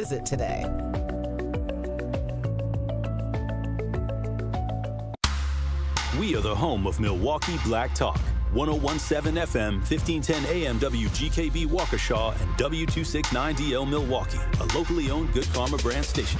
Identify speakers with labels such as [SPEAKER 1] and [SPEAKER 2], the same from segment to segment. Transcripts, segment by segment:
[SPEAKER 1] Visit today.
[SPEAKER 2] We are the home of Milwaukee Black Talk. 1017 FM, 1510 AM WGKB Waukesha and W269DL Milwaukee, a locally owned Good Karma brand station.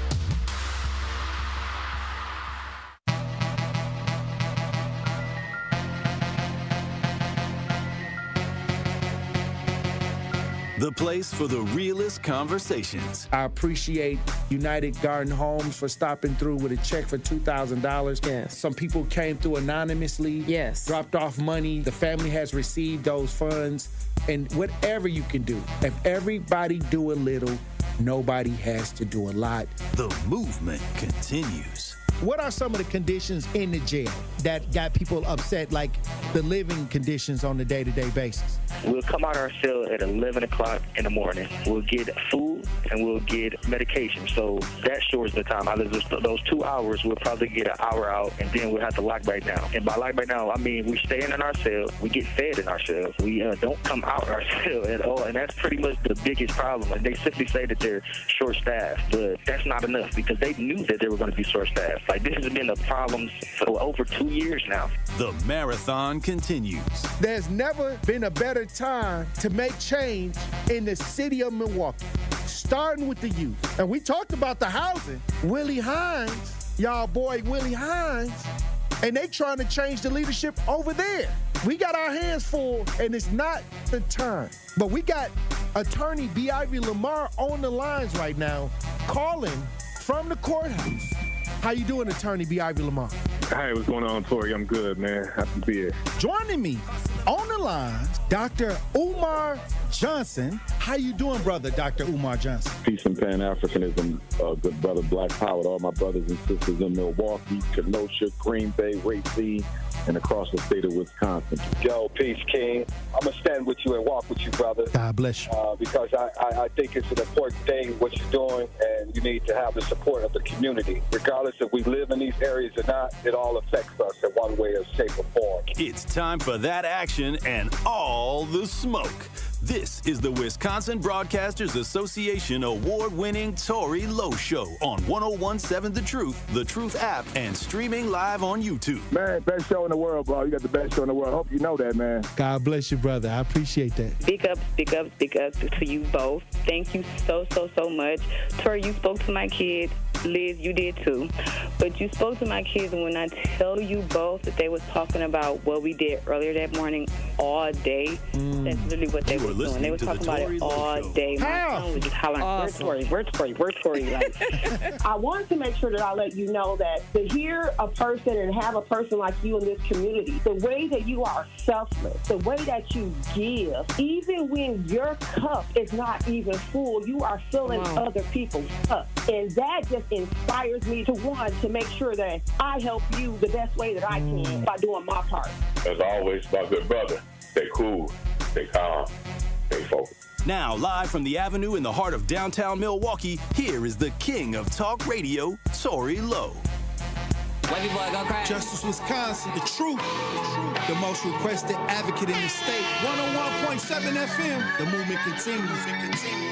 [SPEAKER 2] The place for the realest conversations.
[SPEAKER 3] I appreciate United Garden Homes for stopping through with a check for $2,000.
[SPEAKER 1] Yes.
[SPEAKER 3] Some people came through anonymously.
[SPEAKER 1] Yes.
[SPEAKER 3] Dropped off money. The family has received those funds. And whatever you can do, if everybody do a little, nobody has to do a lot.
[SPEAKER 2] The movement continues.
[SPEAKER 4] What are some of the conditions in the jail that got people upset, like the living conditions on a day-to-day basis?
[SPEAKER 5] We'll come out our cell at 11 o'clock in the morning. We'll get food and we'll get medication. So that shortens the time. Out of those 2 hours, we'll probably get an hour out, and then we'll have to lock back down. And by lock back down, I mean we stay in our cell. We get fed in our cells. We don't come out our cell at all, and that's pretty much the biggest problem. And they simply say that they're short-staffed, but that's not enough because they knew that they were going to be short-staffed. Like, this has been a problem for over 2 years now.
[SPEAKER 2] The marathon continues.
[SPEAKER 4] There's never been a better time to make change in the city of Milwaukee, starting with the youth. And we talked about the housing. Willie Hines, y'all boy Willie Hines, and they trying to change the leadership over there. We got our hands full, and it's not the time. But we got attorney B. Ivy Lamar on the lines right now, calling from the courthouse. How you doing, attorney B. Ivy Lamar?
[SPEAKER 6] Hey, what's going on, Tori? I'm good, man. Happy to be here.
[SPEAKER 4] Joining me on the line, Dr. Umar Johnson. How you doing, brother, Dr. Umar Johnson?
[SPEAKER 6] Peace and Pan-Africanism, good brother, Black Power, to all my brothers and sisters in Milwaukee, Kenosha, Green Bay, Racine, and across the state of Wisconsin.
[SPEAKER 7] Yo, peace, King. I'm going to stand with you and walk with you, brother.
[SPEAKER 4] God bless you.
[SPEAKER 7] Because I think it's an important thing, what you're doing, and you need to have the support of the community. Regardless if we live in these areas or not, it all affects us in one way or shape or form.
[SPEAKER 2] It's time for that action and all the smoke. This is the Wisconsin Broadcasters Association award-winning Tori Lowe Show on 1017 The Truth app, and streaming live on YouTube.
[SPEAKER 6] Man, best show in the world, bro. You got the best show in the world. Hope you know that, man.
[SPEAKER 4] God bless you, brother. I appreciate that.
[SPEAKER 8] Big up to you both. Thank you so much. Tori, you spoke to my kids. Liz, you did too. But you spoke to my kids, and when I tell you both that they was talking about what we did earlier that morning all day, that's really what they were doing. They were talking about it all day. My son was just hollering,
[SPEAKER 1] Awesome.
[SPEAKER 8] where's Tori? Like,
[SPEAKER 9] I wanted to make sure that I let you know that to hear a person and have a person like you in this community, the way that you are selfless, the way that you give, even when your cup is not even full, you are filling other people's cup. And that just inspires me to make sure that I help you the best way that I can by doing my part.
[SPEAKER 6] As always, my good brother, stay cool, stay calm, stay focused.
[SPEAKER 2] Now, live from the Avenue in the heart of downtown Milwaukee, here is the king of talk radio, Tori Lowe.
[SPEAKER 4] Justice Wisconsin, the truth, the most requested advocate in the state. 101.7 FM, the movement continues.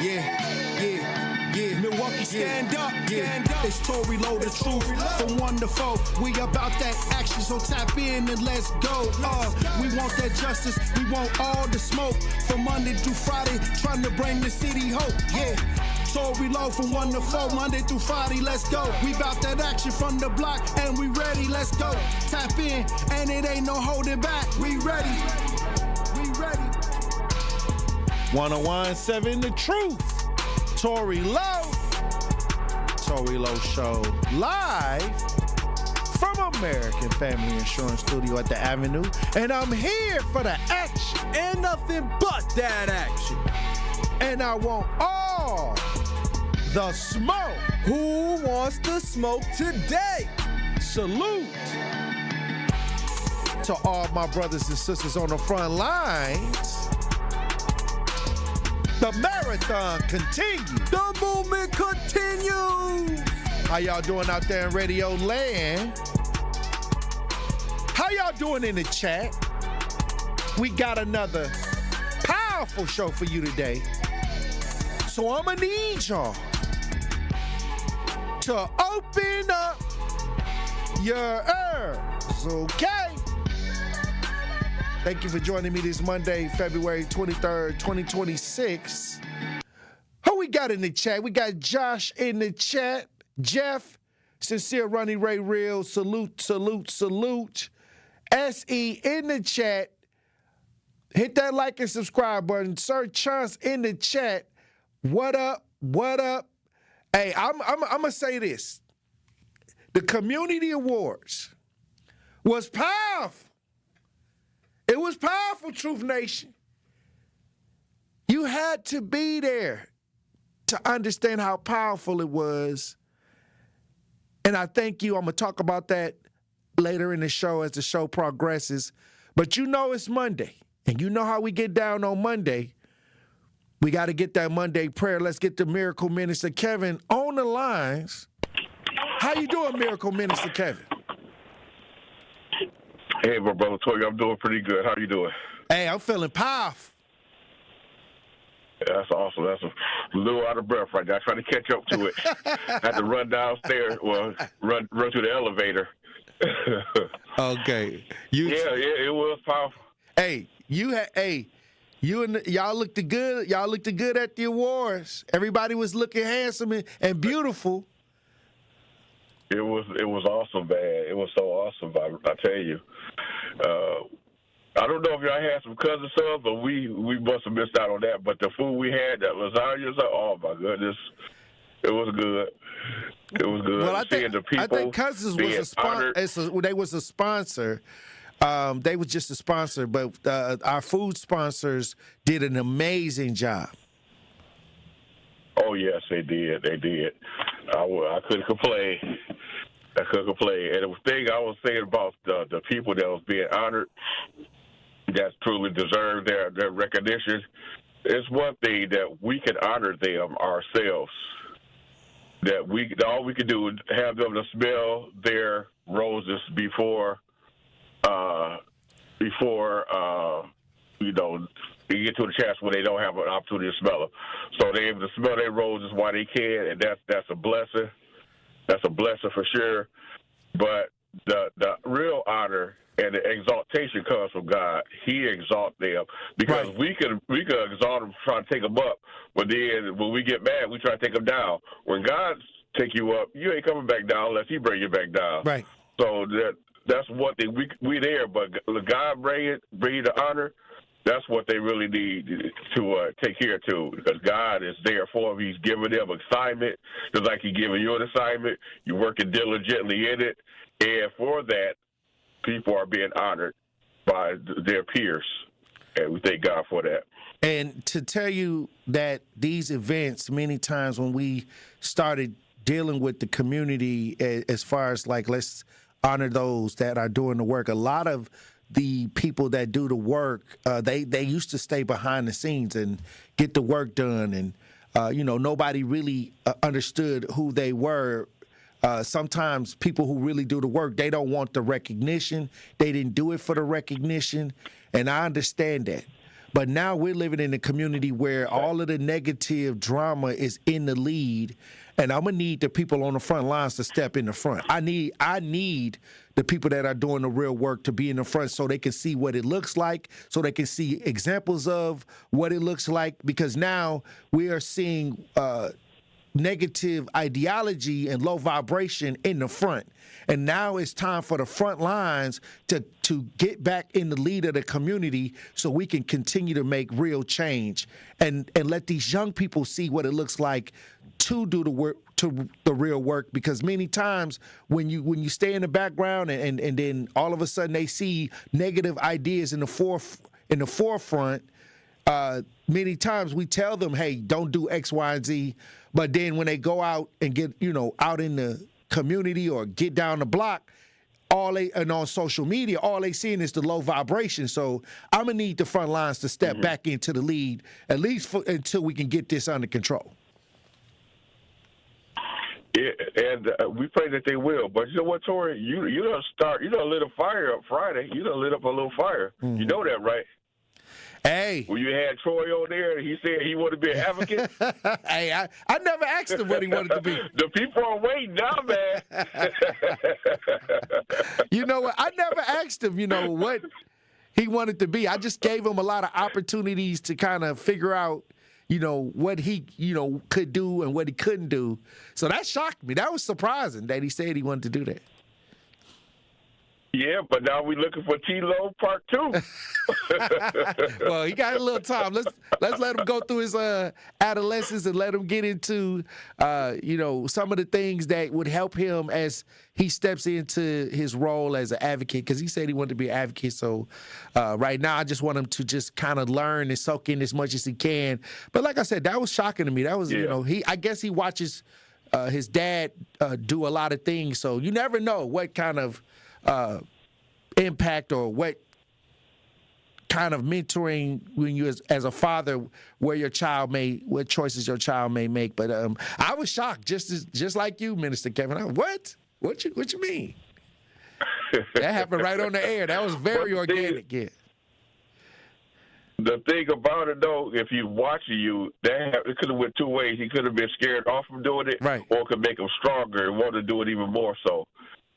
[SPEAKER 4] Yeah. Milwaukee, stand up. It's Tori Lowe, the truth. From 1 to 4, we about that action, so tap in and let's go. We want that justice, we want all the smoke. From Monday through Friday, trying to bring the city hope. Yeah. Tori Lowe from 1 to 4, Monday through Friday, let's go. We bout that action from the block, and we ready, let's go. Tap in, and it ain't no holding back. We ready. 101.7 The Truth. Tori Lowe Show, live from American Family Insurance Studio at the Avenue. And I'm here for the action, and nothing but that action. And I want all the smoke. Who wants the smoke today? Salute to all my brothers and sisters on the front lines. The marathon continues. The movement continues. How y'all doing out there in radio land? How y'all doing in the chat? We got another powerful show for you today. So I'ma need y'all
[SPEAKER 3] to open up your ears, okay? Thank you for joining me this Monday, February 23rd, 2026. Who we got in the chat? We got Josh in the chat. Jeff, Sincere Ronnie Ray Real, salute, salute, salute. SE in the chat. Hit that like and subscribe button. Sir Chance in the chat. What up? What up? Hey, I'm going to say this. The Community Awards was powerful. It was powerful, Truth Nation. You had to be there to understand how powerful it was. And I thank you. I'm going to talk about that later in the show as the show progresses. But you know it's Monday. And you know how we get down on Monday. We got to get that Monday prayer. Let's get the Miracle Minister Kevin on the lines. How you doing, Miracle Minister Kevin?
[SPEAKER 1] Hey, my brother Toy, I'm doing pretty good. How you doing?
[SPEAKER 3] Hey, I'm feeling powerful.
[SPEAKER 1] Yeah, that's awesome. That's a little out of breath right now. Trying to catch up to it. Had to run downstairs, run to the elevator.
[SPEAKER 3] Okay.
[SPEAKER 1] Yeah, it was powerful.
[SPEAKER 3] Hey, y'all looked good. Y'all looked good at the awards. Everybody was looking handsome and beautiful.
[SPEAKER 1] It was awesome, man. It was so awesome. I tell you. I don't know if y'all had some cousin subs, but we must have missed out on that. But the food we had, that lasagna, oh my goodness, it was good. It was good.
[SPEAKER 3] Well, I think Cousins was a sponsor. They was a sponsor. They was just a sponsor, but our food sponsors did an amazing job.
[SPEAKER 1] Oh yes, they did. They did. I couldn't complain. And the thing I was saying about the people that was being honored, that truly deserve their recognition, it's one thing that we can honor them ourselves. That all we can do is have them to smell their roses before you get to the chance where they don't have an opportunity to smell them. So they're able to smell their roses while they can, and that's a blessing. That's a blessing for sure. But the real honor and the exaltation comes from God. He exalts them because right. we could exalt them, try to take them up, but then when we get mad, we try to take them down. When God take you up, you ain't coming back down unless He bring you back down.
[SPEAKER 3] Right.
[SPEAKER 1] So that's one thing we there, but God bring you the honor. That's what they really need to take care to, because God is there for them. He's giving them assignment, just like He's giving you an assignment. You're working diligently in it, and for that, people are being honored by their peers, and we thank God for that.
[SPEAKER 3] And to tell you that these events, many times when we started dealing with the community, as far as like let's honor those that are doing the work, a lot of the people that do the work, they used to stay behind the scenes and get the work done, and nobody really understood who they were. Sometimes people who really do the work, they don't want the recognition. They didn't do it for the recognition, and I understand that. But now we're living in a community where all of the negative drama is in the lead, and I'm gonna need the people on the front lines to step in the front. I need the people that are doing the real work to be in the front so they can see what it looks like, so they can see examples of what it looks like, because now we are seeing negative ideology and low vibration in the front. And now it's time for the front lines to get back in the lead of the community so we can continue to make real change and let these young people see what it looks like to do the work, to the real work. Because many times when you stay in the background and then all of a sudden they see negative ideas in the forefront, many times we tell them, hey, don't do X, Y, and Z. But then when they go out and get, out in the community or get down the block, and on social media, all they seeing is the low vibration. So I'm going to need the front lines to step back into the lead, at least until we can get this under control.
[SPEAKER 1] Yeah, and we pray that they will. But you know what, Tori? You done lit a fire up Friday. You done lit up a little fire. Mm-hmm. You know that, right?
[SPEAKER 3] Hey.
[SPEAKER 1] When you had Troy on there, he said he wanted to be an advocate.
[SPEAKER 3] Hey, I never asked him what he wanted to be.
[SPEAKER 1] The people are waiting now, man.
[SPEAKER 3] You know what? I never asked him, what he wanted to be. I just gave him a lot of opportunities to kind of figure out, what he, could do and what he couldn't do. So that shocked me. That was surprising that he said he wanted to do that.
[SPEAKER 1] Yeah, but now we're looking for T-Lo Part 2.
[SPEAKER 3] Well, he got a little time. Let's let him go through his adolescence and let him get into, some of the things that would help him as he steps into his role as an advocate, because he said he wanted to be an advocate. So right now I just want him to just kind of learn and soak in as much as he can. But like I said, that was shocking to me. That was, I guess he watches his dad do a lot of things. So you never know what kind of impact or what kind of mentoring when you as a father what choices your child may make. But I was shocked, just like you, Minister Kevin. What you mean? That happened right on the air. That was very organic. Yeah.
[SPEAKER 1] The thing about it, though, if you watch it could have went two ways. He could have been scared off from doing it,
[SPEAKER 3] right,
[SPEAKER 1] or it could make him stronger and want to do it even more so.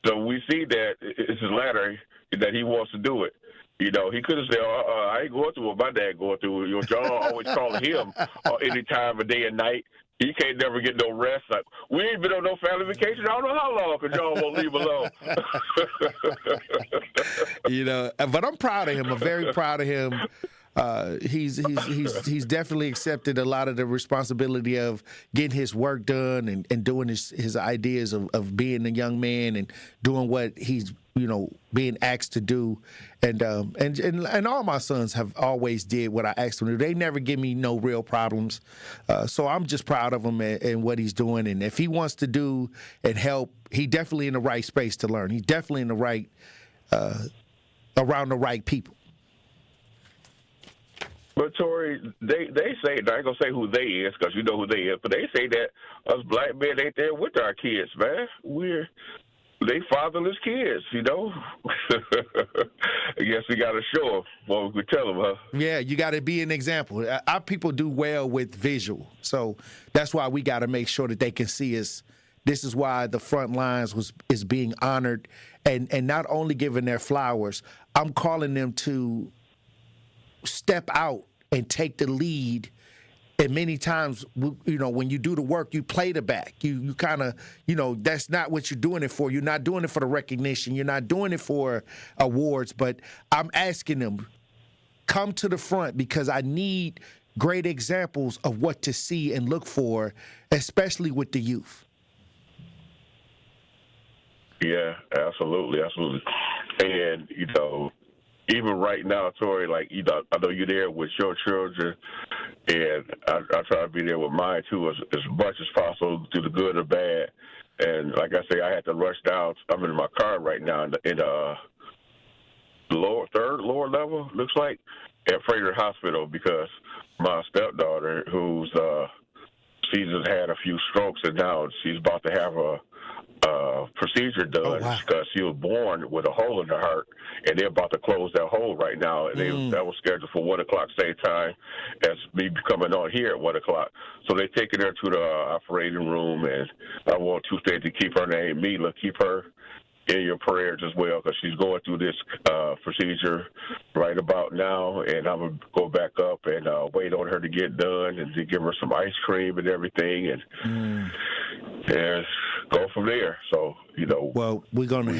[SPEAKER 1] So we see that it's his latter, that he wants to do it. He could have said, I ain't going through what my dad going through. John always calling him any time of day and night. He can't never get no rest. Like, we ain't been on no family vacation. I don't know how long, because John won't leave alone.
[SPEAKER 3] But I'm proud of him. I'm very proud of him. He's definitely accepted a lot of the responsibility of getting his work done and doing his ideas of being a young man and doing what he's being asked to do, and all my sons have always did what I asked them to do. They never give me no real problems, so I'm just proud of him and what he's doing. And if he wants to do and help, he definitely in the right space to learn. He's definitely in the right around the right people.
[SPEAKER 1] But Tori, they say, I ain't gonna say who they is, because you know who they is, but they say that us black men ain't there with our kids, man. They fatherless kids, I guess we got to show them what we tell them, huh?
[SPEAKER 3] Yeah, you got to be an example. Our people do well with visual, so that's why we got to make sure that they can see us. This is why the front lines is being honored, and not only giving their flowers. I'm calling them to step out and take the lead. And many times, when you do the work, you play the back. You kind of, that's not what you're doing it for. You're not doing it for the recognition. You're not doing it for awards. But I'm asking them, come to the front, because I need great examples of what to see and look for, especially with the youth.
[SPEAKER 1] Yeah, absolutely. And, even right now, Tori, I know you're there with your children, and I try to be there with mine, too, as much as possible, do the good or bad. And like I say, I had to rush down. I'm in my car right now in the third lower level, looks like, at Frederick Hospital, because my stepdaughter, she's just had a few strokes, and now she's about to have a procedure done, because she was born with a hole in her heart, and they're about to close that hole right now. And that was scheduled for 1 o'clock, same time as me coming on here at 1 o'clock. So they're taking her to the operating room, and I want two things to keep her name, Mila, keep her in your prayers as well, because she's going through this procedure right about now, and I'm going to go back up and wait on her to get done and to give her some ice cream and everything, and go from there. So,
[SPEAKER 3] well, we're going to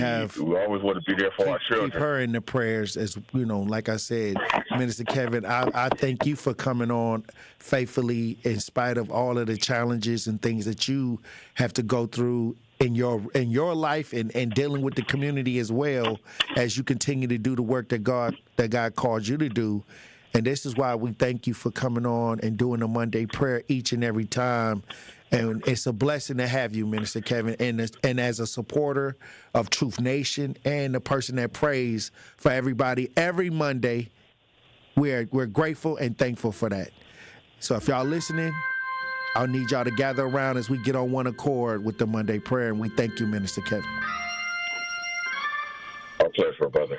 [SPEAKER 3] we
[SPEAKER 1] always want to be there for our children.
[SPEAKER 3] Keep her in the prayers, as like I said, Minister Kevin, I thank you for coming on faithfully in spite of all of the challenges and things that you have to go through in your life and dealing with the community, as well as you continue to do the work that God called you to do. And this is why we thank you for coming on and doing a Monday prayer each and every time. And it's a blessing to have you, Minister Kevin, and as a supporter of Truth Nation and the person that prays for everybody every Monday. We're grateful and thankful for that. So if y'all listening, I'll need y'all to gather around as we get on one accord with the Monday prayer, and we thank you, Minister Kevin.
[SPEAKER 1] Our pleasure, brother.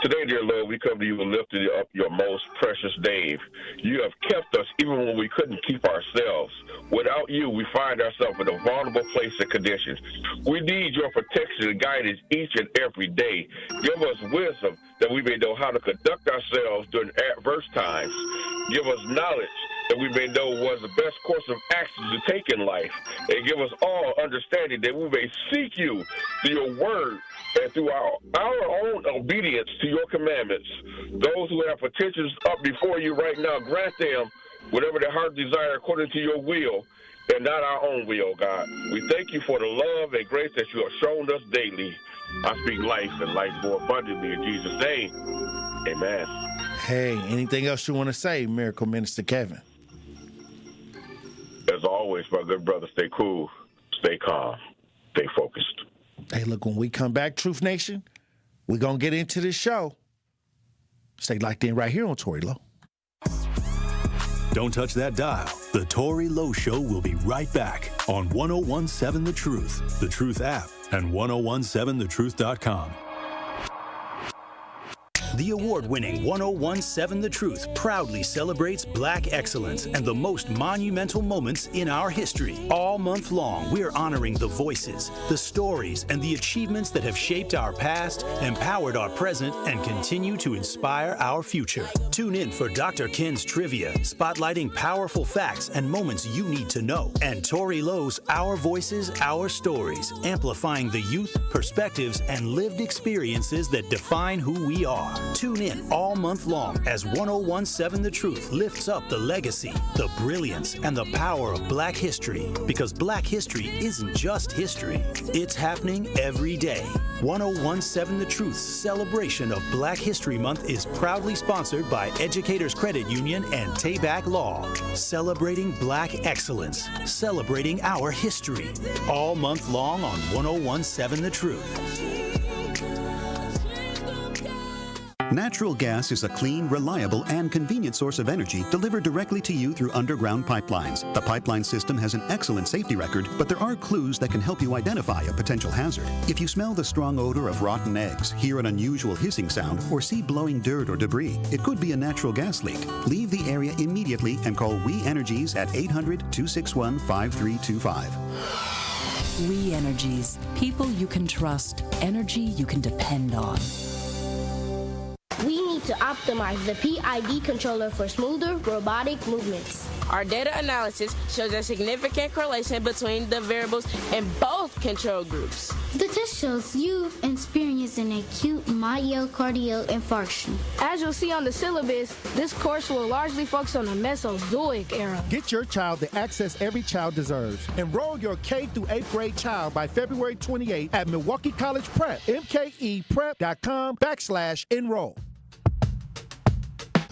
[SPEAKER 1] Today, dear Lord, we come to you and lift up your most precious Dave. You have kept us even when we couldn't keep ourselves. Without you, we find ourselves in a vulnerable place and conditions. We need your protection and guidance each and every day. Give us wisdom that we may know how to conduct ourselves during adverse times. Give us knowledge that we may know what is the best course of action to take in life. And give us all understanding that we may seek you through your word and through our own obedience to your commandments. Those who have petitions up before you right now, grant them whatever their heart desire according to your will and not our own will, God. We thank you for the love and grace that you have shown us daily. I speak life and life more abundantly in Jesus' name. Amen.
[SPEAKER 3] Hey, anything else you want to say, Miracle Minister Kevin?
[SPEAKER 1] As always, my good brother, stay cool, stay calm, stay focused.
[SPEAKER 3] Hey, look, when we come back, Truth Nation, we're going to get into this show. Stay locked in right here on Tory Lowe.
[SPEAKER 2] Don't touch that dial. The Tory Lowe Show will be right back on 1017 The Truth, The Truth app, and 1017thetruth.com. The award-winning 1017 The Truth proudly celebrates Black excellence and the most monumental moments in our history. All month long, we're honoring the voices, the stories, and the achievements that have shaped our past, empowered our present, and continue to inspire our future. Tune in for Dr. Ken's Trivia, spotlighting powerful facts and moments you need to know, and Tory Lowe's Our Voices, Our Stories, amplifying the youth, perspectives, and lived experiences that define who we are. Tune in all month long as 1017 The Truth lifts up the legacy, the brilliance, and the power of Black history. Because Black history isn't just history, it's happening every day. 1017 The Truth's celebration of Black History Month is proudly sponsored by Educators Credit Union and Tayback Law. Celebrating Black excellence, celebrating our history. All month long on 1017 The Truth.
[SPEAKER 10] Natural gas is a clean, reliable, and convenient source of energy delivered directly to you through underground pipelines. The pipeline system has an excellent safety record, but there are clues that can help you identify a potential hazard. If you smell the strong odor of rotten eggs, hear an unusual hissing sound, or see blowing dirt or debris, it could be a natural gas leak. Leave the area immediately and call We Energies at 800-261-5325.
[SPEAKER 11] We Energies. People you can trust. Energy you can depend on.
[SPEAKER 12] We need to optimize the PID controller for smoother robotic movements.
[SPEAKER 13] Our data analysis shows a significant correlation between the variables in both control groups.
[SPEAKER 14] The test shows you've experienced an acute myocardial infarction.
[SPEAKER 15] As you'll see on the syllabus, this course will largely focus on the Mesozoic era.
[SPEAKER 4] Get your child the access every child deserves. Enroll your K through 8th grade child by February 28 at Milwaukee College Prep, mkeprep.com/enroll.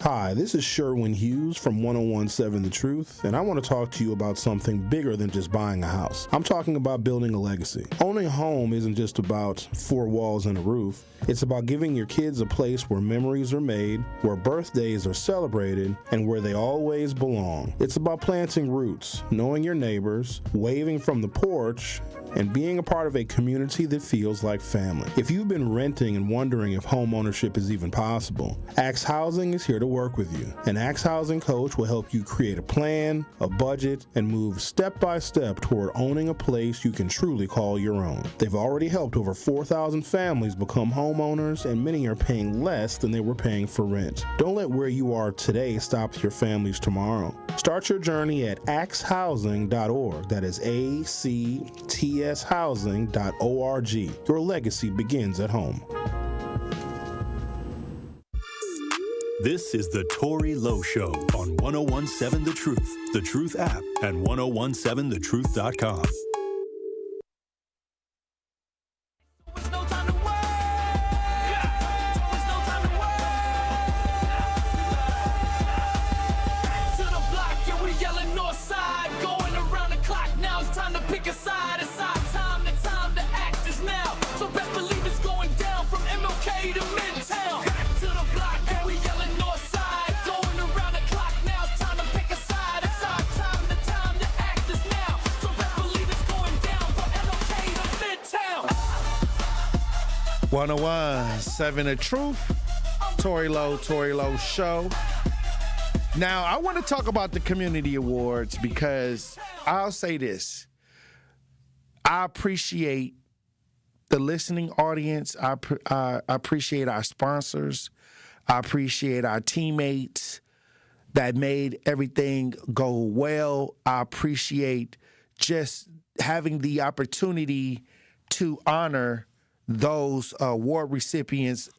[SPEAKER 16] Hi, this is Sherwin Hughes from 1017 The Truth, and I want to talk to you about something bigger than just buying a house. I'm talking about building a legacy. Owning a home isn't just about four walls and a roof. It's about giving your kids a place where memories are made, where birthdays are celebrated, and where they always belong. It's about planting roots, knowing your neighbors, waving from the porch, and being a part of a community that feels like family. If you've been renting and wondering if home ownership is even possible, Axe Housing is here to work with you. An Axe Housing coach will help you create a plan, a budget, and move step by step toward owning a place you can truly call your own. They've already helped over 4,000 families become homeowners, and many are paying less than they were paying for rent. Don't let where you are today stop your family's tomorrow. Start your journey at axehousing.org. That is ACTShousing.org. Your legacy begins at home.
[SPEAKER 2] This is the Tory Lowe Show on 1017 The Truth app, and 1017thetruth.com.
[SPEAKER 3] Seven The Truth. Tory Lowe Show. Now, I want to talk about the community awards because I'll say this. I appreciate the listening audience. I appreciate our sponsors. I appreciate our teammates that made everything go well. I appreciate just having the opportunity to honor those award recipients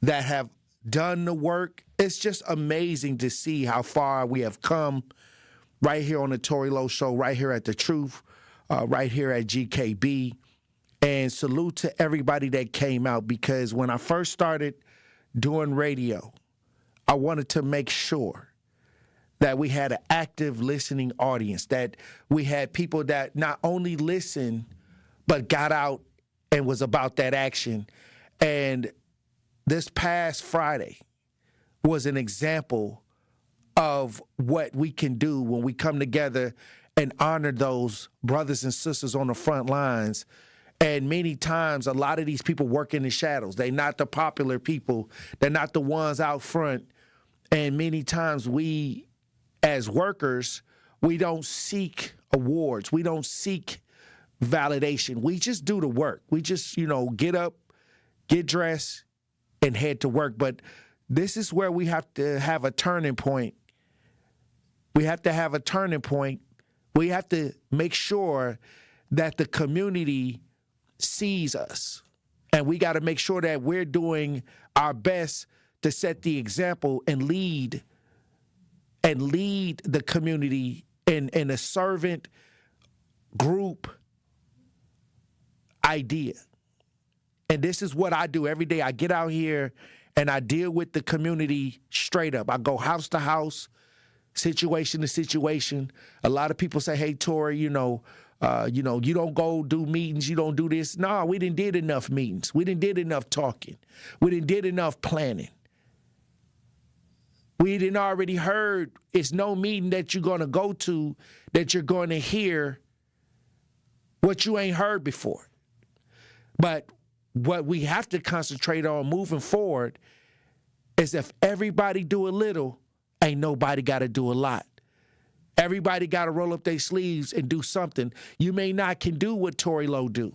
[SPEAKER 3] that have done the work. It's just amazing to see how far we have come right here on the Tory Lowe Show, right here at The Truth, right here at GKB. And salute to everybody that came out, because when I first started doing radio, I wanted to make sure that we had an active listening audience, that we had people that not only listened, but got out and was about that action. And this past Friday was an example of what we can do when we come together and honor those brothers and sisters on the front lines. And many times, a lot of these people work in the shadows. They're not the popular people. They're not the ones out front. And many times we, as workers, we don't seek awards. We don't seek validation. We just do the work. We just, get up, get dressed, and head to work. But this is where we have to have a turning point. We have to have a turning point. We have to make sure that the community sees us. And we got to make sure that we're doing our best to set the example and lead the community in a servant group idea. And this is what I do every day. I get out here and I deal with the community straight up. I go house to house, situation to situation. A lot of people say, hey, Tory, you don't go do meetings, you don't do this. No, we didn't did enough meetings. We didn't did enough talking. We didn't did enough planning. We didn't already heard. It's no meeting that you're going to go to that you're going to hear what you ain't heard before. But what we have to concentrate on moving forward is if everybody do a little, ain't nobody got to do a lot. Everybody got to roll up their sleeves and do something. You may not can do what Tory Lowe do.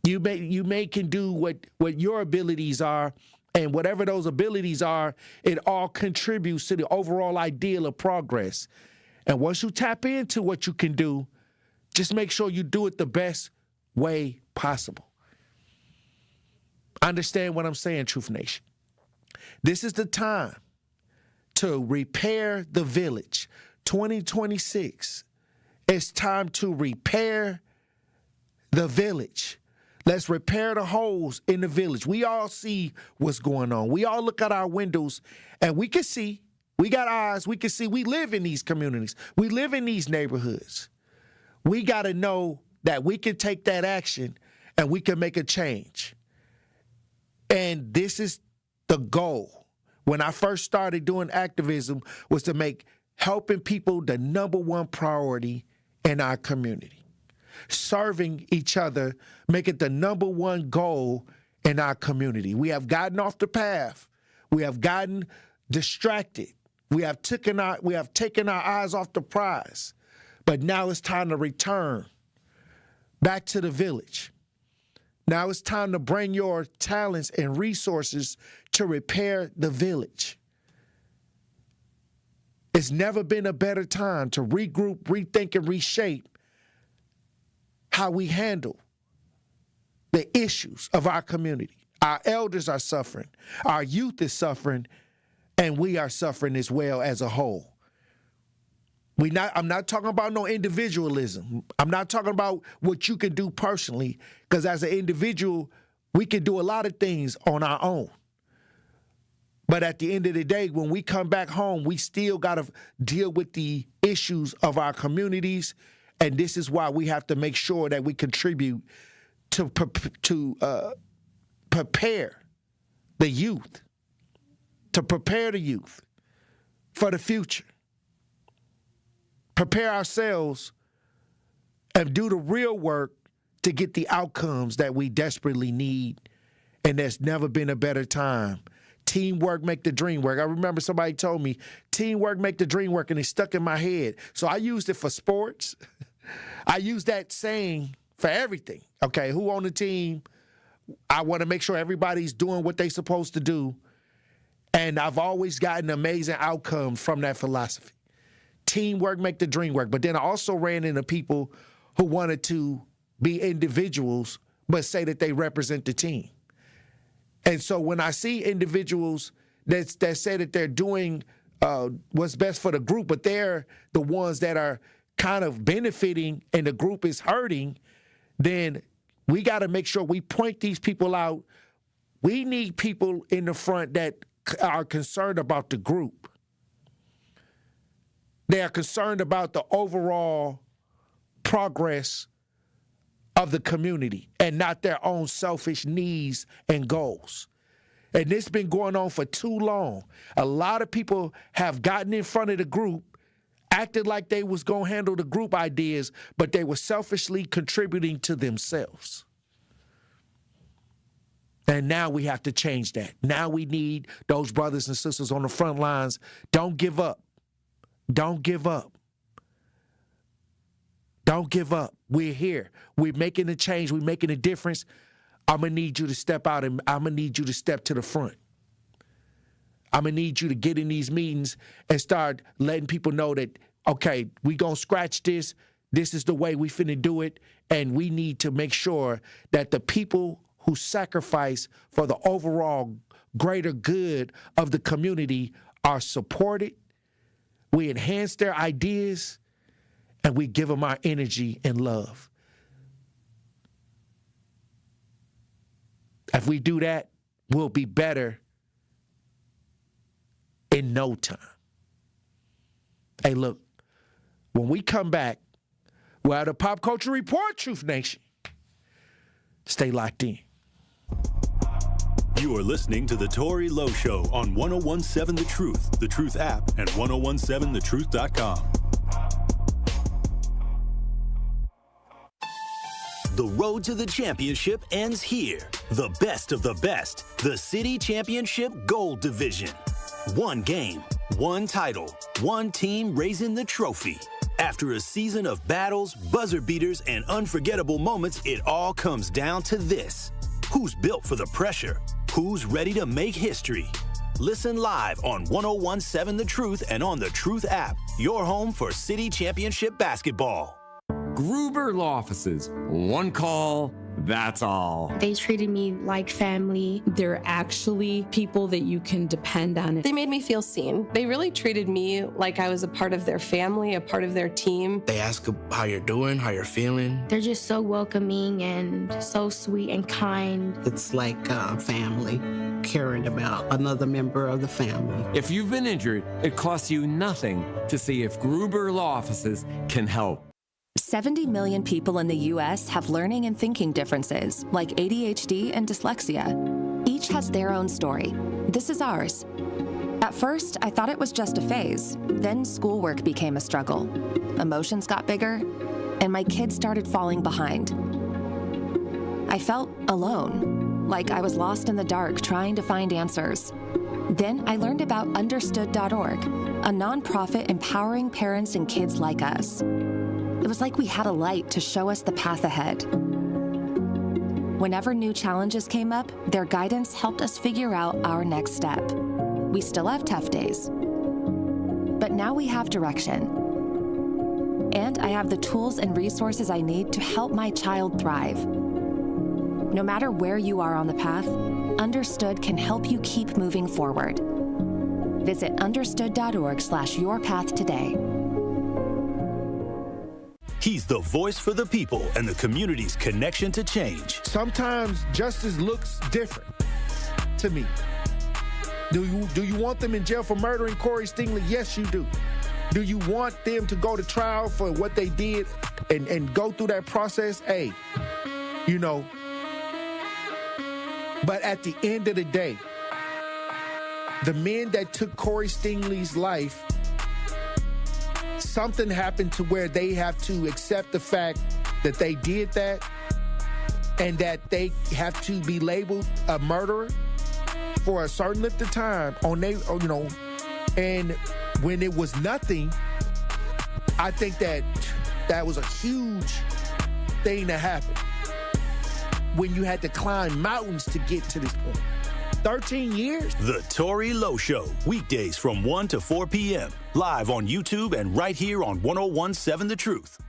[SPEAKER 3] You may can do what your abilities are, and whatever those abilities are, it all contributes to the overall ideal of progress. And once you tap into what you can do, just make sure you do it the best way possible. Understand what I'm saying, Truth Nation. This is the time to repair the village. 2026, it's time to repair the village. Let's repair the holes in the village. We all see what's going on. We all look out our windows and we can see. We got eyes. We can see. We live in these communities. We live in these neighborhoods. We got to know that we can take that action and we can make a change. And this is the goal. When I first started doing activism, was to make helping people the number one priority in our community. Serving each other, make it the number one goal in our community. We have gotten off the path. We have gotten distracted. We have taken our eyes off the prize. But now it's time to return back to the village. Now it's time to bring your talents and resources to repair the village. It's never been a better time to regroup, rethink, and reshape how we handle the issues of our community. Our elders are suffering, our youth is suffering, and we are suffering as well as a whole. I'm not talking about no individualism. I'm not talking about what you can do personally, because as an individual, we can do a lot of things on our own. But at the end of the day, when we come back home, we still got to deal with the issues of our communities. And this is why we have to make sure that we contribute to prepare the youth, for the future. Prepare ourselves and do the real work to get the outcomes that we desperately need. And there's never been a better time Teamwork make the dream work. I remember somebody told me, teamwork make the dream work, and it stuck in my head. So I used it for sports. I use that saying for everything. Okay, who on the team? I want to make sure everybody's doing what they're supposed to do. And I've always gotten amazing outcomes from that philosophy. Teamwork make the dream work. But then I also ran into people who wanted to be individuals but say that they represent the team. And so when I see individuals that say that they're doing what's best for the group, but they're the ones that are kind of benefiting and the group is hurting, then we got to make sure we point these people out. We need people in the front that are concerned about the group. They are concerned about the overall progress of the community and not their own selfish needs and goals. And this has been going on for too long. A lot of people have gotten in front of the group, acted like they was going to handle the group ideas, but they were selfishly contributing to themselves. And now we have to change that. Now we need those brothers and sisters on the front lines. Don't give up. Don't give up. Don't give up. We're here. We're making a change. We're making a difference. I'm going to need you to step out, and I'm going to need you to step to the front. I'm going to need you to get in these meetings and start letting people know that, okay, we going to scratch this. This is the way we finna do it. And we need to make sure that the people who sacrifice for the overall greater good of the community are supported. We enhance their ideas, and we give them our energy and love. If we do that, we'll be better in no time. Hey, look, when we come back, we're at a Pop Culture Report, Truth Nation. Stay locked in.
[SPEAKER 2] You are listening to The Tory Lowe Show on 1017 The Truth app, and 1017thetruth.com. The road to the championship ends here. The best of the best, the City Championship Gold Division. One game, one title, one team raising the trophy. After a season of battles, buzzer beaters, and unforgettable moments, it all comes down to this. Who's built for the pressure? Who's ready to make history? Listen live on 1017 The Truth and on the Truth app, your home for City Championship basketball.
[SPEAKER 17] Gruber Law Offices. One call, that's all.
[SPEAKER 14] They treated me like family.
[SPEAKER 11] They're actually people that you can depend on.
[SPEAKER 18] They made me feel seen. They really treated me like I was a part of their family, a part of their team.
[SPEAKER 19] They ask how you're doing, how you're feeling.
[SPEAKER 14] They're just so welcoming and so sweet and kind.
[SPEAKER 20] It's like family, caring about another member of the family.
[SPEAKER 17] If you've been injured, it costs you nothing to see if Gruber Law Offices can help.
[SPEAKER 21] 70 million people in the U.S. have learning and thinking differences, like ADHD and dyslexia. Each has their own story. This is ours. At first, I thought it was just a phase. Then schoolwork became a struggle. Emotions got bigger, and my kids started falling behind. I felt alone, like I was lost in the dark trying to find answers. Then I learned about Understood.org, a nonprofit empowering parents and kids like us. It was like we had a light to show us the path ahead. Whenever new challenges came up, their guidance helped us figure out our next step. We still have tough days, but now we have direction. And I have the tools and resources I need to help my child thrive. No matter where you are on the path, Understood can help you keep moving forward. Visit understood.org/yourpath today.
[SPEAKER 2] He's the voice for the people and the community's connection to change.
[SPEAKER 3] Sometimes justice looks different to me. Do you want them in jail for murdering Corey Stingley? Yes, you do. Do you want them to go to trial for what they did and go through that process? Hey, you know. But at the end of the day, the men that took Corey Stingley's life, something happened to where they have to accept the fact that they did that and that they have to be labeled a murderer. for a certain length of time on they, you know, and when it was nothing, I think that was a huge thing that happened when you had to climb mountains to get to this point. 13 years?
[SPEAKER 2] The Tory Lowe Show, weekdays from 1 to 4 p.m. Live on YouTube and right here on 101.7 The Truth.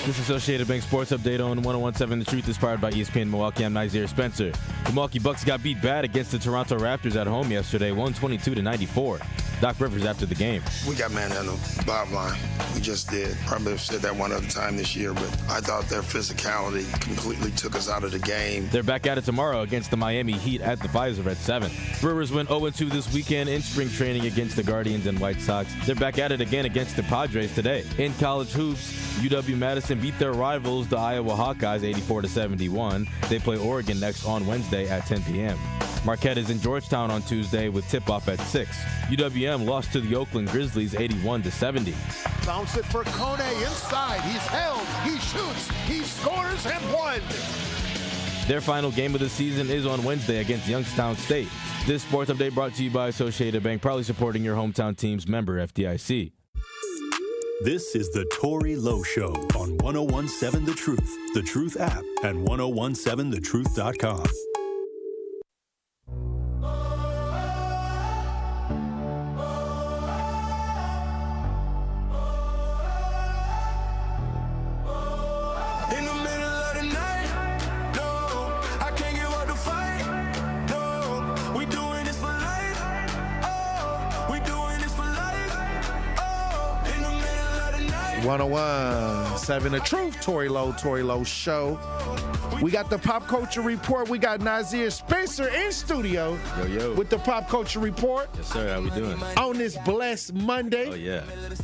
[SPEAKER 5] This Associated Bank Sports Update on 101.7 The Truth is powered by ESPN Milwaukee. I'm Nazir Spencer. The Milwaukee Bucks got beat bad against the Toronto Raptors at home yesterday, 122-94. Doc Rivers after the game.
[SPEAKER 22] We got manhandled, bottom line. We just did. Probably have said that one other time this year, but I thought their physicality completely took us out of the game.
[SPEAKER 5] They're back at it tomorrow against the Miami Heat at the Pfizer at 7. Brewers went 0-2 this weekend in spring training against the Guardians and White Sox. They're back at it again against the Padres today. In college hoops, UW-Madison beat their rivals, the Iowa Hawkeyes, 84-71. They play Oregon next on Wednesday at 10 p.m. Marquette is in Georgetown on Tuesday with tip-off at 6. UWM lost to the Oakland Grizzlies 81-70.
[SPEAKER 23] Bounce it for Kone inside. He's held. He shoots. He scores and won.
[SPEAKER 5] Their final game of the season is on Wednesday against Youngstown State. This sports update brought to you by Associated Bank, proudly supporting your hometown teams, member FDIC.
[SPEAKER 2] This is the Tory Lowe Show on 101.7 The Truth, The Truth app, and 1017thetruth.com.
[SPEAKER 3] Seven The Truth, Tory Lowe Show. We got the Pop Culture Report. We got Nazir Spencer in studio with the Pop Culture Report.
[SPEAKER 5] Yes, sir. How we doing?
[SPEAKER 3] On this blessed Monday.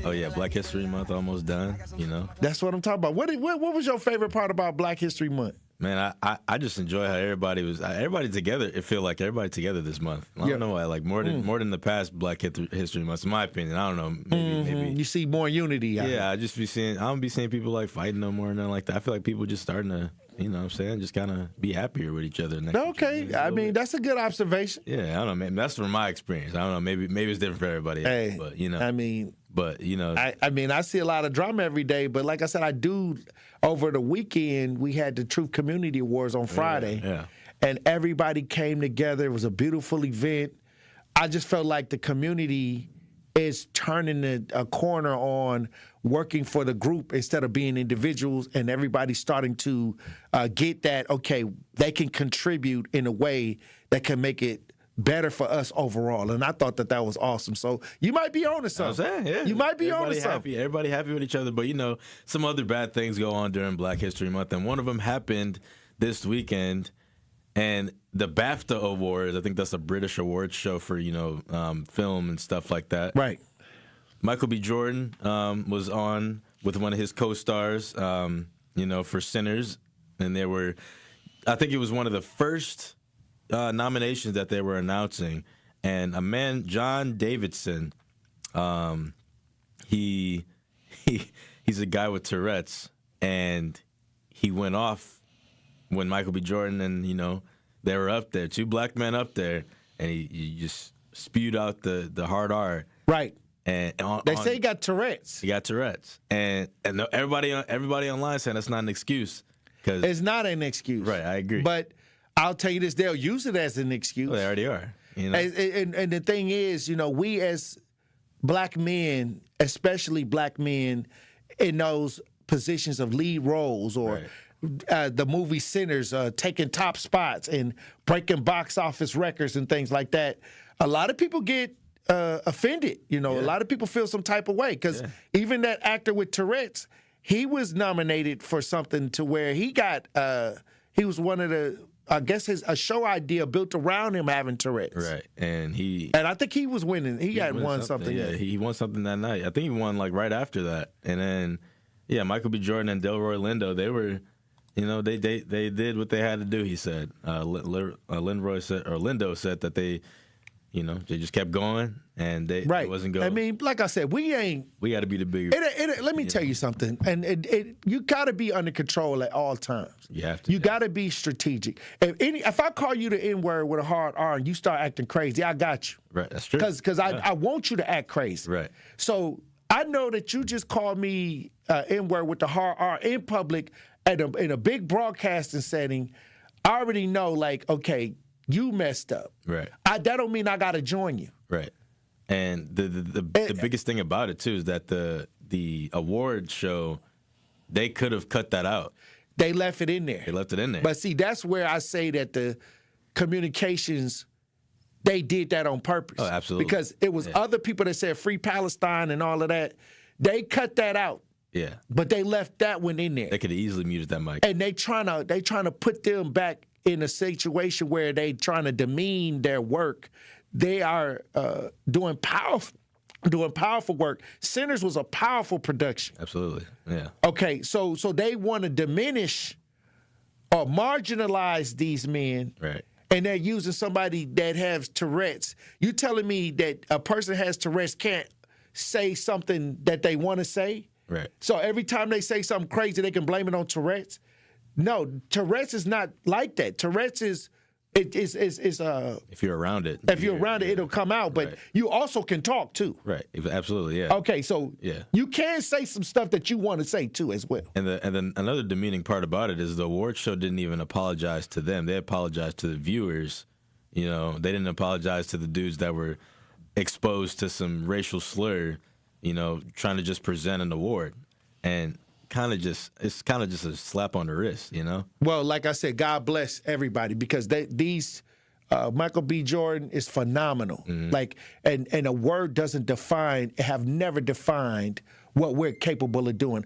[SPEAKER 5] Oh, yeah. Black History Month almost done, you know.
[SPEAKER 3] That's what I'm talking about. What was your favorite part about Black History Month?
[SPEAKER 5] Man, I just enjoy how everybody together. It feel like everybody together this month. I don't know why, like more than the past Black History Months, in my opinion. I don't know, maybe
[SPEAKER 3] you see more unity.
[SPEAKER 5] I don't be seeing people like fighting no more and nothing like that. I feel like people just starting to, you know what I'm saying, just kind of be happier with each other.
[SPEAKER 3] Okay, I mean that's a good observation.
[SPEAKER 5] Yeah, I don't know, man. That's from my experience. I don't know, maybe it's different for everybody else, but you know,
[SPEAKER 3] I mean.
[SPEAKER 5] But, you know.
[SPEAKER 3] I see a lot of drama every day. But like I said, over the weekend, we had the Truth Community Awards on Friday.
[SPEAKER 5] Yeah.
[SPEAKER 3] And everybody came together. It was a beautiful event. I just felt like the community is turning a corner on working for the group instead of being individuals. And everybody's starting to get that, okay, they can contribute in a way that can make it better for us overall, and I thought that was awesome. So you might be on to something.
[SPEAKER 5] I'm saying, yeah.
[SPEAKER 3] You might be on to something.
[SPEAKER 5] Everybody happy with each other, but you know, some other bad things go on during Black History Month, and one of them happened this weekend. And the BAFTA Awards, I think that's a British awards show for film and stuff like that.
[SPEAKER 3] Right.
[SPEAKER 5] Michael B. Jordan was on with one of his co-stars, for Sinners, and I think it was one of the first nominations that they were announcing, and a man, John Davidson, he's a guy with Tourette's, and he went off when Michael B. Jordan and they were up there, two black men up there, and he just spewed out the hard R.
[SPEAKER 3] Right.
[SPEAKER 5] And
[SPEAKER 3] they say he got Tourette's.
[SPEAKER 5] He got Tourette's, and everybody online saying that's not an excuse.
[SPEAKER 3] It's not an excuse.
[SPEAKER 5] Right, I agree.
[SPEAKER 3] But I'll tell you this, they'll use it as an excuse.
[SPEAKER 5] Well, they already are.
[SPEAKER 3] And the thing is, we as black men, especially black men in those positions of lead roles or the movie Sinners, taking top spots and breaking box office records and things like that, a lot of people get offended. A lot of people feel some type of way because even that actor with Tourette's, he was nominated for something to where he got, he was one of the, I guess a show idea built around him having Tourette's.
[SPEAKER 5] Right. And
[SPEAKER 3] I think he was winning. He had won something.
[SPEAKER 5] Yeah, he won something that night. I think he won like right after that. And then, Michael B. Jordan and Delroy Lindo, they were, they did what they had to do, he said. Lindo said that they You know, they just kept going, and it wasn't going.
[SPEAKER 3] I mean, like I said, we
[SPEAKER 5] got to be the bigger.
[SPEAKER 3] Let me tell you something, and you got to be under control at all times.
[SPEAKER 5] You have to.
[SPEAKER 3] You got to be strategic. If I call you the N-word with a hard R and you start acting crazy, I got you.
[SPEAKER 5] Right, that's true.
[SPEAKER 3] Because I want you to act crazy.
[SPEAKER 5] Right.
[SPEAKER 3] So I know that you just called me N-word with the hard R in public in a big broadcasting setting. I already know, like, okay, you messed up.
[SPEAKER 5] Right.
[SPEAKER 3] That don't mean I got to join you.
[SPEAKER 5] Right. And the biggest thing about it, too, is that the award show, they could have cut that out.
[SPEAKER 3] They left it in there.
[SPEAKER 5] They left it in there.
[SPEAKER 3] But see, that's where I say that the communications, they did that on purpose.
[SPEAKER 5] Oh, absolutely.
[SPEAKER 3] Because it was other people that said Free Palestine and all of that. They cut that out.
[SPEAKER 5] Yeah.
[SPEAKER 3] But they left that one in there.
[SPEAKER 5] They could have easily muted that mic.
[SPEAKER 3] And they trying to put them back in a situation where they trying to demean their work. They are doing powerful work. Sinners was a powerful production.
[SPEAKER 5] Absolutely, yeah.
[SPEAKER 3] Okay, so they want to diminish or marginalize these men.
[SPEAKER 5] Right.
[SPEAKER 3] And they're using somebody that has Tourette's. You telling me that a person has Tourette's can't say something that they want to say?
[SPEAKER 5] Right.
[SPEAKER 3] So every time they say something crazy, they can blame it on Tourette's? No, Tourette's is not like that. Tourette's is
[SPEAKER 5] if you're around it.
[SPEAKER 3] If you're around it, it'll come out. But you also can talk too.
[SPEAKER 5] Right. Absolutely. Yeah.
[SPEAKER 3] Okay. So you can say some stuff that you want to say too as well.
[SPEAKER 5] And then another demeaning part about it is the award show didn't even apologize to them. They apologized to the viewers. You know, they didn't apologize to the dudes that were exposed to some racial slur. You know, trying to just present an award, and it's kind of just a slap on the wrist, you know?
[SPEAKER 3] Well, like I said, God bless everybody because these Michael B. Jordan is phenomenal.
[SPEAKER 5] Mm-hmm.
[SPEAKER 3] Like, and a word doesn't have never defined what we're capable of doing.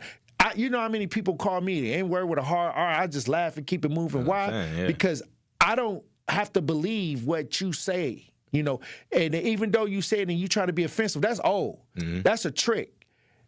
[SPEAKER 3] You know how many people call me the N-word with a hard R? I just laugh and keep it moving. Why? Because I don't have to believe what you say, you know? And even though you say it and you try to be offensive, that's old.
[SPEAKER 5] Mm-hmm.
[SPEAKER 3] That's a trick.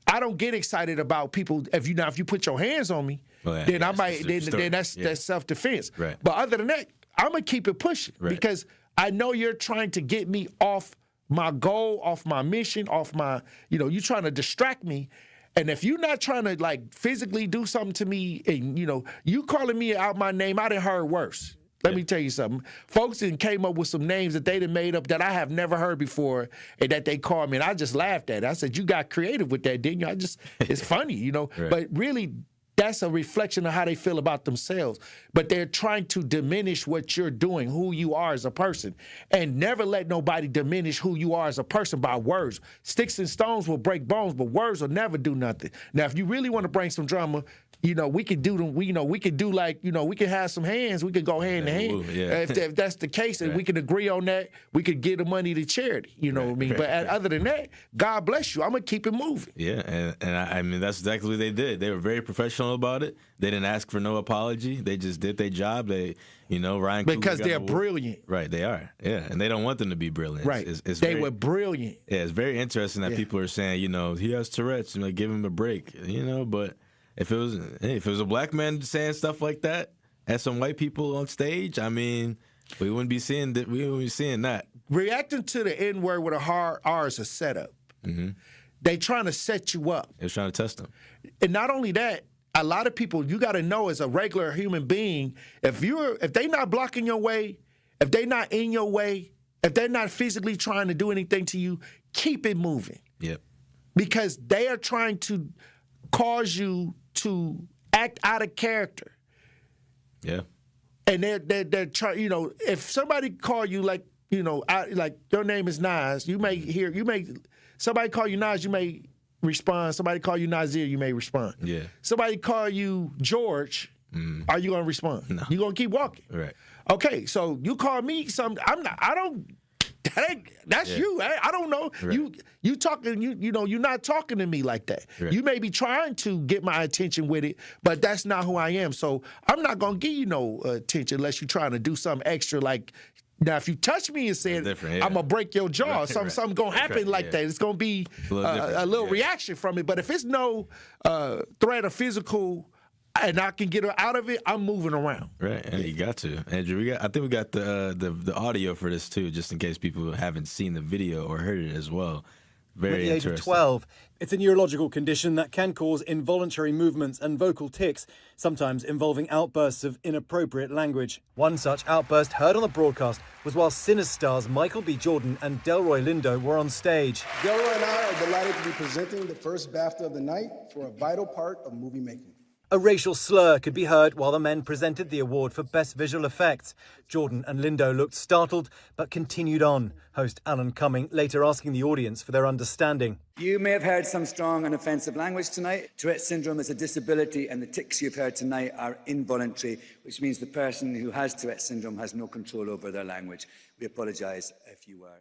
[SPEAKER 3] I don't get excited about people. If you put your hands on me, then I might. Then that's self-defense.
[SPEAKER 5] Right.
[SPEAKER 3] But other than that, I'm gonna keep it pushing because I know you're trying to get me off my goal, off my mission, off my. You know, you're trying to distract me. And if you're not trying to like physically do something to me, and you know, you calling me out my name, I done heard worse. Let me tell you something. Folks came up with some names that they done made up that I have never heard before and that they called me. And I just laughed at it. I said, you got creative with that, didn't you? It's funny, you know.
[SPEAKER 5] Right.
[SPEAKER 3] But really, that's a reflection of how they feel about themselves. But they're trying to diminish what you're doing, who you are as a person. And never let nobody diminish who you are as a person by words. Sticks and stones will break bones, but words will never do nothing. Now, if you really want to bring some drama, you know, we could do them. We could do like, you know, we could have some hands. We could go hand to hand. If that's the case, and we can agree on that, we could give the money to charity. You know what I mean? But other than that, God bless you. I'm gonna keep it moving.
[SPEAKER 5] Yeah, and I mean that's exactly what they did. They were very professional about it. They didn't ask for no apology. They just did their job. Ryan
[SPEAKER 3] because they're brilliant.
[SPEAKER 5] Right, they are. Yeah, and they don't want them to be brilliant.
[SPEAKER 3] Right, they were brilliant.
[SPEAKER 5] Yeah, it's very interesting that people are saying, you know, he has Tourette's, and give him a break. You know, but. If it was a black man saying stuff like that at some white people on stage, I mean, we wouldn't be seeing that. We wouldn't be seeing that.
[SPEAKER 3] Reacting to the N-word with a hard R is a setup.
[SPEAKER 5] Mm-hmm.
[SPEAKER 3] They trying to set you up.
[SPEAKER 5] They're trying to test them.
[SPEAKER 3] And not only that, a lot of people, you got to know as a regular human being, if they not blocking your way, if they not in your way, if they're not physically trying to do anything to you, keep it moving.
[SPEAKER 5] Yep.
[SPEAKER 3] Because they are trying to cause you to act out of character.
[SPEAKER 5] Yeah.
[SPEAKER 3] And they're trying, you know, if somebody call you like, you know, like your name is Nas, somebody call you Nas, you may respond. Somebody call you Nasir, you may respond.
[SPEAKER 5] Yeah.
[SPEAKER 3] Somebody call you George, are you going to respond?
[SPEAKER 5] No.
[SPEAKER 3] You going to keep walking.
[SPEAKER 5] Right.
[SPEAKER 3] Okay, so you call me something, that's you. I don't know.
[SPEAKER 5] Right.
[SPEAKER 3] You talking. You know. You're not talking to me like that.
[SPEAKER 5] Right.
[SPEAKER 3] You may be trying to get my attention with it, but that's not who I am. So I'm not gonna give you no attention unless you're trying to do something extra. Like now, if you touch me and say, I'm gonna break your jaw. Something gonna happen like that. It's gonna be a little reaction from it. But if it's no threat of physical and I can get her out of it, I'm moving around.
[SPEAKER 5] Right, and you got to. Andrew, I think we got the audio for this too, just in case people haven't seen the video or heard it as well. Very
[SPEAKER 7] interesting. At the age of 12, it's a neurological condition that can cause involuntary movements and vocal tics, sometimes involving outbursts of inappropriate language. One such outburst heard on the broadcast was while Sinners stars Michael B. Jordan and Delroy Lindo were on stage.
[SPEAKER 8] Delroy and I are delighted to be presenting the first BAFTA of the night for a vital part of movie making.
[SPEAKER 7] A racial slur could be heard while the men presented the award for Best Visual Effects. Jordan and Lindo looked startled, but continued on. Host Alan Cumming later asking the audience for their understanding.
[SPEAKER 9] You may have heard some strong and offensive language tonight. Tourette syndrome is a disability, and the tics you've heard tonight are involuntary, which means the person who has Tourette syndrome has no control over their language. We apologise if you were.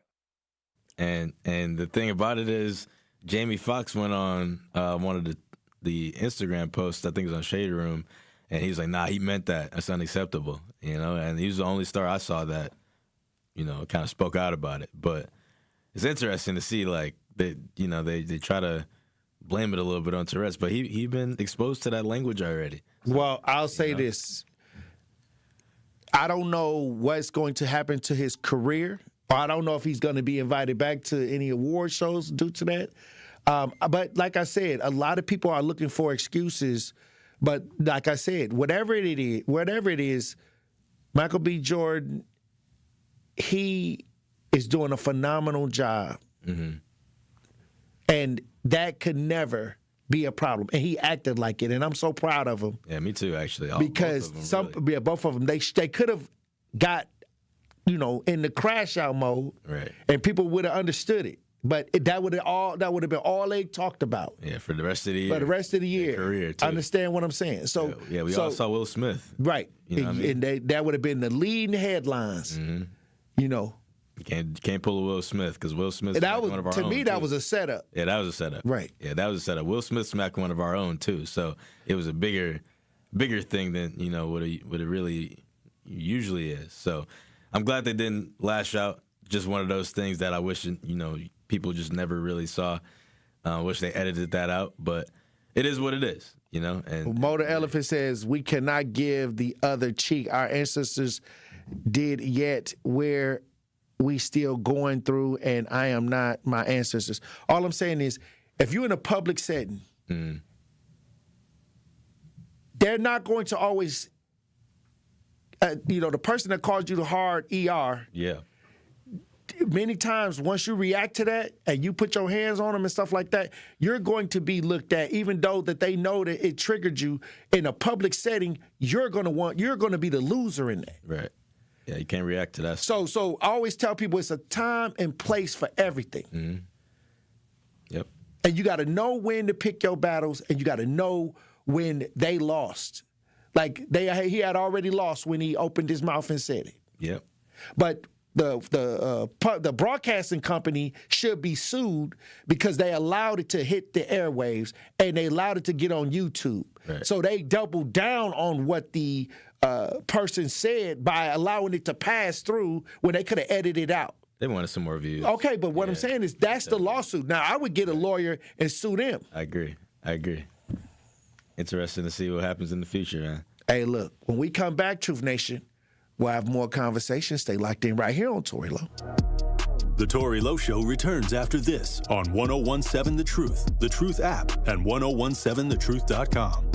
[SPEAKER 5] And the thing about it is, Jamie Foxx went on one of the Instagram post, I think it was on Shade Room, and he was like, nah, he meant that. That's unacceptable, and he was the only star I saw that, kind of spoke out about it. But it's interesting to see, like, they try to blame it a little bit on Tourette's, but he been exposed to that language already.
[SPEAKER 3] Well, I'll say this. I don't know what's going to happen to his career. I don't know if he's going to be invited back to any award shows due to that. But like I said, a lot of people are looking for excuses. But like I said, whatever it is, Michael B. Jordan, he is doing a phenomenal job.
[SPEAKER 5] Mm-hmm.
[SPEAKER 3] And that could never be a problem. And he acted like it, and I'm so proud of him.
[SPEAKER 5] Yeah, me too, actually.
[SPEAKER 3] Because both of them, they could have got, in the crash out mode,
[SPEAKER 5] right? And
[SPEAKER 3] people would have understood it. But that would have been all they talked about.
[SPEAKER 5] Yeah, for the rest of the year.
[SPEAKER 3] For the rest of the year.
[SPEAKER 5] Career too.
[SPEAKER 3] Understand what I'm saying? So
[SPEAKER 5] we all saw Will Smith.
[SPEAKER 3] Right.
[SPEAKER 5] You know what I mean?
[SPEAKER 3] And that would have been the leading headlines.
[SPEAKER 5] Mm-hmm.
[SPEAKER 3] You
[SPEAKER 5] can't pull a Will Smith because Will Smith smacked one of our own.
[SPEAKER 3] To me, that was a setup.
[SPEAKER 5] Yeah, that was a setup.
[SPEAKER 3] Right.
[SPEAKER 5] Yeah, that was a setup. Will Smith smacked one of our own too, so it was a bigger thing than what it really usually is. So I'm glad they didn't lash out. Just one of those things that I wish people just never really saw. Wish they edited that out, but it is what it is, And
[SPEAKER 3] Motor Elephant says we cannot give the other cheek. Our ancestors did, yet where we still going through, and I am not my ancestors. All I'm saying is, if you're in a public setting, they're not going to always, the person that calls you the hard ER.
[SPEAKER 5] Yeah.
[SPEAKER 3] Many times, once you react to that and you put your hands on them and stuff like that, you're going to be looked at, even though that they know that it triggered you in a public setting. You're going to be the loser in that.
[SPEAKER 5] Right. Yeah, you can't react to that.
[SPEAKER 3] So I always tell people it's a time and place for everything.
[SPEAKER 5] Mm-hmm. Yep.
[SPEAKER 3] And you got to know when to pick your battles, and you got to know when they lost. Like he had already lost when he opened his mouth and said it.
[SPEAKER 5] Yep.
[SPEAKER 3] But the broadcasting company should be sued because they allowed it to hit the airwaves and they allowed it to get on YouTube.
[SPEAKER 5] Right.
[SPEAKER 3] So they doubled down on what the person said by allowing it to pass through when they could have edited it out.
[SPEAKER 5] They wanted some more views.
[SPEAKER 3] Okay, but what I'm saying is that's the lawsuit. Now, I would get a lawyer and sue them.
[SPEAKER 5] I agree. Interesting to see what happens in the future, man.
[SPEAKER 3] Hey, look, when we come back, Truth Nation, we'll have more conversations. Stay locked in right here on Tory Lowe.
[SPEAKER 2] The Tory Lowe Show returns after this on 1017 The Truth app, and 1017thetruth.com.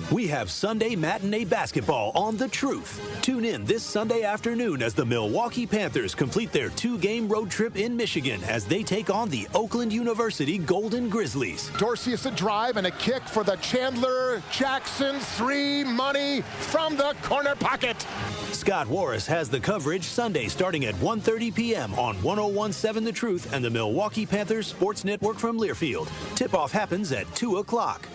[SPEAKER 2] We have Sunday matinee basketball on The Truth. Tune in this Sunday afternoon as the Milwaukee Panthers complete their 2-game road trip in Michigan as they take on the Oakland University Golden Grizzlies.
[SPEAKER 23] Dorsey is a drive and a kick for the Chandler Jackson 3 money from the corner pocket.
[SPEAKER 2] Scott Warris has the coverage Sunday starting at 1:30 p.m. on 1017 The Truth and the Milwaukee Panthers Sports Network from Learfield. Tip-off happens at 2 o'clock.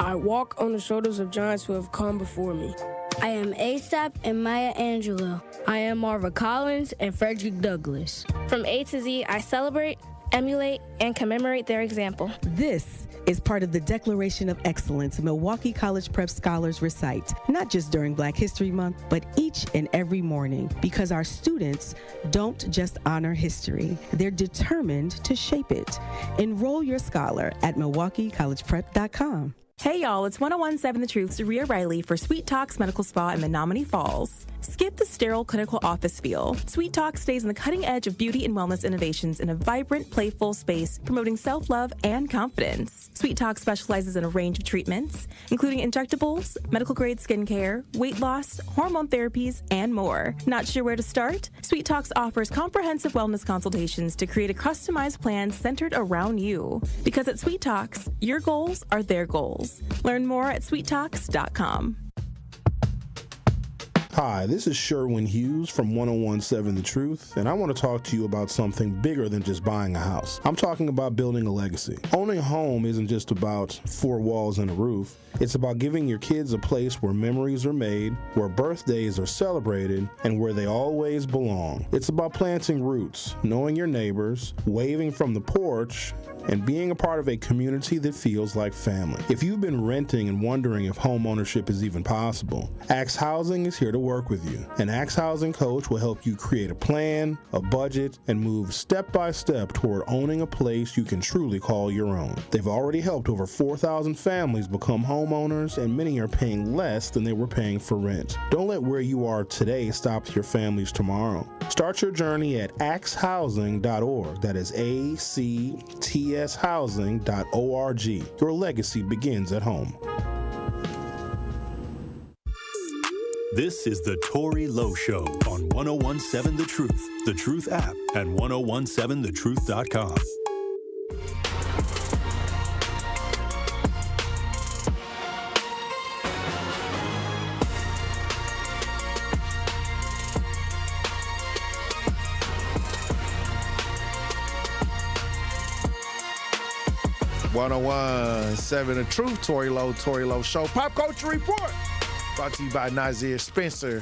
[SPEAKER 15] I walk on the shoulders of giants who have come before me.
[SPEAKER 12] I am Asap and Maya Angelou.
[SPEAKER 15] I am Marva Collins and Frederick Douglass.
[SPEAKER 24] From A to Z, I celebrate,
[SPEAKER 1] emulate, and commemorate their example.
[SPEAKER 6] This is part of the Declaration of Excellence Milwaukee College Prep scholars recite, not just during Black History Month, but each and every morning, because our students don't just honor history, they're determined to shape it. Enroll your scholar at MilwaukeeCollegePrep.com.
[SPEAKER 10] Hey y'all, it's 1017 The Truth's Rhea Riley for Sweet Talks Medical Spa in Menominee Falls. Skip the sterile clinical office feel. Sweet Talk stays on the cutting edge of beauty and wellness innovations in a vibrant, playful space promoting self-love and confidence. Sweet Talk specializes in a range of treatments, including injectables, medical-grade skincare, weight loss, hormone therapies, and more. Not sure where to start? Sweet Talks offers comprehensive wellness consultations to create a customized plan centered around you. Because at Sweet Talks, your goals are their goals. Learn more at sweettalks.com.
[SPEAKER 16] Hi, this is Sherwin Hughes from 1017 The Truth, and I want to talk to you about something bigger than just buying a house. I'm talking about building a legacy. Owning a home isn't just about four walls and a roof. It's about giving your kids a place where memories are made, where birthdays are celebrated, and where they always belong. It's about planting roots, knowing your neighbors, waving from the porch, and being a part of a community that feels like family. If you've been renting and wondering if home ownership is even possible, Axe Housing is here to work with you. An Axe Housing coach will help you create a plan, a budget, and move step by step toward owning a place you can truly call your own. They've already helped over 4,000 families become homeowners, and many are paying less than they were paying for rent. Don't let where you are today stop your families tomorrow. Start your journey at axehousing.org. That is ACTShousing.org. Your legacy begins at home.
[SPEAKER 2] This is the Tory Lowe Show on 1017 The Truth app, and 1017thetruth.com.
[SPEAKER 3] .101.7 The Truth, Tory Lowe Show. Pop Culture Report. Brought to you by Nazir Spencer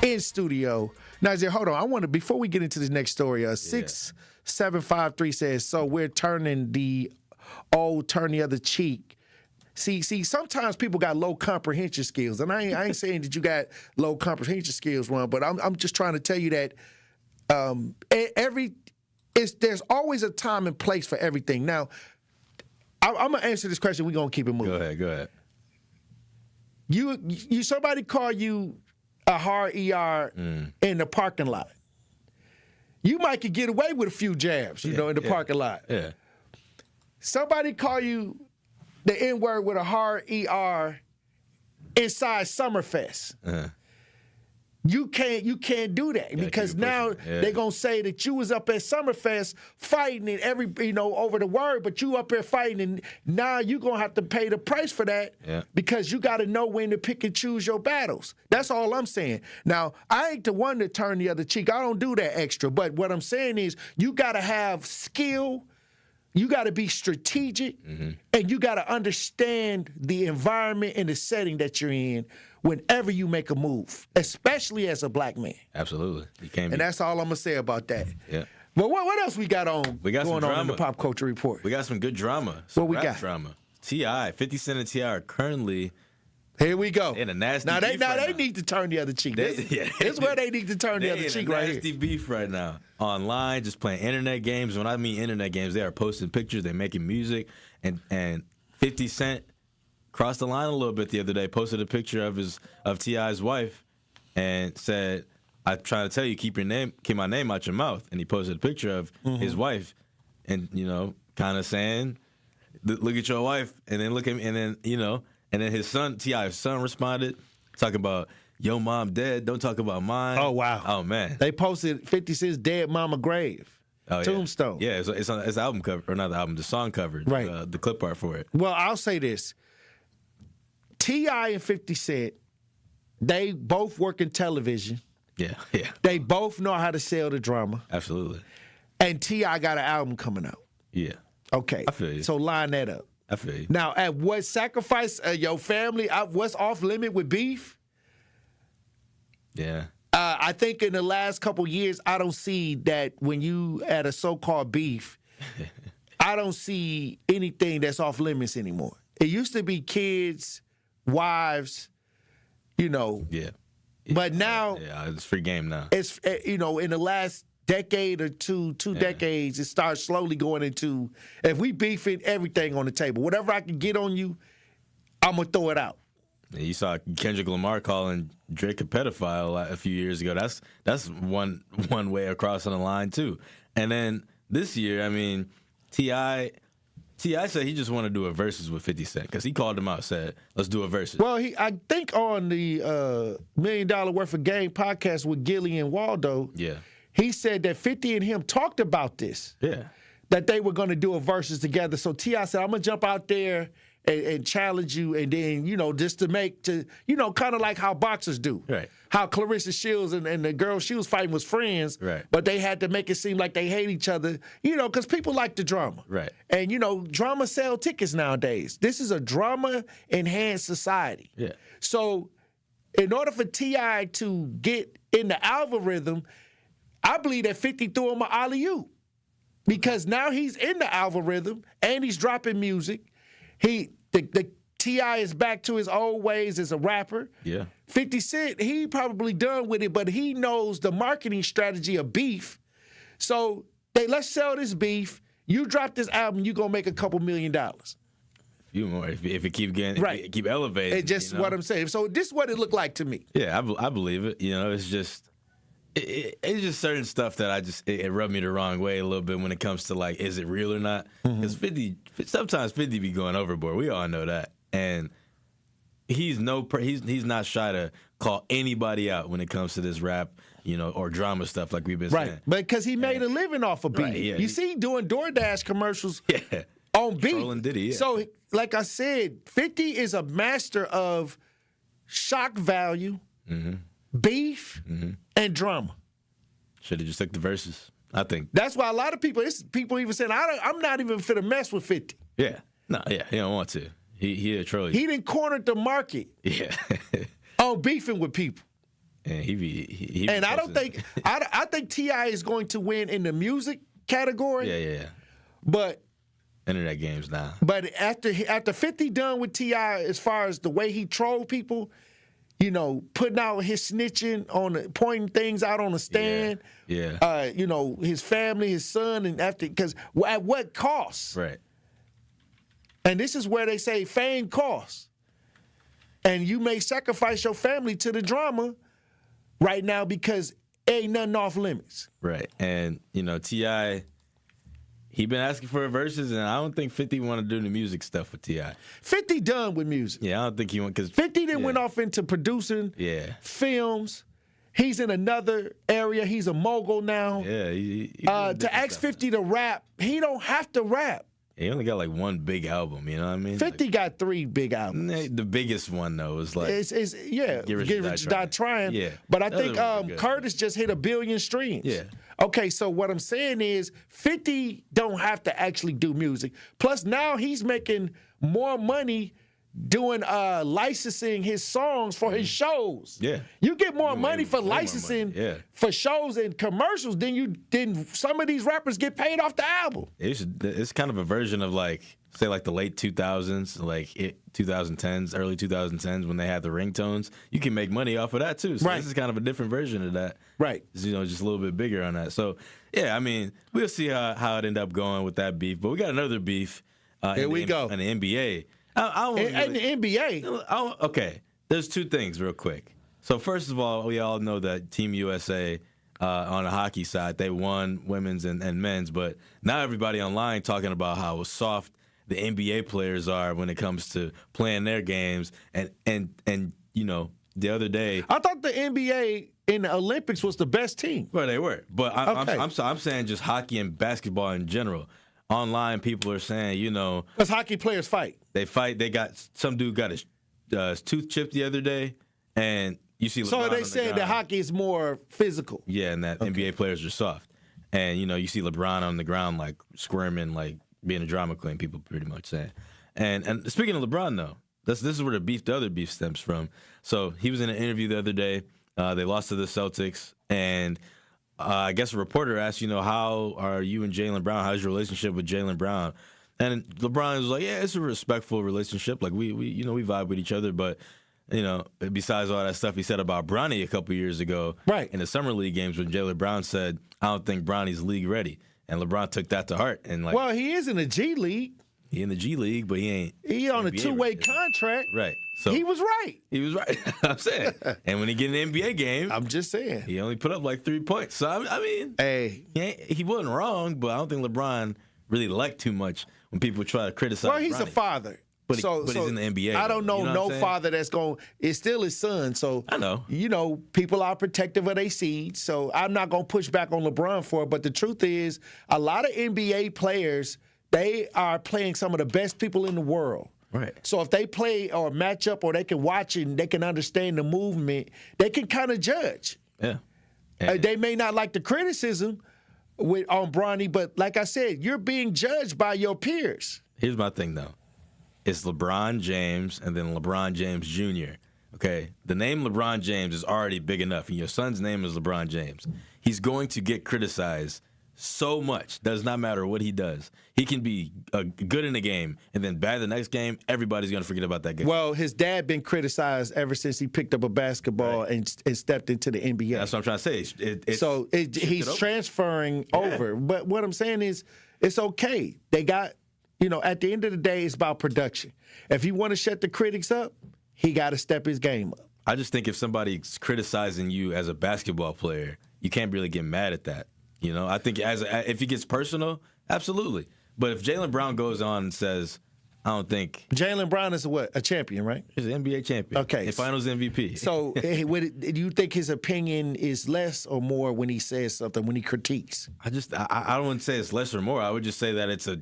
[SPEAKER 3] in studio. Nazir, hold on. I want to, before we get into this next story, 6753 says, so we're turning the old, turn the other cheek. See, sometimes people got low comprehension skills, and I ain't saying that you got low comprehension skills, Ron, but I'm just trying to tell you that there's always a time and place for everything. Now, I'm gonna answer this question. We're gonna keep it moving.
[SPEAKER 5] Go ahead.
[SPEAKER 3] You somebody call you a hard ER in the parking lot. You might could get away with a few jabs, in the parking lot.
[SPEAKER 5] Yeah.
[SPEAKER 3] Somebody call you the N-word with a hard ER inside Summerfest. You can't do that because now they're gonna say that you was up at Summerfest fighting and over the word, but you up there fighting, and now you gonna have to pay the price for that because you got to know when to pick and choose your battles. That's all I'm saying. Now I ain't the one to turn the other cheek. I don't do that extra. But what I'm saying is you got to have skill. You got to be strategic, and you got to understand the environment and the setting that you're in whenever you make a move, especially as a black man.
[SPEAKER 5] Absolutely. You can't.
[SPEAKER 3] And that's all I'm going to say about that.
[SPEAKER 5] Yeah.
[SPEAKER 3] But what else we got on going on in the Pop Culture Report?
[SPEAKER 5] We got some good drama.
[SPEAKER 3] What we got?
[SPEAKER 5] Drama. T.I., 50 Cent and T.I. are currently
[SPEAKER 3] here we go.
[SPEAKER 5] in a nasty
[SPEAKER 3] beef
[SPEAKER 5] right now.
[SPEAKER 3] They need to turn the other cheek. This is where they need to turn the other cheek right here.
[SPEAKER 5] Nasty beef right now. Online, just playing internet games. When I mean internet games, they are posting pictures, they're making music, and 50 Cent crossed the line a little bit the other day, posted a picture of T.I.'s wife and said, I'm trying to tell you, keep my name out your mouth. And he posted a picture of his wife and, kind of saying, look at your wife, and then look at me, and then, and then his son, T.I.'s son, responded, talking about, yo, mom dead, don't talk about mine.
[SPEAKER 3] Oh, wow.
[SPEAKER 5] Oh, man.
[SPEAKER 3] They posted 50 Cent's dead mama grave. Tombstone.
[SPEAKER 5] Yeah, it's on the album cover, or not the album, the song cover,
[SPEAKER 3] right.
[SPEAKER 5] The clip art for it.
[SPEAKER 3] Well, I'll say this. T.I. and 50 Cent, they both work in television.
[SPEAKER 5] Yeah.
[SPEAKER 3] They both know how to sell the drama.
[SPEAKER 5] Absolutely.
[SPEAKER 3] And T.I. got an album coming out.
[SPEAKER 5] Yeah.
[SPEAKER 3] Okay.
[SPEAKER 5] I feel you.
[SPEAKER 3] So line that up.
[SPEAKER 5] I feel you.
[SPEAKER 3] Now, at what sacrifice your family, what's off limit with beef?
[SPEAKER 5] Yeah.
[SPEAKER 3] I think in the last couple years, I don't see that when you at a so-called beef I don't see anything that's off limits anymore. It used to be kids, wives,
[SPEAKER 5] Yeah.
[SPEAKER 3] But now,
[SPEAKER 5] it's free game now.
[SPEAKER 3] It's in the last decade or two decades, it starts slowly going into, if we beefing, everything on the table. Whatever I can get on you, I'm gonna throw it out.
[SPEAKER 5] Yeah, you saw Kendrick Lamar calling Drake a pedophile a few years ago. That's one way across on the line too. And then this year, I mean, T.I. said he just wanted to do a versus with 50 Cent because he called him out, said, let's do a versus.
[SPEAKER 3] Well, I think on the $1 Million Worth of Game podcast with Gilly and Waldo, he said that 50 and him talked about this.
[SPEAKER 5] Yeah.
[SPEAKER 3] That they were going to do a versus together. So T.I. said, I'm going to jump out there and challenge you, and then, just to kind of like how boxers do.
[SPEAKER 5] Right.
[SPEAKER 3] How Clarissa Shields and the girl she was fighting was friends,
[SPEAKER 5] right,
[SPEAKER 3] but they had to make it seem like they hate each other, because people like the drama.
[SPEAKER 5] Right.
[SPEAKER 3] And, drama sell tickets nowadays. This is a drama-enhanced society.
[SPEAKER 5] Yeah.
[SPEAKER 3] So in order for T.I. to get in the algorithm, I believe that 50 threw him an alley-oop. Because now he's in the algorithm and he's dropping music. The T.I. is back to his old ways as a rapper.
[SPEAKER 5] Yeah.
[SPEAKER 3] 50 Cent, he probably done with it, but he knows the marketing strategy of beef. So let's sell this beef. You drop this album, you gonna make a couple $1 million.
[SPEAKER 5] Few more if it keep getting right. If it keep elevating.
[SPEAKER 3] It's just what I'm saying. So this is what it looked like to me.
[SPEAKER 5] Yeah, I believe it. It's just it's just certain stuff that it rubbed me the wrong way a little bit when it comes to like, is it real or not? Because 50 be going overboard. We all know that, and he's not shy to call anybody out when it comes to this rap, or drama stuff like we've been saying.
[SPEAKER 3] Right, because he made a living off of beef.
[SPEAKER 5] Right, yeah.
[SPEAKER 3] You see, doing DoorDash commercials on beef.
[SPEAKER 5] Trolling Diddy, yeah.
[SPEAKER 3] So, like I said, 50 is a master of shock value, beef, and drama.
[SPEAKER 5] Should have just took the verses, I think.
[SPEAKER 3] That's why a lot of people even saying, I'm not even finna mess with 50.
[SPEAKER 5] Yeah. No, yeah, he don't want to. He a troll.
[SPEAKER 3] He done cornered the market.
[SPEAKER 5] Yeah.
[SPEAKER 3] on beefing with people.
[SPEAKER 5] And he
[SPEAKER 3] and I don't think I think T.I. is going to win in the music category.
[SPEAKER 5] Yeah.
[SPEAKER 3] But
[SPEAKER 5] internet games now.
[SPEAKER 3] But after 50 done with T.I., as far as the way he trolled people, putting out his snitching pointing things out on the stand.
[SPEAKER 5] Yeah.
[SPEAKER 3] His family, his son, and because at what cost?
[SPEAKER 5] Right.
[SPEAKER 3] And this is where they say fame costs. And you may sacrifice your family to the drama right now because ain't nothing off limits.
[SPEAKER 5] Right. And, T.I., he been asking for a verses, and I don't think 50 want to do the music stuff with T.I.
[SPEAKER 3] 50 done with music.
[SPEAKER 5] Yeah, I don't think he want, because
[SPEAKER 3] 50 then went off into producing films. He's in another area. He's a mogul now.
[SPEAKER 5] Yeah.
[SPEAKER 3] To ask 50 to rap, he don't have to rap.
[SPEAKER 5] He only got like one big album, you know what I mean?
[SPEAKER 3] 50 got 3 big albums.
[SPEAKER 5] The biggest one, though, is like...
[SPEAKER 3] Get Rich or Die Trying.
[SPEAKER 5] Yeah.
[SPEAKER 3] But I think Curtis just hit 1 billion streams.
[SPEAKER 5] Yeah.
[SPEAKER 3] Okay, so what I'm saying is 50 don't have to actually do music. Plus, now he's making more money doing licensing his songs for his shows.
[SPEAKER 5] Yeah.
[SPEAKER 3] You get more money for licensing for shows and commercials than some of these rappers get paid off the album.
[SPEAKER 5] It's kind of a version of like, say like the late 2000s, like 2010s, early 2010s when they had the ringtones. You can make money off of that too. So this is kind of a different version of that.
[SPEAKER 3] Right.
[SPEAKER 5] It's, just a little bit bigger on that. So yeah, I mean, we'll see how it end up going with that beef. But we got another beef.
[SPEAKER 3] Here we go.
[SPEAKER 5] In the NBA.
[SPEAKER 3] In the NBA.
[SPEAKER 5] Okay, there's 2 things real quick. So first of all, we all know that Team USA on the hockey side, they won women's and men's, but now everybody online talking about how soft the NBA players are when it comes to playing their games. And the other day,
[SPEAKER 3] I thought the NBA in the Olympics was the best team.
[SPEAKER 5] Well, they were, but I'm saying just hockey and basketball in general. Online, people are saying,
[SPEAKER 3] because hockey players fight.
[SPEAKER 5] They fight. They got some dude got his tooth chipped the other day, and you see. LeBron
[SPEAKER 3] so they saying that hockey is more physical.
[SPEAKER 5] Yeah, and that NBA players are soft, and you see LeBron on the ground like squirming, like being a drama queen. People pretty much saying. And speaking of LeBron, though, this is where the other beef stems from. So he was in an interview the other day. They lost to the Celtics, and I guess a reporter asked, how are you and Jaylen Brown? How's your relationship with Jaylen Brown? And LeBron was like, yeah, it's a respectful relationship. Like, we vibe with each other. But, besides all that stuff he said about Bronny a couple years ago in the Summer League games when Jaylen Brown said, I don't think Bronny's league ready. And LeBron took that to heart. And
[SPEAKER 3] well, he is in the G League.
[SPEAKER 5] He in the G League, but he ain't.
[SPEAKER 3] He on a two-way contract.
[SPEAKER 5] Right. So
[SPEAKER 3] he was right.
[SPEAKER 5] He was right. I'm saying. And when he get in the NBA game,
[SPEAKER 3] I'm just saying.
[SPEAKER 5] He only put up like 3 points. So, I mean, he wasn't wrong, but I don't think LeBron really liked too much when people try to criticize
[SPEAKER 3] Well, he's
[SPEAKER 5] Bronny.
[SPEAKER 3] a father.
[SPEAKER 5] But he's in the NBA.
[SPEAKER 3] I don't know
[SPEAKER 5] no
[SPEAKER 3] father that's going – it's still his son. So,
[SPEAKER 5] I know.
[SPEAKER 3] People are protective of their seeds. So, I'm not going to push back on LeBron for it. But the truth is, a lot of NBA players, they are playing some of the best people in the world.
[SPEAKER 5] Right.
[SPEAKER 3] So, if they play or match up or they can watch it and they can understand the movement, they can kind of judge.
[SPEAKER 5] Yeah.
[SPEAKER 3] They may not like the criticism on Bronny, but like I said, you're being judged by your peers.
[SPEAKER 5] Here's my thing, though. It's LeBron James and then LeBron James Jr., okay? The name LeBron James is already big enough, and your son's name is LeBron James. He's going to get criticized so much. Does not matter what he does. He can be good in the game, and then bad the next game, everybody's going to forget about that game.
[SPEAKER 3] Well, his dad been criticized ever since he picked up a basketball and stepped into the NBA.
[SPEAKER 5] That's what I'm trying to say.
[SPEAKER 3] He's transferring over. But what I'm saying is it's okay. They got, at the end of the day, it's about production. If you want to shut the critics up, he got to step his game up.
[SPEAKER 5] I just think if somebody's criticizing you as a basketball player, you can't really get mad at that. I think if he gets personal, absolutely. But if Jaylen Brown goes on and says, I don't think.
[SPEAKER 3] Jaylen Brown is a champion, right?
[SPEAKER 5] He's an NBA champion.
[SPEAKER 3] Okay.
[SPEAKER 5] And finals MVP.
[SPEAKER 3] So do you think his opinion is less or more when he says something, when he critiques?
[SPEAKER 5] I don't want to say it's less or more. I would just say that it's a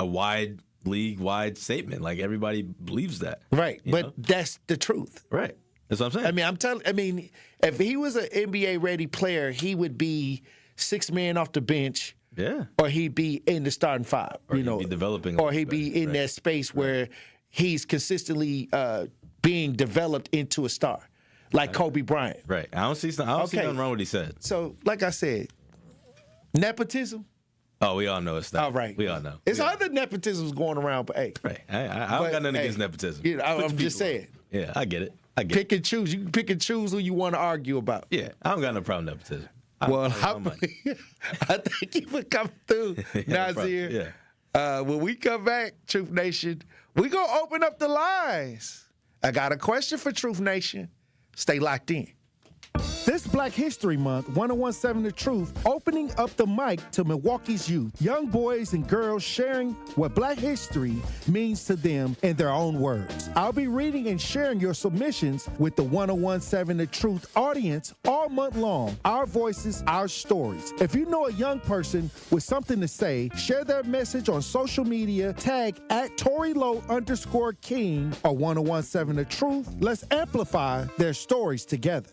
[SPEAKER 5] wide league-wide statement. Like, everybody believes that.
[SPEAKER 3] Right. But that's the truth.
[SPEAKER 5] Right. That's what I'm saying. If he was an NBA-ready player, he would be sixth man off the bench. Yeah.
[SPEAKER 3] Or he'd be in the starting five.
[SPEAKER 5] Or he'd be developing.
[SPEAKER 3] Or he'd be in that space where he's consistently being developed into a star, like Kobe Bryant.
[SPEAKER 5] Right. I don't see nothing wrong with what he said.
[SPEAKER 3] So, like I said, nepotism.
[SPEAKER 5] Oh, we all know it's not.
[SPEAKER 3] All right.
[SPEAKER 5] We all know.
[SPEAKER 3] It's other nepotisms going around, but hey.
[SPEAKER 5] Right. I don't got nothing against nepotism.
[SPEAKER 3] I'm just saying.
[SPEAKER 5] Yeah, I get it.
[SPEAKER 3] Pick and choose. You can pick and choose who you want to argue about.
[SPEAKER 5] Yeah, I don't got no problem with nepotism.
[SPEAKER 3] I thank you for coming through, Nazir.
[SPEAKER 5] Yeah.
[SPEAKER 3] When we come back, Truth Nation, we going to open up the lines. I got a question for Truth Nation. Stay locked in. This Black History Month, 1017 The Truth, opening up the mic to Milwaukee's youth, young boys and girls sharing what Black history means to them in their own words. I'll be reading and sharing your submissions with the 1017 The Truth audience all month long. Our voices, our stories. If you know a young person with something to say, share their message on social media, tag @ToryLow_King or 1017 The Truth. Let's amplify their stories together.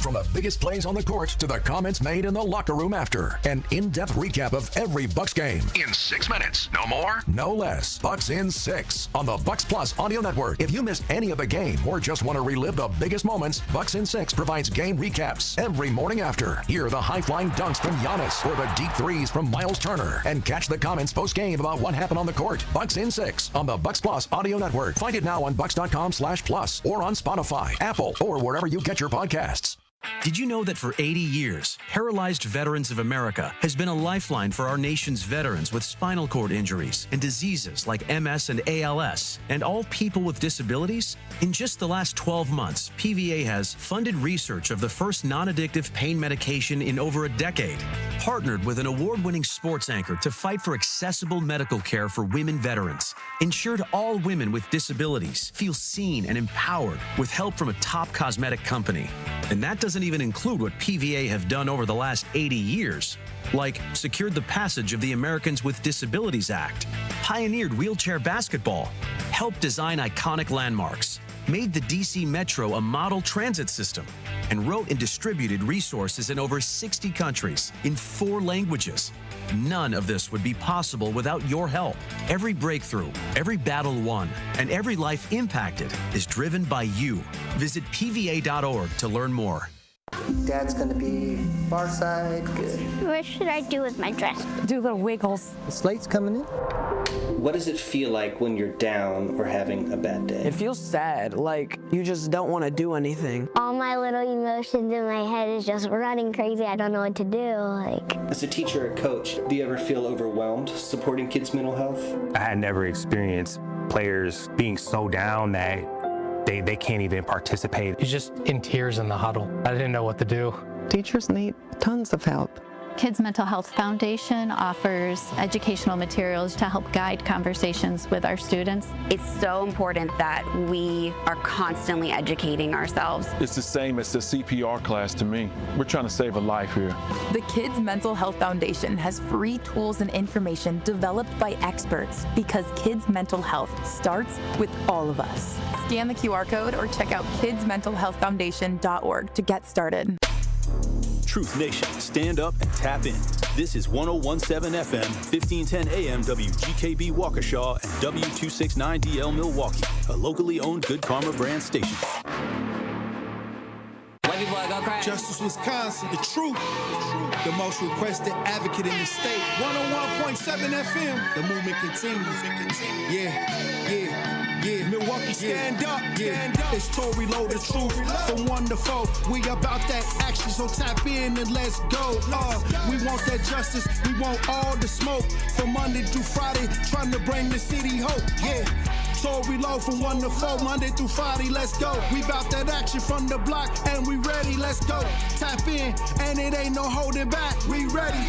[SPEAKER 4] From the biggest plays on the court to the comments made in the locker room after. An in-depth recap of every Bucks game. In 6 minutes. No more, no less. Bucks in 6 on the Bucks Plus audio network. If you missed any of the game or just want to relive the biggest moments, Bucks in 6 provides game recaps every morning after. Hear the high-flying dunks from Giannis or the deep threes from Miles Turner. And catch the comments post-game about what happened on the court. Bucks in 6 on the Bucks Plus audio network. Find it now on Bucks.com/plus or on Spotify, Apple, or wherever you get your podcasts.
[SPEAKER 11] Did you know that for 80 years, Paralyzed Veterans of America has been a lifeline for our nation's veterans with spinal cord injuries and diseases like MS and ALS, and all people with disabilities? In just the last 12 months, PVA has funded research of the first non-addictive pain medication in over a decade, partnered with an award-winning sports anchor to fight for accessible medical care for women veterans, ensured all women with disabilities feel seen and empowered with help from a top cosmetic company. And that doesn't even include what PVA have done over the last 80 years, like secured the passage of the Americans with Disabilities Act, pioneered wheelchair basketball, helped design iconic landmarks, made the DC Metro a model transit system, and wrote and distributed resources in over 60 countries in 4 languages. None of this would be possible without your help. Every breakthrough, every battle won, and every life impacted is driven by you. Visit PVA.org to learn more.
[SPEAKER 13] Dad's going to be far side. Good.
[SPEAKER 14] What should I do with my dress?
[SPEAKER 18] Do little wiggles.
[SPEAKER 13] The slate's coming in.
[SPEAKER 19] What does it feel like when you're down or having a bad day?
[SPEAKER 18] It feels sad, like you just don't want to do anything.
[SPEAKER 14] All my little emotions in my head is just running crazy. I don't know what to do.
[SPEAKER 19] As a teacher or coach, do you ever feel overwhelmed supporting kids' mental health?
[SPEAKER 24] I had never experienced players being so down that they can't even participate.
[SPEAKER 25] He's just in tears in the huddle. I didn't know what to do.
[SPEAKER 18] Teachers need tons of help.
[SPEAKER 26] Kids Mental Health Foundation offers educational materials to help guide conversations with our students.
[SPEAKER 27] It's so important that we are constantly educating ourselves.
[SPEAKER 28] It's the same as the CPR class to me. We're trying to save a life here.
[SPEAKER 10] The Kids Mental Health Foundation has free tools and information developed by experts because kids' mental health starts with all of us. Scan the QR code or check out kidsmentalhealthfoundation.org to get started.
[SPEAKER 2] Truth Nation, stand up and tap in. This is 101.7 FM, 1510 AM WGKB Waukesha and W269DL Milwaukee, a locally owned Good Karma brand station.
[SPEAKER 29] Justice, Wisconsin, the truth. The most requested advocate in the state. 101.7 FM. The movement continues. Yeah. Milwaukee, stand up. Stand up. It's Tory Lowe, the truth. From 1 to 4. We about that action, so tap in and let's go. We want that justice. We want all the smoke. From Monday through Friday, trying to bring the city hope. Yeah. Tory Lowe from 1 to 4, Monday through Friday, let's go. We bout that action from the block, and we ready, let's go. Tap in, and it ain't no holding back. We ready.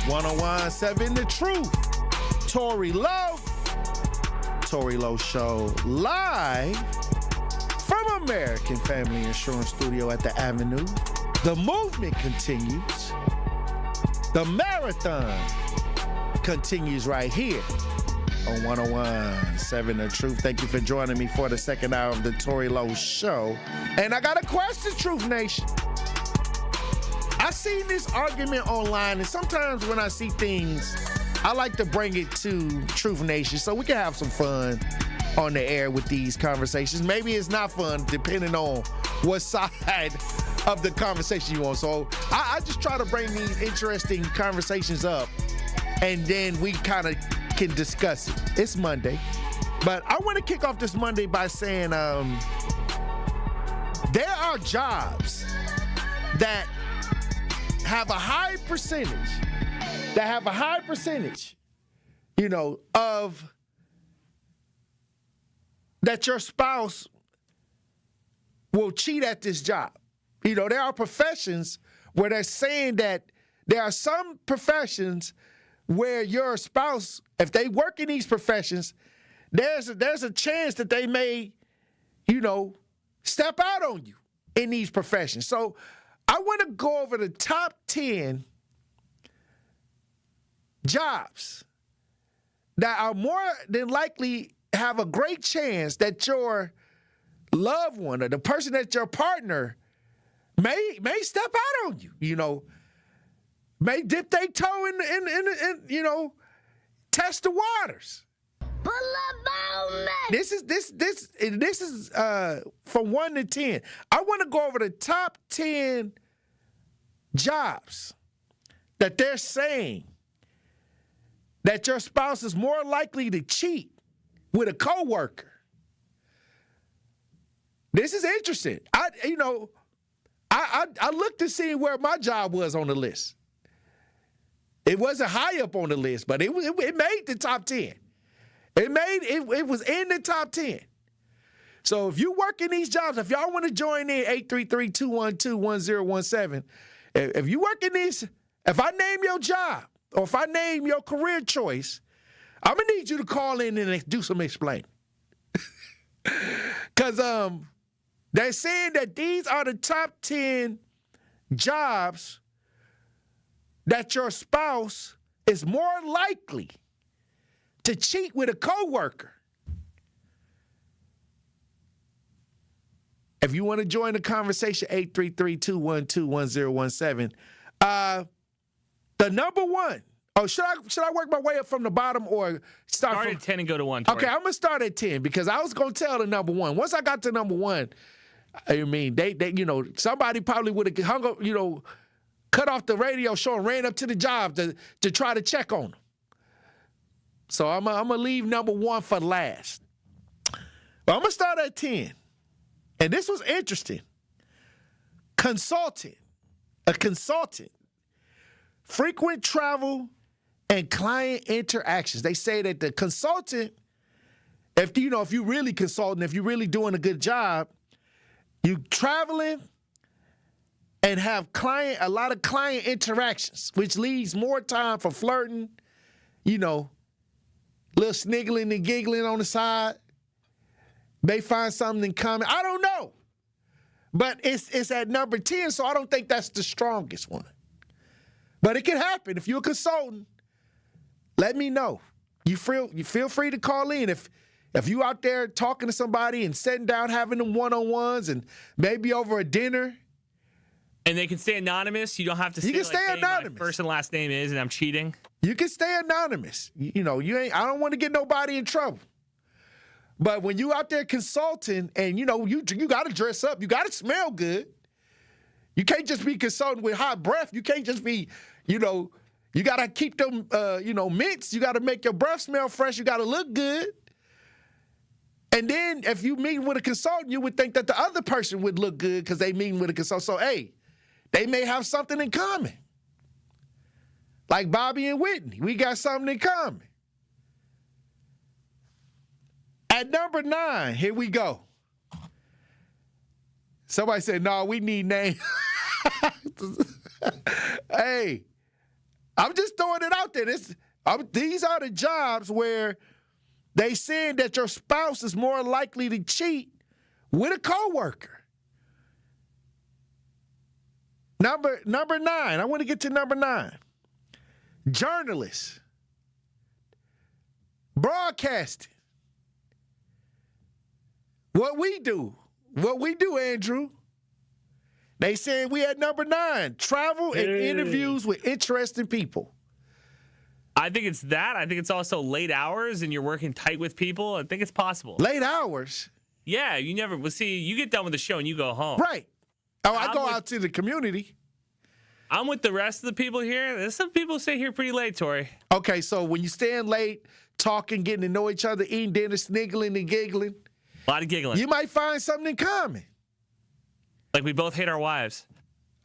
[SPEAKER 3] 101.7 The Truth. Tory Lowe. Tory Lowe Show live from American Family Insurance Studio at the Avenue. The movement continues. The marathon continues right here on 101.7 The Truth. Thank you for joining me for the second hour of the Tory Lowe Show. And I got a question, Truth Nation. I seen this argument online, and sometimes when I see things, I like to bring it to Truth Nation so we can have some fun on the air with these conversations. Maybe it's not fun depending on what side of the conversation you on. So I just try to bring these interesting conversations up, and then we kind of can discuss it. It's Monday. But I want to kick off this Monday by saying there are jobs that have a high percentage, of that your spouse will cheat at this job. There are professions where they're saying that there are some professions where your spouse, if they work in these professions, there's a chance that they may, step out on you in these professions. So I want to go over the top 10 jobs that are more than likely have a great chance that your loved one or the person that's your partner may step out on you, may dip their toe in test the waters. This is from 1 to 10. I want to go over the top 10 jobs that they're saying that your spouse is more likely to cheat with a coworker. This is interesting. I looked to see where my job was on the list. It wasn't high up on the list, but it made the top 10. It was in the top 10. So if you work in these jobs, if y'all want to join in, 833-212-1017. If you work in this, if I name your job or if I name your career choice, I'm gonna need you to call in and do some explaining. Because they're saying that these are the top 10 jobs that your spouse is more likely to cheat with a coworker. If you want to join the conversation, 833-212-1017. The number one. Oh, should I work my way up from the bottom or start
[SPEAKER 30] at 10 and go to 1? Tori.
[SPEAKER 3] Okay, I'm going to start at 10 because I was going to tell the number one. Once I got to number one, I mean, they somebody probably would have hung up, cut off the radio show and ran up to the job to try to check on them. So I'm going to leave number 1 for last. But I'm going to start at 10. And this was interesting. A consultant. Frequent travel and client interactions. They say that the consultant, if you really consulting, if you're really doing a good job, you traveling and have a lot of client interactions, which leaves more time for flirting, little sniggling and giggling on the side. May find something in common. I don't know. But it's at number 10, so I don't think that's the strongest one. But it can happen. If you're a consultant, let me know. You feel free to call in. If you out there talking to somebody and sitting down having them one-on-ones and maybe over a dinner.
[SPEAKER 7] And they can stay anonymous. You don't have to say, anonymous. My first and last name is, and I'm cheating.
[SPEAKER 3] You can stay anonymous. I don't want to get nobody in trouble. But when you out there consulting and, you got to dress up, you got to smell good. You can't just be consulting with hot breath. You can't just be, you got to keep them, mints. You got to make your breath smell fresh. You got to look good. And then if you meet with a consultant, you would think that the other person would look good because they meet with a consultant. So, hey, they may have something in common. Like Bobby and Whitney. We got something in common. At number 9, here we go. Somebody said, no, we need names. Hey, I'm just throwing it out there. These are the jobs where they saying that your spouse is more likely to cheat with a coworker. Number 9. I want to get to number 9. Journalists. Broadcasting. What we do, Andrew. They saying we at number 9. Travel and interviews with interesting people.
[SPEAKER 7] I think it's that. I think it's also late hours and you're working tight with people. I think it's possible.
[SPEAKER 3] Late hours?
[SPEAKER 7] Yeah, you never. Well, see, you get done with the show and you go home.
[SPEAKER 3] Right. Oh, I go out to the community.
[SPEAKER 7] I'm with the rest of the people here. There's some people stay here pretty late, Tori.
[SPEAKER 3] Okay, so when you stand late, talking, getting to know each other, eating dinner, sniggling and giggling.
[SPEAKER 7] A lot of giggling.
[SPEAKER 3] You might find something in common.
[SPEAKER 7] Like we both hate our wives.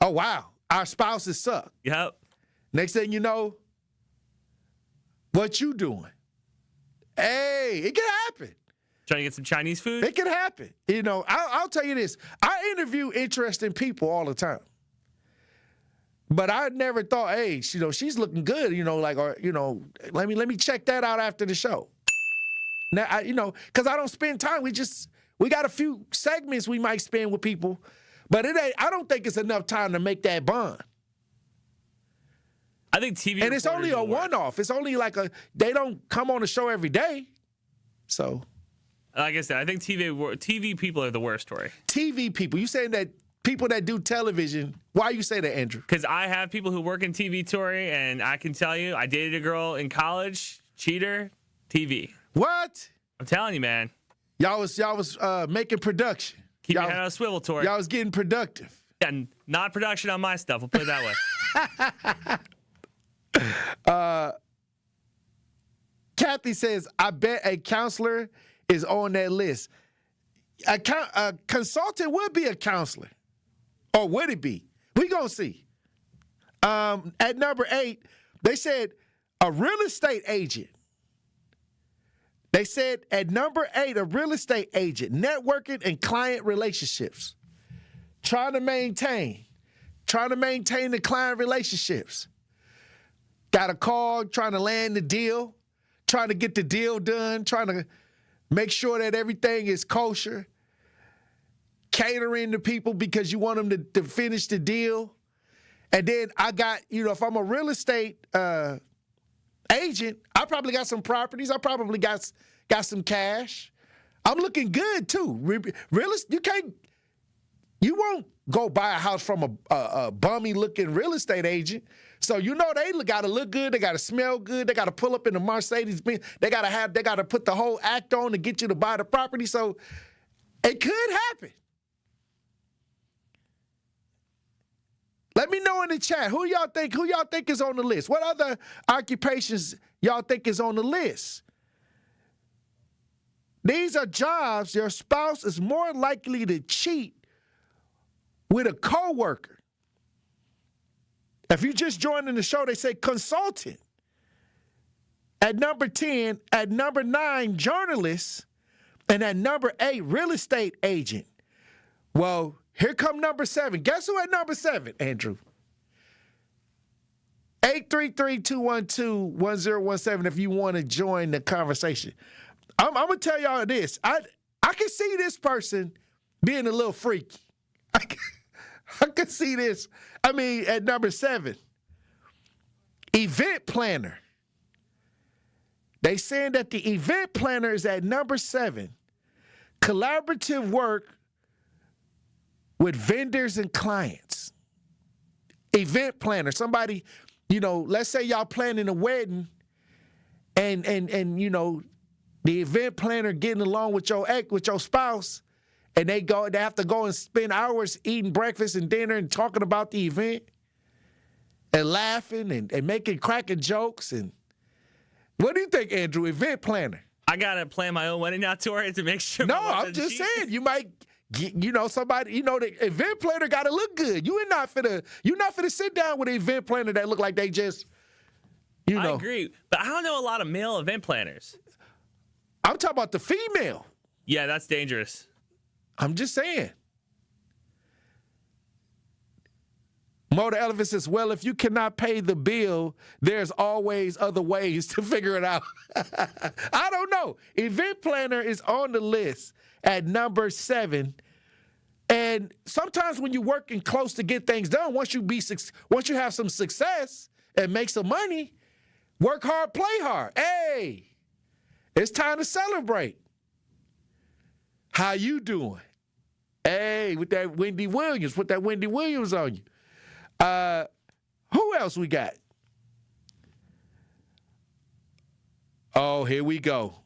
[SPEAKER 3] Oh, wow. Our spouses suck.
[SPEAKER 7] Yep.
[SPEAKER 3] Next thing you know, what you doing? Hey, it can happen.
[SPEAKER 7] Trying to get some Chinese food?
[SPEAKER 3] It can happen. I'll tell you this. I interview interesting people all the time. But I never thought, hey, she's looking good, let me check that out after the show. Now, because I don't spend time. We got a few segments we might spend with people, but I don't think it's enough time to make that bond.
[SPEAKER 7] I think TV
[SPEAKER 3] and it's only a one-off. It's only they don't come on the show every day. So,
[SPEAKER 7] like I said, I think TV people are the worst, Tori.
[SPEAKER 3] TV people. You saying that people that do television? Why you say that, Andrew?
[SPEAKER 7] Because I have people who work in TV, Tori, and I can tell you, I dated a girl in college, cheater, TV.
[SPEAKER 3] What?
[SPEAKER 7] I'm telling you, man.
[SPEAKER 3] Y'all was making production.
[SPEAKER 7] Keep your head on a swivel, Tori.
[SPEAKER 3] Y'all was getting productive.
[SPEAKER 7] Yeah, not production on my stuff. We'll put it that way.
[SPEAKER 3] Kathy says, I bet a counselor is on that list. A consultant would be a counselor. Or would it be? We gonna see. At number 8, they said a real estate agent. They said at number 8, a real estate agent, networking and client relationships. Trying to maintain the client relationships. Got a call, trying to land the deal, trying to get the deal done, trying to make sure that everything is kosher. Catering to people because you want them to finish the deal. And then I got, if I'm a real estate agent, I probably got some properties. I probably got some cash. I'm looking good too. You won't go buy a house from a bummy looking real estate agent. So they got to look good. They got to smell good. They got to pull up in the Mercedes Benz. They got to put the whole act on to get you to buy the property. So it could happen. Let me know in the chat who y'all think is on the list. What other occupations y'all think is on the list? These are jobs your spouse is more likely to cheat with a coworker. If you just joined in the show, they say consultant. At number 10, at number 9, journalist, and at number 8, real estate agent. Well, here come number 7. Guess who at number 7, Andrew? 833-212-1017 if you want to join the conversation. I'm going to tell y'all this. I can see this person being a little freaky. I can see this. I mean, at number 7, event planner. They saying that the event planner is at number 7. Collaborative work with vendors and clients. Event planner, somebody, let's say y'all planning a wedding and the event planner getting along with your spouse, and they have to go and spend hours eating breakfast and dinner and talking about the event and laughing and cracking jokes. And what do you think, Andrew? Event planner.
[SPEAKER 7] I gotta plan my own wedding now, Tori, to make sure.
[SPEAKER 3] No, I'm just saying you might get, somebody. The event planner gotta look good. You're not finna sit down with an event planner that look like they just.
[SPEAKER 7] I agree, but I don't know a lot of male event planners.
[SPEAKER 3] I'm talking about the female.
[SPEAKER 7] Yeah, that's dangerous.
[SPEAKER 3] I'm just saying. Motor Elephant says, well, if you cannot pay the bill, there's always other ways to figure it out. I don't know. Event planner is on the list at number 7. And sometimes when you're working close to get things done, once you have some success and make some money, work hard, play hard. Hey, it's time to celebrate. How you doing? Hey, with that Wendy Williams. Put that Wendy Williams on you. Who else we got? Oh, here we go.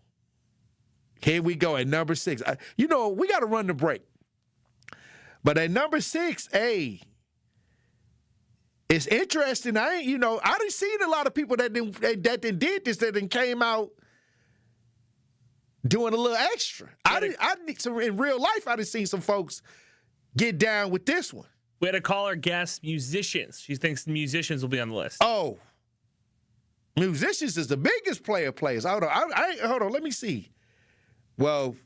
[SPEAKER 3] Here we go at number 6. We got to run the break. But at number 6, hey, it's interesting. I done seen a lot of people that did this, that came out doing a little extra. In real life, I done seen some folks get down with this one.
[SPEAKER 7] We had a caller guess musicians. She thinks musicians will be on the list.
[SPEAKER 3] Oh, musicians is the biggest players. Hold on. Let me see. Well,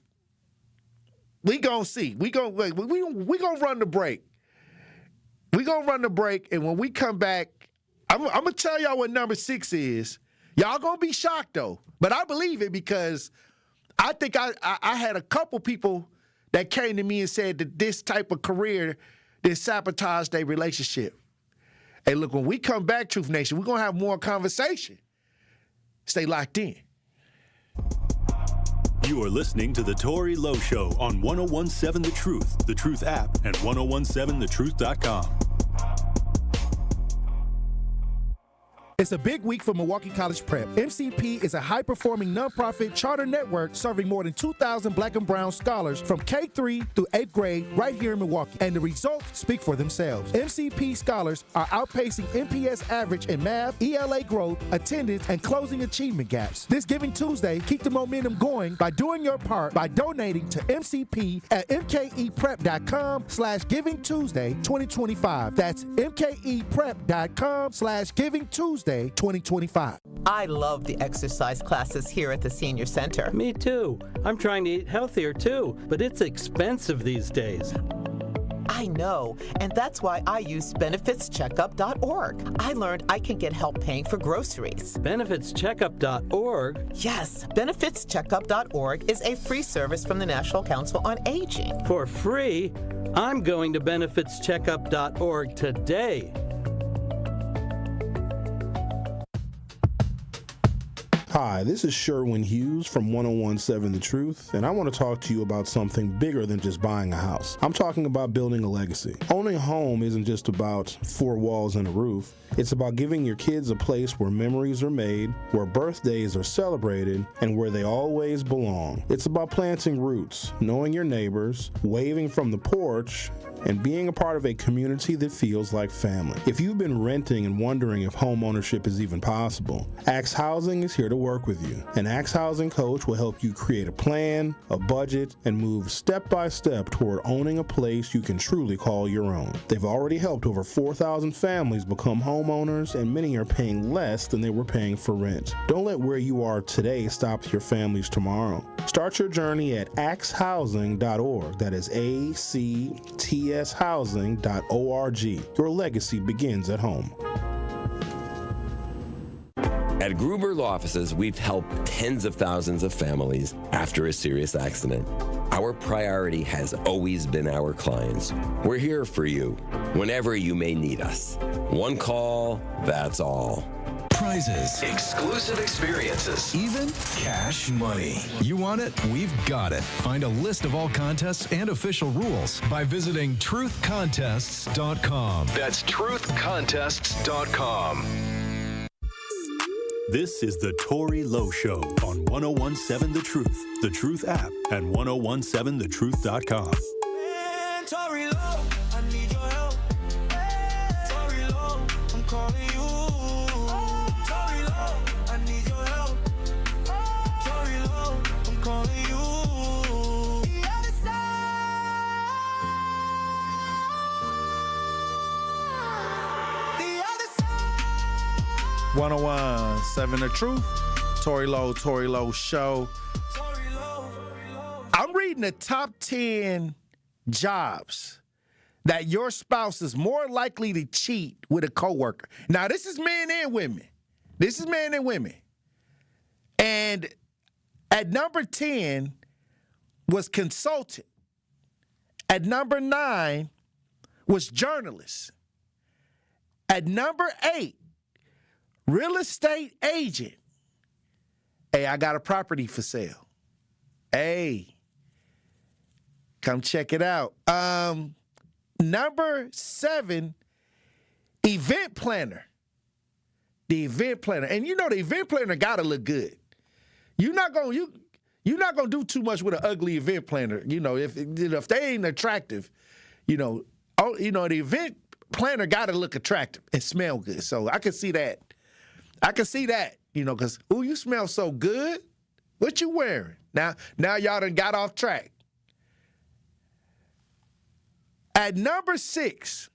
[SPEAKER 3] we gonna see. We gonna run the break. We gonna run the break, and when we come back, I'm gonna tell y'all what number 6 is. Y'all gonna be shocked though, but I believe it because I think I had a couple people that came to me and said that this type of career. They sabotage their relationship. Hey, look, when we come back, Truth Nation, we're going to have more conversation. Stay locked in.
[SPEAKER 2] You are listening to The Tori Lowe Show on 1017 The Truth app, and 1017thetruth.com.
[SPEAKER 3] It's a big week for Milwaukee College Prep. MCP is a high-performing nonprofit charter network serving more than 2,000 black and brown scholars from K-3 through 8th grade right here in Milwaukee. And the results speak for themselves. MCP scholars are outpacing MPS average in math, ELA growth, attendance, and closing achievement gaps. This Giving Tuesday, keep the momentum going by doing your part by donating to MCP at mkeprep.com/givingtuesday2025. That's mkeprep.com/givingtuesday2025.
[SPEAKER 8] I love the exercise classes here at the Senior Center.
[SPEAKER 9] Me too. I'm trying to eat healthier too, but it's expensive these days.
[SPEAKER 8] I know, and that's why I use benefitscheckup.org. I learned I can get help paying for groceries.
[SPEAKER 9] Benefitscheckup.org?
[SPEAKER 8] Yes, benefitscheckup.org is a free service from the National Council on Aging.
[SPEAKER 9] For free? I'm going to benefitscheckup.org today.
[SPEAKER 16] Hi, this is Sherwin Hughes from 1017 The Truth, and I want to talk to you about something bigger than just buying a house. I'm talking about building a legacy. Owning a home isn't just about four walls and a roof. It's about giving your kids a place where memories are made, where birthdays are celebrated, and where they always belong. It's about planting roots, knowing your neighbors, waving from the porch, and being a part of a community that feels like family. If you've been renting and wondering if home ownership is even possible, Axe Housing is here to work with you. An Axe Housing coach will help you create a plan, a budget, and move step by step toward owning a place you can truly call your own. They've already helped over 4,000 families become homeowners, and many are paying less than they were paying for rent. Don't let where you are today stop your families tomorrow. Start your journey at axehousing.org. That is ACTShousing.org. Your legacy begins at home.
[SPEAKER 1] At Gruber Law Offices, we've helped tens of thousands of families after a serious accident. Our priority has always been our clients. We're here for you whenever you may need us. One call, that's all.
[SPEAKER 6] Prizes, exclusive experiences, even cash money. You want it? We've got it. Find a list of all contests and official rules by visiting truthcontests.com. That's truthcontests.com.
[SPEAKER 2] This is the Tory Lowe Show on 1017 The Truth app, and 1017thetruth.com.
[SPEAKER 12] Man, Tory Lowe, I need your help. Tory Lowe, I'm calling you. Tory Lowe, I need your help. Tory Lowe, I'm calling you. The other side. The other side.
[SPEAKER 3] 1017 The Truth. Tory Lowe Show. I'm reading the top 10 jobs that your spouse is more likely to cheat with a coworker. Now, this is men and women. And at number 10 was consultant. At number 9 was journalist. At number 8, real estate agent. Hey, I got a property for sale. Hey, come check it out. Number 7, event planner. The event planner. And you know the event planner gotta look good. You're not gonna do too much with an ugly event planner. You know, if they ain't attractive, the event planner gotta look attractive and smell good. So I can see that. Because, you smell so good. What you wearing? Now y'all done got off track. At number 6,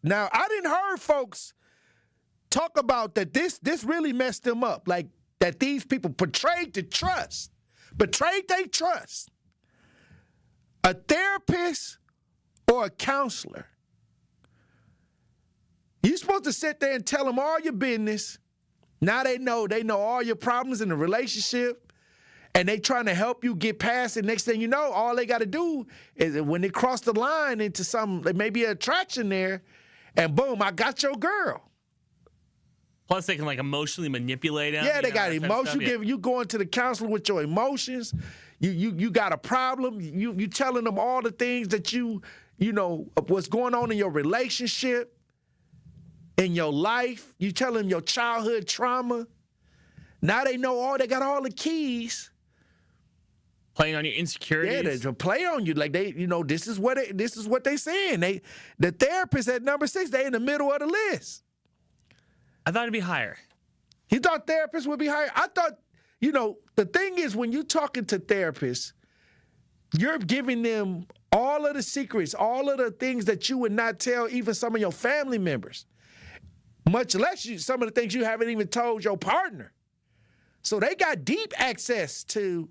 [SPEAKER 3] now I didn't heard folks talk about that this really messed them up, like that these people betrayed their trust. A therapist or a counselor. You're supposed to sit there and tell them all your business. Now they know all your problems in the relationship, and they trying to help you get past it. Next thing you know, all they got to do is when they cross the line into there may be an attraction there, and boom, I got your girl.
[SPEAKER 7] Plus, they can emotionally manipulate them.
[SPEAKER 3] Yeah, they got emotions. You going to the counselor with your emotions. You got a problem. You telling them all the things that you know what's going on in your relationship. In your life, you tell them your childhood trauma. Now they got all the keys.
[SPEAKER 7] Playing on your insecurities.
[SPEAKER 3] Yeah, they play on you. Like this is what they saying. The therapist at number 6, they in the middle of the list.
[SPEAKER 7] I thought it'd be higher.
[SPEAKER 3] You thought therapists would be higher? I thought, the thing is when you're talking to therapists, you're giving them all of the secrets, all of the things that you would not tell even some of your family members. Much less some of the things you haven't even told your partner. So they got deep access to,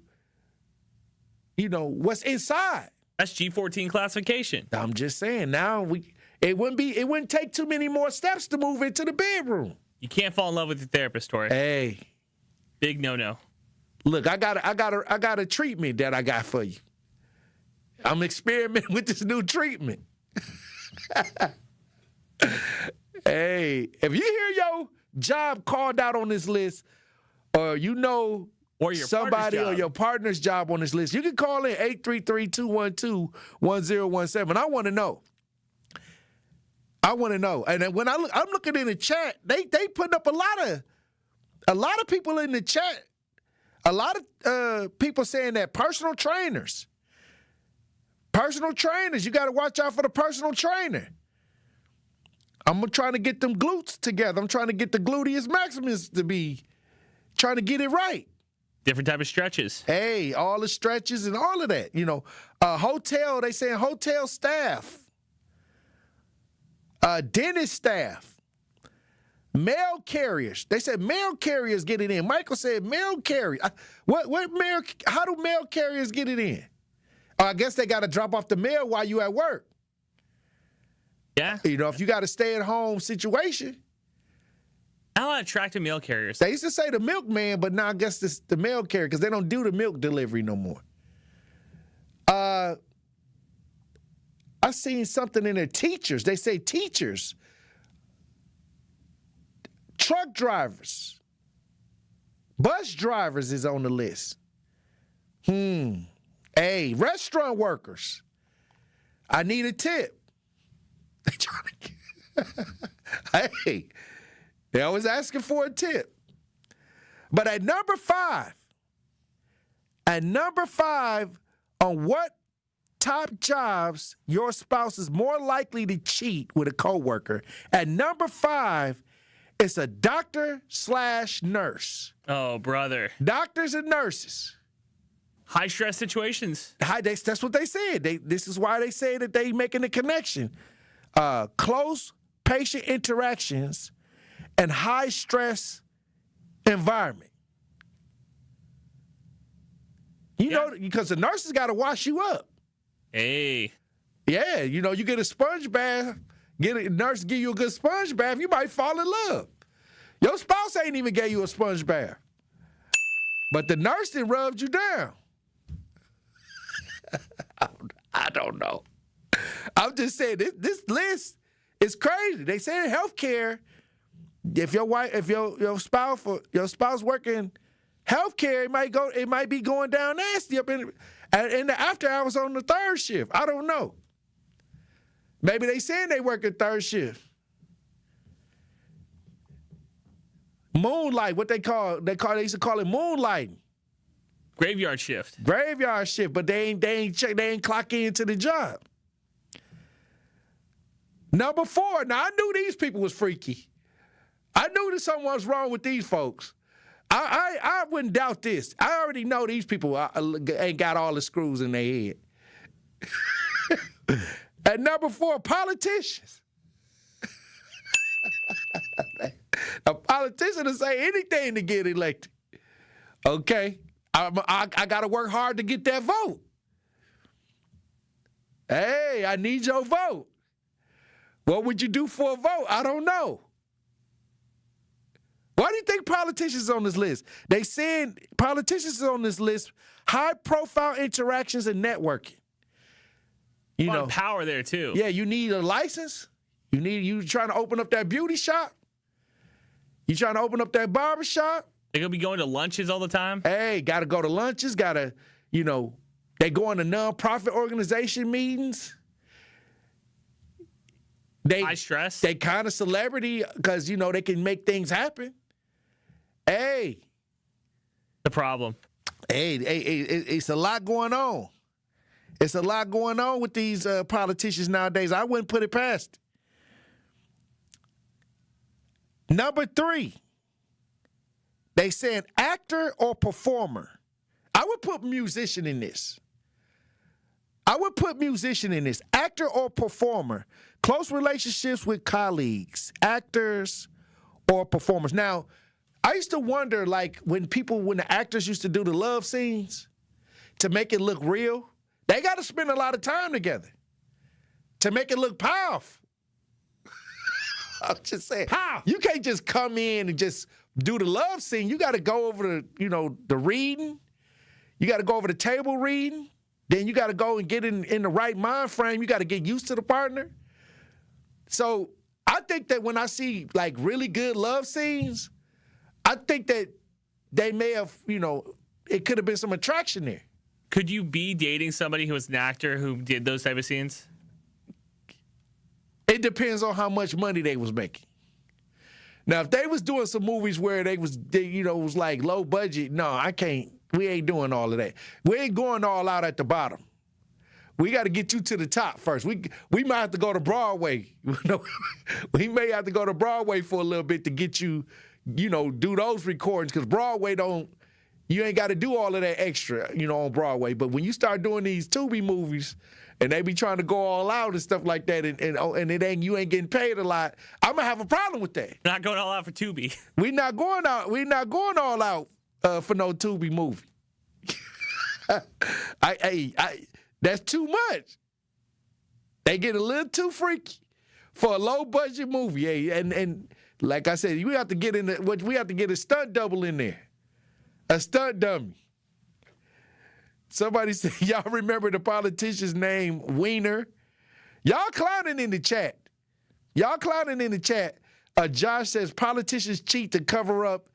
[SPEAKER 3] what's inside.
[SPEAKER 7] That's G14 classification.
[SPEAKER 3] I'm just saying, now it wouldn't take too many more steps to move into the bedroom.
[SPEAKER 7] You can't fall in love with your therapist, Tori.
[SPEAKER 3] Hey.
[SPEAKER 7] Big no-no.
[SPEAKER 3] Look, I got a treatment that I got for you. I'm experimenting with this new treatment. Hey, if you hear job called out on this list, or you know
[SPEAKER 7] or your
[SPEAKER 3] somebody or your partner's job on this list, you can call in 833-212-1017. I want to know. And then when I'm looking in the chat, they putting up a lot of people in the chat. A lot of people saying that personal trainers, you got to watch out for the personal trainer. I'm trying to get them glutes together. I'm trying to get the gluteus maximus to be, trying to get it right.
[SPEAKER 7] Different type of stretches.
[SPEAKER 3] Hey, all the stretches and all of that. You know, hotel, they saying hotel staff, dentist staff, mail carriers. They said mail carriers get it in. Michael said mail carrier. How do mail carriers get it in? I guess they got to drop off the mail while you at work.
[SPEAKER 7] Yeah.
[SPEAKER 3] You know, if you got a stay-at-home situation.
[SPEAKER 7] I don't attract to mail carriers.
[SPEAKER 3] They used to say the milkman, but now I guess it's the mail carrier because they don't do the milk delivery no more. I seen something in there. Teachers. They say teachers. Truck drivers. Bus drivers is on the list. Hey, restaurant workers. I need a tip. They trying to hey, they always asking for a tip. But at number five, on what top jobs your spouse is more likely to cheat with a coworker, at number 5, it's a doctor/nurse.
[SPEAKER 7] Oh, brother.
[SPEAKER 3] Doctors and nurses.
[SPEAKER 7] High stress situations.
[SPEAKER 3] That's what they said. This is why they say that they making a connection. Close patient interactions and high stress environment. You know, because the nurses got to wash you up.
[SPEAKER 7] Hey.
[SPEAKER 3] Yeah, you know, you get a sponge bath, get a nurse give you a good sponge bath, you might fall in love. Your spouse ain't even gave you a sponge bath. But the nurse then rubbed you down. I don't know. I'm just saying this list is crazy. They say in healthcare, if your spouse working healthcare, it might be going down nasty up in the after hours on the third shift. I don't know. Maybe they saying they work a third shift. Moonlight, what they used to call it moonlighting.
[SPEAKER 7] Graveyard shift.
[SPEAKER 3] Graveyard shift, but they ain't clock into the job. Number 4, now I knew these people was freaky. I knew that something was wrong with these folks. I wouldn't doubt this. I already know these people ain't got all the screws in their head. At number 4, politicians. A politician will say anything to get elected. Okay, I got to work hard to get that vote. Hey, I need your vote. What would you do for a vote? I don't know. Why do you think politicians on this list? They saying politicians on this list, high-profile interactions and networking. You know,
[SPEAKER 7] power there too.
[SPEAKER 3] Yeah, you need a license. You trying to open up that beauty shop. You trying to open up that barber shop.
[SPEAKER 7] They're gonna be going to lunches all the time.
[SPEAKER 3] Hey, gotta go to lunches. Gotta, they go into nonprofit organization meetings.
[SPEAKER 7] High stress.
[SPEAKER 3] They kind of celebrity because they can make things happen. Hey,
[SPEAKER 7] the problem.
[SPEAKER 3] Hey, it's a lot going on. It's a lot going on with these politicians nowadays. I wouldn't put it past it. Number 3, they said actor or performer. I would put musician in this. Actor or performer. Close relationships with colleagues, actors or performers. Now, I used to wonder, like, when the actors used to do the love scenes to make it look real, they got to spend a lot of time together to make it look powerful. I'm just saying, you can't just come in and just do the love scene. You got to go over the reading. You got to go over the table reading. Then you got to go and get in the right mind frame. You got to get used to the partner. So I think that when I see like really good love scenes, I think that they may have, it could have been some attraction there.
[SPEAKER 7] Could you be dating somebody who was an actor who did those type of scenes?
[SPEAKER 3] It depends on how much money they was making. Now, if they was doing some movies where it was like low budget, no, I can't. We ain't doing all of that. We ain't going all out at the bottom. We got to get you to the top first. We might have to go to Broadway. We may have to go to Broadway for a little bit to get you, do those recordings, because Broadway you ain't got to do all of that extra, on Broadway. But when you start doing these Tubi movies and they be trying to go all out and stuff like that, and you ain't getting paid a lot, I'm gonna have a problem with that.
[SPEAKER 7] Not going all out for Tubi.
[SPEAKER 3] We not going all out for no Tubi movie. That's too much. They get a little too freaky for a low budget movie. And like I said, we have to get a stunt double in there. A stunt dummy. Somebody said, y'all remember the politician's name, Wiener? Y'all clowning in the chat. Josh says politicians cheat to cover up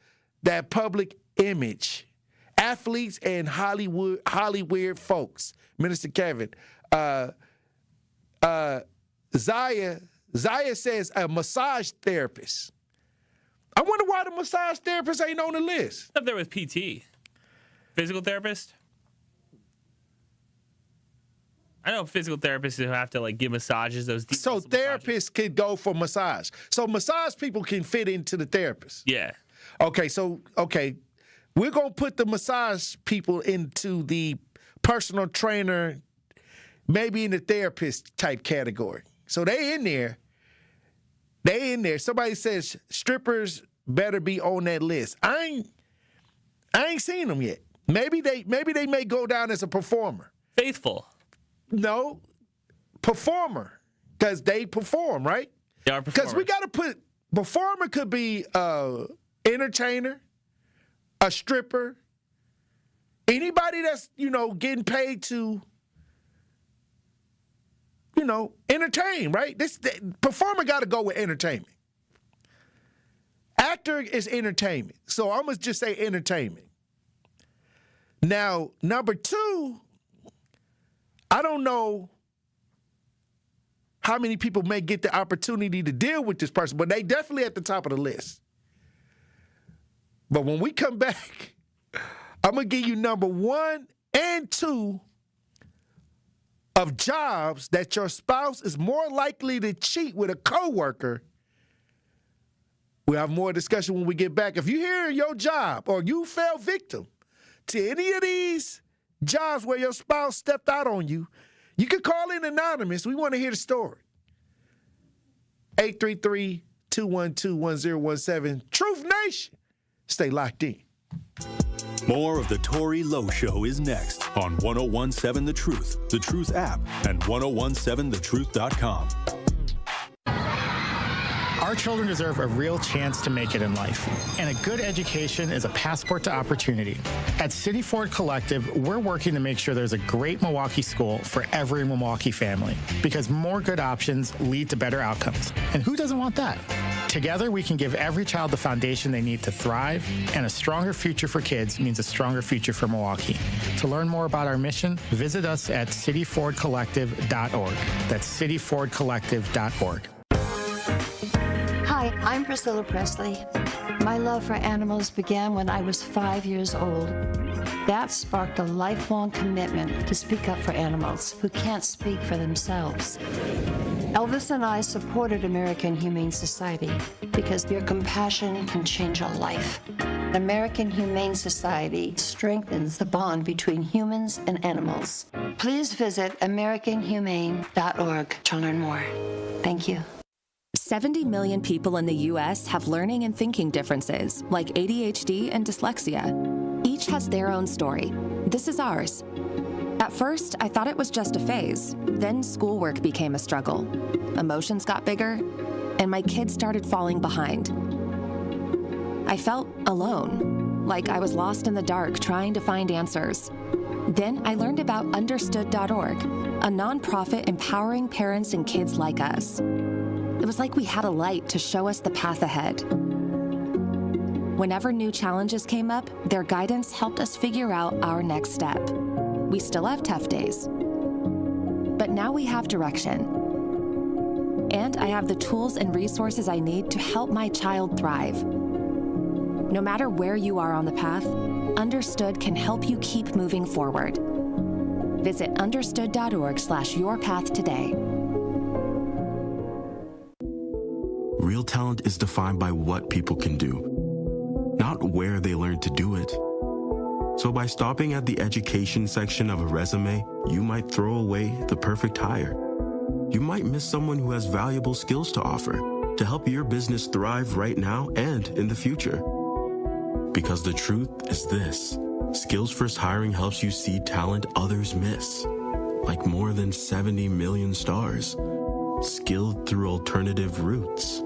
[SPEAKER 3] that public image. Athletes and Hollywood folks. Minister Kevin. Zaya says a massage therapist. I wonder why the massage therapist ain't on the list.
[SPEAKER 7] Up there with PT. Physical therapist? I know physical therapists who have to give massages.
[SPEAKER 3] So therapists could go for massage. So massage people can fit into the therapist.
[SPEAKER 7] Yeah.
[SPEAKER 3] Okay. We're going to put the massage people into the personal trainer, maybe in the therapist type category. So they in there. Somebody says strippers better be on that list. I ain't seen them yet. Maybe they may go down as a performer.
[SPEAKER 7] Faithful.
[SPEAKER 3] No, performer, because they perform, right?
[SPEAKER 7] They are performers.
[SPEAKER 3] Because we got to put performer could be entertainer, a stripper, anybody that's getting paid to entertain, right? Performer got to go with entertainment. Actor is entertainment, so I'm gonna just say entertainment. Now, number 2. I don't know how many people may get the opportunity to deal with this person, but they definitely at the top of the list. But when we come back, I'm going to give you number 1 and 2 of jobs that your spouse is more likely to cheat with a coworker. We'll have more discussion when we get back. If you hear your job or you fell victim to any of these jobs where your spouse stepped out on you, you can call in anonymous. We want to hear the story. 833-212-1017. Truth Nation. Stay locked in.
[SPEAKER 2] More of the Tory Lowe Show is next on 1017 The Truth, The Truth app, and 1017thetruth.com.
[SPEAKER 4] Our children deserve a real chance to make it in life, and a good education is a passport to opportunity. At City Ford Collective, we're working to make sure there's a great Milwaukee school for every Milwaukee family, because more good options lead to better outcomes. And who doesn't want that? Together, we can give every child the foundation they need to thrive, and a stronger future for kids means a stronger future for Milwaukee. To learn more about our mission, visit us at cityfordcollective.org. That's cityfordcollective.org.
[SPEAKER 5] Hi, I'm Priscilla Presley. My love for animals began when I was 5 years old. That sparked a lifelong commitment to speak up for animals who can't speak for themselves. Elvis and I supported American Humane Society because your compassion can change a life. American Humane Society strengthens the bond between humans and animals. Please visit AmericanHumane.org to learn more. Thank you.
[SPEAKER 11] 70 million people in the U.S. have learning and thinking differences, like ADHD and dyslexia. Each has their own story. This is ours. At first, I thought it was just a phase. Then schoolwork became a struggle. Emotions got bigger, and my kids started falling behind. I felt alone, like I was lost in the dark trying to find answers. Then I learned about Understood.org, a nonprofit empowering parents and kids like us. It was like we had a light to show us the path ahead. Whenever new challenges came up, their guidance helped us figure out our next step. We still have tough days, but now we have direction. And I have the tools and resources I need to help my child thrive. No matter where you are on the path, Understood can help you keep moving forward. Visit understood.org/yourpath today.
[SPEAKER 13] Real talent is defined by what people can do, not where they learn to do it. So by stopping at the education section of a resume, you might throw away the perfect hire. You might miss someone who has valuable skills to offer to help your business thrive right now and in the future. Because the truth is this: Skills First Hiring helps you see talent others miss, like more than 70 million stars, skilled through alternative routes.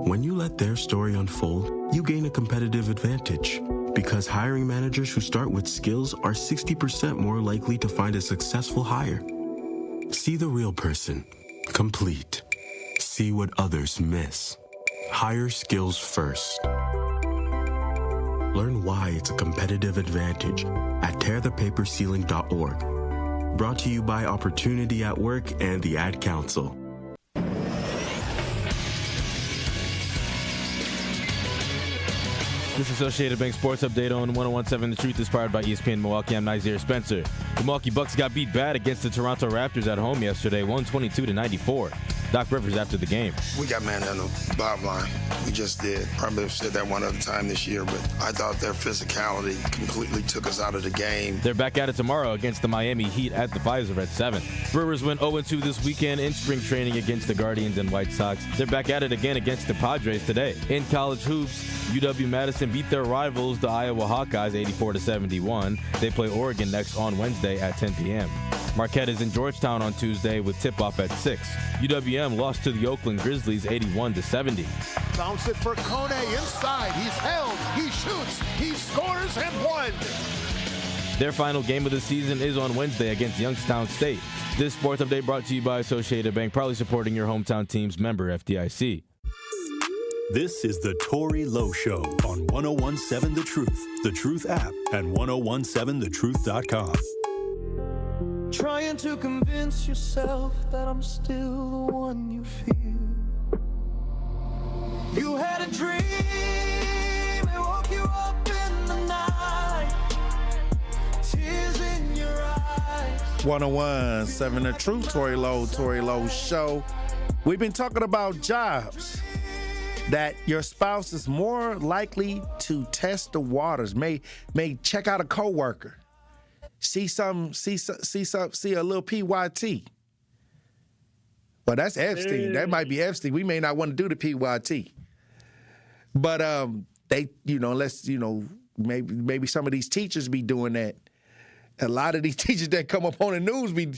[SPEAKER 13] When you let their story unfold, you gain a competitive advantage, because hiring managers who start with skills are 60% more likely to find a successful hire. See the real person, complete. See what others miss. Hire skills first. Learn why it's a competitive advantage at tearthepaperceiling.org. Brought to you by Opportunity at Work and the Ad Council.
[SPEAKER 14] This Associated Bank Sports Update on 101.7 The Truth is powered by ESPN Milwaukee. I'm Nazir Spencer. The Milwaukee Bucks got beat bad against the Toronto Raptors at home yesterday, 122-94. Doc Rivers after the game.
[SPEAKER 15] We got manhandled, bottom line. We just did. Probably have said that one other time this year, but I thought their physicality completely took us out of the game.
[SPEAKER 14] They're back at it tomorrow against the Miami Heat at the Pfizer at 7. Brewers went 0-2 this weekend in spring training against the Guardians and White Sox. They're back at it again against the Padres today. In college hoops, UW-Madison beat their rivals, the Iowa Hawkeyes, 84-71. They play Oregon next on Wednesday at 10 p.m. Marquette is in Georgetown on Tuesday with tip-off at 6. UWM lost to the Oakland Grizzlies 81-70.
[SPEAKER 29] Bounce it for Kone inside. He's held. He shoots. He scores and won.
[SPEAKER 14] Their final game of the season is on Wednesday against Youngstown State. This sports update brought to you by Associated Bank, proudly supporting your hometown teams, member FDIC.
[SPEAKER 2] This is the Tory Lowe Show on 101.7 The Truth, The Truth app, and 1017thetruth.com.
[SPEAKER 12] Trying to convince yourself that I'm still the one you feel. You had a dream, it woke you up in the night. Tears in your eyes.
[SPEAKER 3] 101.7 The Truth, Tory Lowe Show. We've been talking about jobs that your spouse is more likely to test the waters, may check out a coworker. See a little PYT. Well, that's Epstein. That might be Epstein. We may not want to do the PYT. But they, unless, maybe some of these teachers be doing that. A lot of these teachers that come up on the news be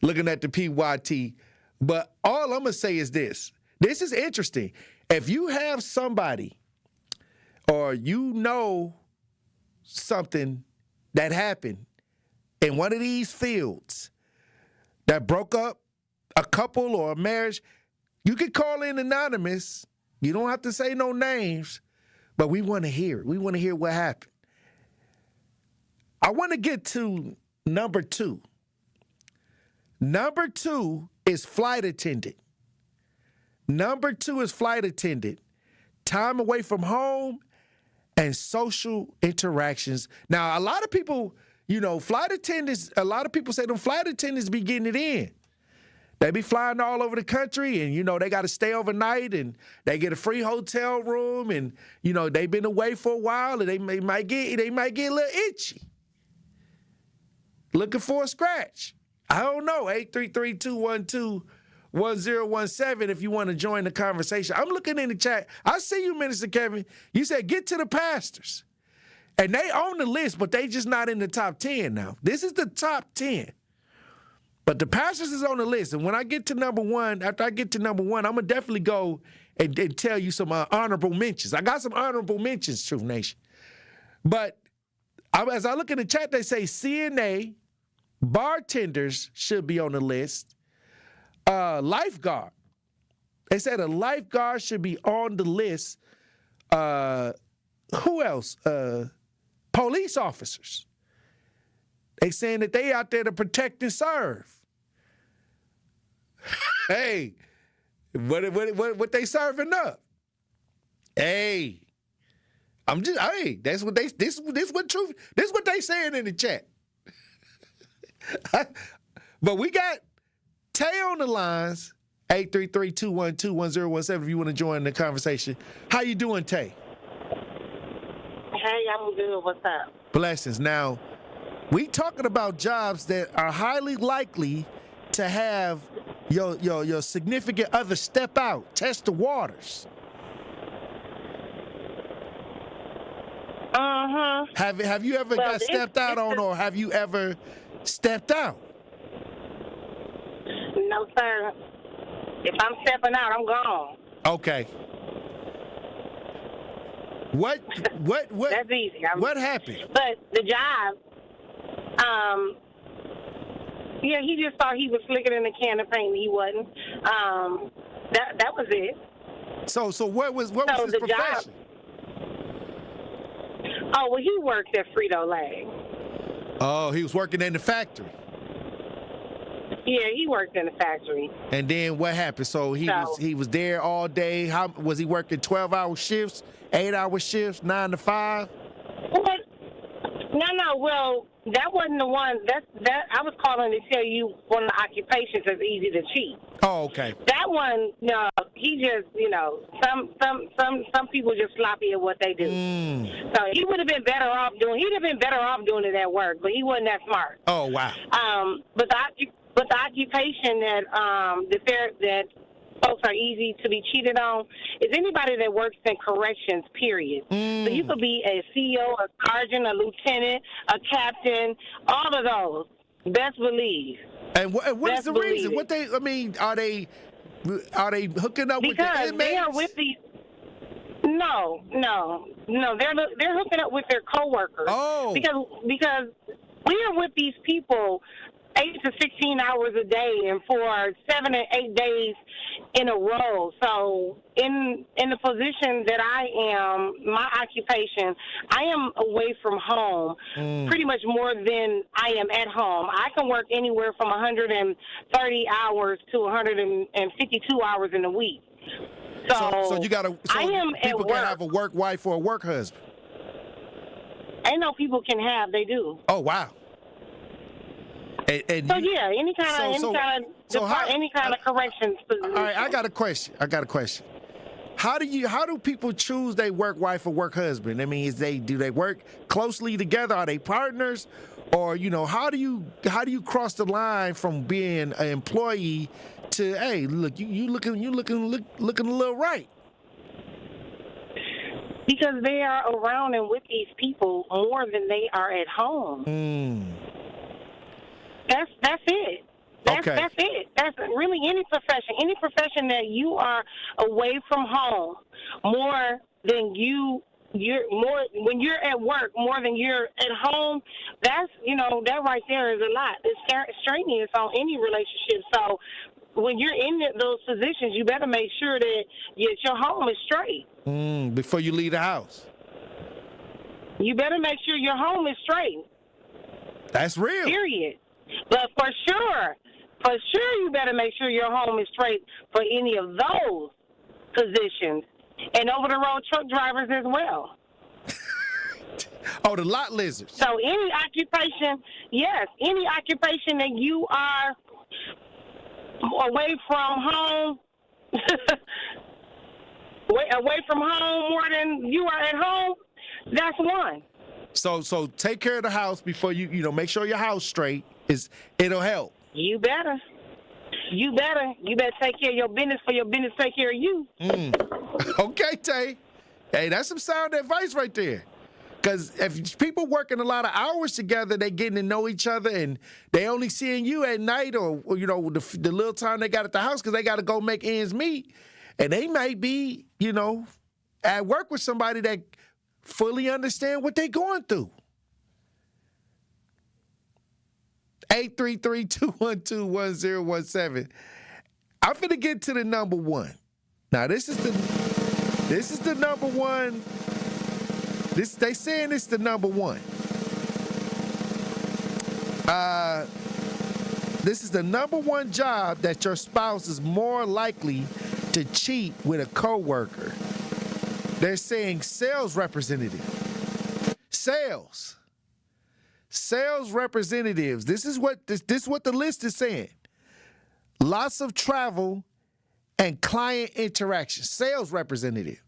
[SPEAKER 3] looking at the PYT. But all I'm going to say is this. This is interesting. If you have somebody or something that happened in one of these fields that broke up a couple or a marriage, you can call in anonymous. You don't have to say no names, but we want to hear it. We want to hear what happened. I want to get to number 2. Number 2 is flight attendant. Number 2 is flight attendant. Time away from home and social interactions. Now, a lot of people, flight attendants, a lot of people say them flight attendants be getting it in. They be flying all over the country and, they got to stay overnight and they get a free hotel room and, they've been away for a while and they might get a little itchy. Looking for a scratch. I don't know. 833-212-1017 if you want to join the conversation. I'm looking in the chat. I see you, Minister Kevin. You said get to the pastors. And they on the list, but they just not in the top 10 now. This is the top 10. But the pastors is on the list. And when I get to number 1, after I get to number 1, I'm going to definitely go and tell you some honorable mentions. I got some honorable mentions, Truth Nation. But as I look in the chat, they say CNA, bartenders should be on the list. Lifeguard. They said a lifeguard should be on the list. Who else? Police officers. They saying that they out there to protect and serve. Hey, what they serving up? Hey, that's what this what they saying in the chat. But we got Tay on the lines, 833-212-1017 if you want to join the conversation. How you doing, Tay?
[SPEAKER 17] Hey, I'm good. What's up?
[SPEAKER 3] Blessings. Now, we talking about jobs that are highly likely to have your significant other step out, test the waters.
[SPEAKER 17] Uh-huh.
[SPEAKER 3] Have you ever got stepped out on, or have you ever stepped out?
[SPEAKER 17] No, sir. If I'm stepping out, I'm gone.
[SPEAKER 3] Okay. What?
[SPEAKER 17] That's easy.
[SPEAKER 3] What happened?
[SPEAKER 17] But the job, yeah, he just thought he was slicker than a can of paint. He wasn't. That was it.
[SPEAKER 3] So what was his profession?
[SPEAKER 17] Job, oh, well, he worked at Frito-Lay.
[SPEAKER 3] Oh, he was working in the factory.
[SPEAKER 17] Yeah, he worked in the factory.
[SPEAKER 3] And then what happened? So he was there all day. How was he working? 12-hour shifts, 8-hour shifts, 9 to 5?
[SPEAKER 17] What? No. Well, that wasn't the one. That I was calling to tell you one of the occupations that's easy to cheat.
[SPEAKER 3] Oh, okay.
[SPEAKER 17] That one, no, he just, some people just sloppy at what they do. So he would have been better off doing. He'd have been better off doing it at work, but he wasn't that smart.
[SPEAKER 3] Oh, wow.
[SPEAKER 17] But the occupation that folks are easy to be cheated on is anybody that works in corrections, period. So you could be a CEO, a sergeant, a lieutenant, a captain, all of those. Best believe.
[SPEAKER 3] And what is the reason? Are they hooking up with the inmates?
[SPEAKER 17] Because they are with these. No. They're hooking up with their coworkers.
[SPEAKER 3] Oh.
[SPEAKER 17] Because we are with these people 8 to 16 hours a day and for 7 and 8 days in a row. So in the position that I am, my occupation, I am away from home pretty much more than I am at home. I can work anywhere from 130 hours to 152 hours in a week.
[SPEAKER 3] So you got
[SPEAKER 17] I am
[SPEAKER 3] people
[SPEAKER 17] at
[SPEAKER 3] can
[SPEAKER 17] work.
[SPEAKER 3] have a work wife or a work husband.
[SPEAKER 17] I know people can have, they do.
[SPEAKER 3] Oh, wow. And
[SPEAKER 17] any kind of corrections position.
[SPEAKER 3] All right, I got a question. How do people choose their work wife or work husband? I mean, do they work closely together? Are they partners? Or, how do you cross the line from being an employee to, hey, look, you looking a little right?
[SPEAKER 17] Because they are around and with these people more than they are at home. That's it. That's it. That's really any profession. Any profession that you are away from home more than when you're at work more than you're at home. That's that right there is a lot. It's strenuous on any relationship. So when you're in those positions, you better make sure that your home is straight.
[SPEAKER 3] Before you leave the house.
[SPEAKER 17] You better make sure your home is straight.
[SPEAKER 3] That's real.
[SPEAKER 17] Period. But for sure, you better make sure your home is straight for any of those positions. And over-the-road truck drivers as well.
[SPEAKER 3] Oh, the lot lizards.
[SPEAKER 17] So any occupation that you are away from home, away from home more than you are at home, that's one.
[SPEAKER 3] So take care of the house before you make sure your house straight. It'll help.
[SPEAKER 17] You better take care of your business for your business take care of you.
[SPEAKER 3] Okay, Tay. Hey, that's some sound advice right there. Because if people working a lot of hours together, they getting to know each other, and they only seeing you at night or the little time they got at the house because they got to go make ends meet, and they might be at work with somebody that fully understand what they going through. 833-212-1017. I'm finna get to the number one. Now this is the number one. They saying it's the number one. This is the number one job that your spouse is more likely to cheat with a coworker. They're saying sales representative. Sales representatives. This is what the list is saying. Lots of travel and client interaction. Sales representative.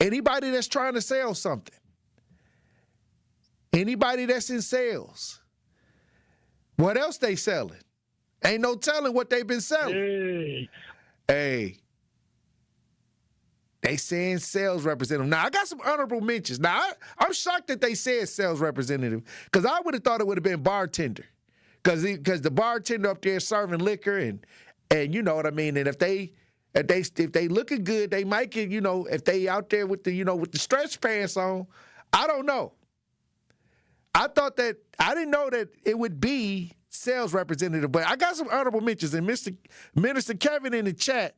[SPEAKER 3] Anybody that's trying to sell something. Anybody that's in sales. What else they selling? Ain't no telling what they've been selling. Hey. They saying sales representative. Now, I got some honorable mentions. Now, I'm shocked that they said sales representative because I would have thought it would have been bartender because the bartender up there serving liquor and you know what I mean. And if they looking good, they might get, if they out there with the stretch pants on, I don't know. I didn't know that it would be sales representative, but I got some honorable mentions. And Minister Kevin in the chat,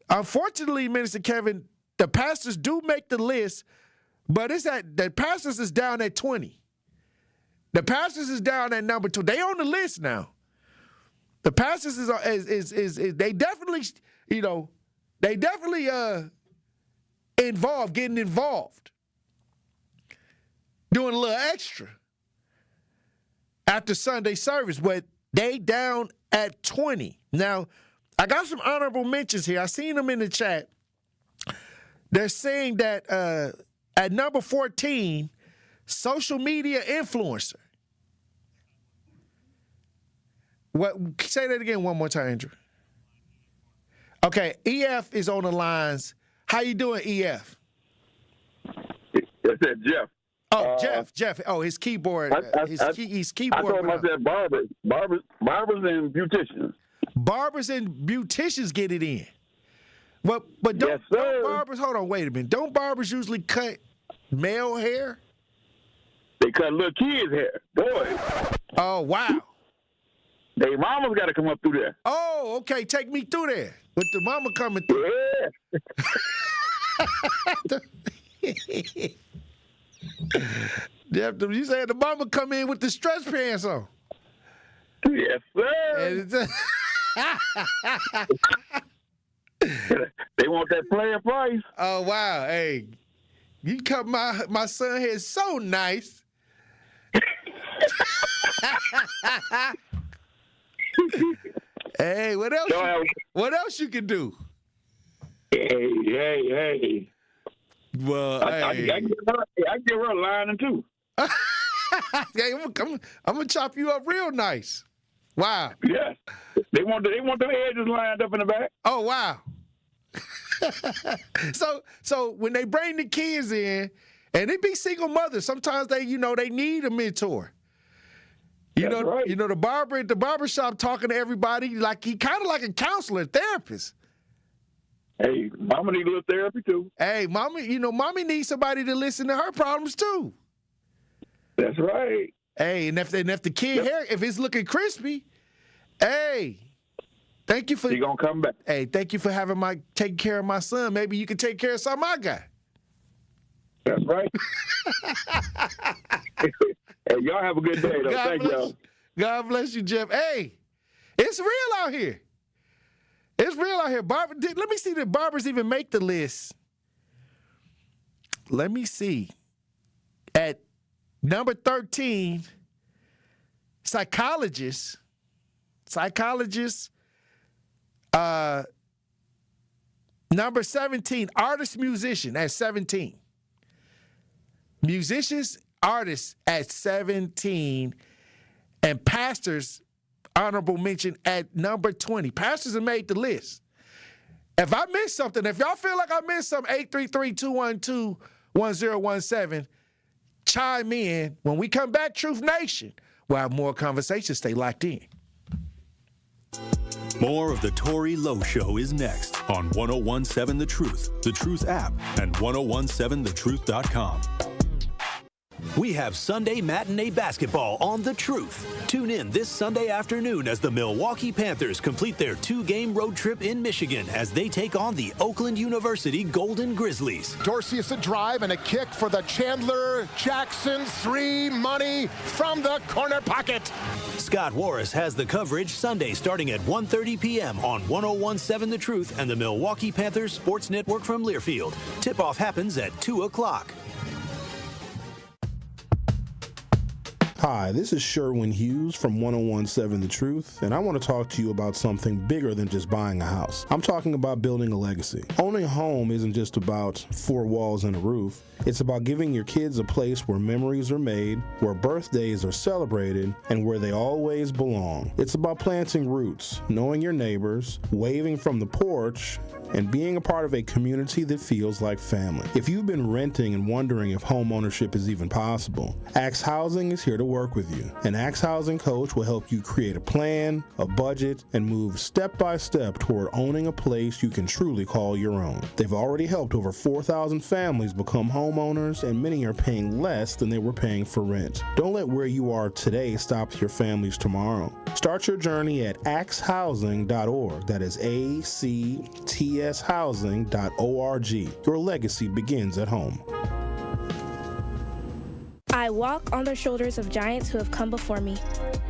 [SPEAKER 3] unfortunately, Minister Kevin, the pastors do make the list, but the pastors is down at 20. The pastors is down at number 2. They on the list now. The pastors is they definitely, getting involved, doing a little extra after Sunday service, but they down at 20. Now, I got some honorable mentions here. I seen them in the chat. They're saying that at number 14, social media influencer. What? Say that again one more time, Andrew. Okay, EF is on the lines. How you doing, EF?
[SPEAKER 18] That's that Jeff.
[SPEAKER 3] Oh, Jeff. Oh, his keyboard. His keyboard.
[SPEAKER 18] I told him I said barbers and beauticians.
[SPEAKER 3] Barbers and beauticians get it in. But don't barbers, hold on, wait a minute. Don't barbers usually cut male hair?
[SPEAKER 18] They cut little kids' hair. Boy.
[SPEAKER 3] Oh, wow.
[SPEAKER 18] They mama's got to come up through there.
[SPEAKER 3] Oh, okay. Take me through there. With the mama coming through. Yeah. You said the mama come in with the stretch pants on.
[SPEAKER 18] Yes, sir. They want that player price.
[SPEAKER 3] Oh, wow. Hey, you cut my son hair so nice. Hey, what else? What else you can do?
[SPEAKER 18] Hey.
[SPEAKER 3] Well,
[SPEAKER 18] I can give her a lining too.
[SPEAKER 3] Hey, I'm gonna chop you up real nice. Wow.
[SPEAKER 18] Yeah. They want the edges lined up in the back.
[SPEAKER 3] Oh, wow. So when they bring the kids in, and they be single mothers, sometimes they need a mentor. Right. The barber at the barbershop talking to everybody like he kind of like a counselor, therapist.
[SPEAKER 18] Hey, mama need a little therapy too.
[SPEAKER 3] Hey, mommy needs somebody to listen to her problems too.
[SPEAKER 18] That's right.
[SPEAKER 3] Hey, and if the kid hair, if it's looking crispy, hey, thank you for.
[SPEAKER 18] He gonna come back.
[SPEAKER 3] Hey, thank you for taking care of my son. Maybe you can take care of something I got.
[SPEAKER 18] That's right. Hey, y'all have a good day, though. Thank y'all.
[SPEAKER 3] God bless you, Jeff. Hey, it's real out here. It's real out here. Let me see, did barbers even make the list? Let me see. At number 13, psychologists. Number 17, artist, musician at 17. Musicians, artists at 17. And pastors, honorable mention at number 20. Pastors have made the list. If I missed something, if y'all feel like I missed something, 833-212-1017, chime in. When we come back, Truth Nation, we'll have more conversations. Stay locked in.
[SPEAKER 2] More of the Tory Lowe Show is next on 1017 The Truth app, and 1017thetruth.com. We have Sunday matinee basketball on The Truth. Tune in this Sunday afternoon as the Milwaukee Panthers complete their 2-game road trip in Michigan as they take on the Oakland University Golden Grizzlies.
[SPEAKER 19] Dorsey is a drive and a kick for the Chandler Jackson 3 money from the corner pocket.
[SPEAKER 2] Scott Warris has the coverage Sunday starting at 1:30 p.m. on 101.7 The Truth and the Milwaukee Panthers Sports Network from Learfield. Tip-off happens at 2 o'clock.
[SPEAKER 16] Hi, this is Sherwin Hughes from 101.7 The Truth, and I want to talk to you about something bigger than just buying a house. I'm talking about building a legacy. Owning a home isn't just about 4 walls and a roof. It's about giving your kids a place where memories are made, where birthdays are celebrated, and where they always belong. It's about planting roots, knowing your neighbors, waving from the porch, and being a part of a community that feels like family. If you've been renting and wondering if home ownership is even possible, Axe Housing is here to work with you. An Axe Housing coach will help you create a plan, a budget, and move step by step toward owning a place you can truly call your own. They've already helped over 4,000 families become homeowners, and many are paying less than they were paying for rent. Don't let where you are today stop your families tomorrow. Start your journey at axehousing.org. That is ACTShousing.org. Your legacy begins at home.
[SPEAKER 20] I walk on the shoulders of giants who have come before me.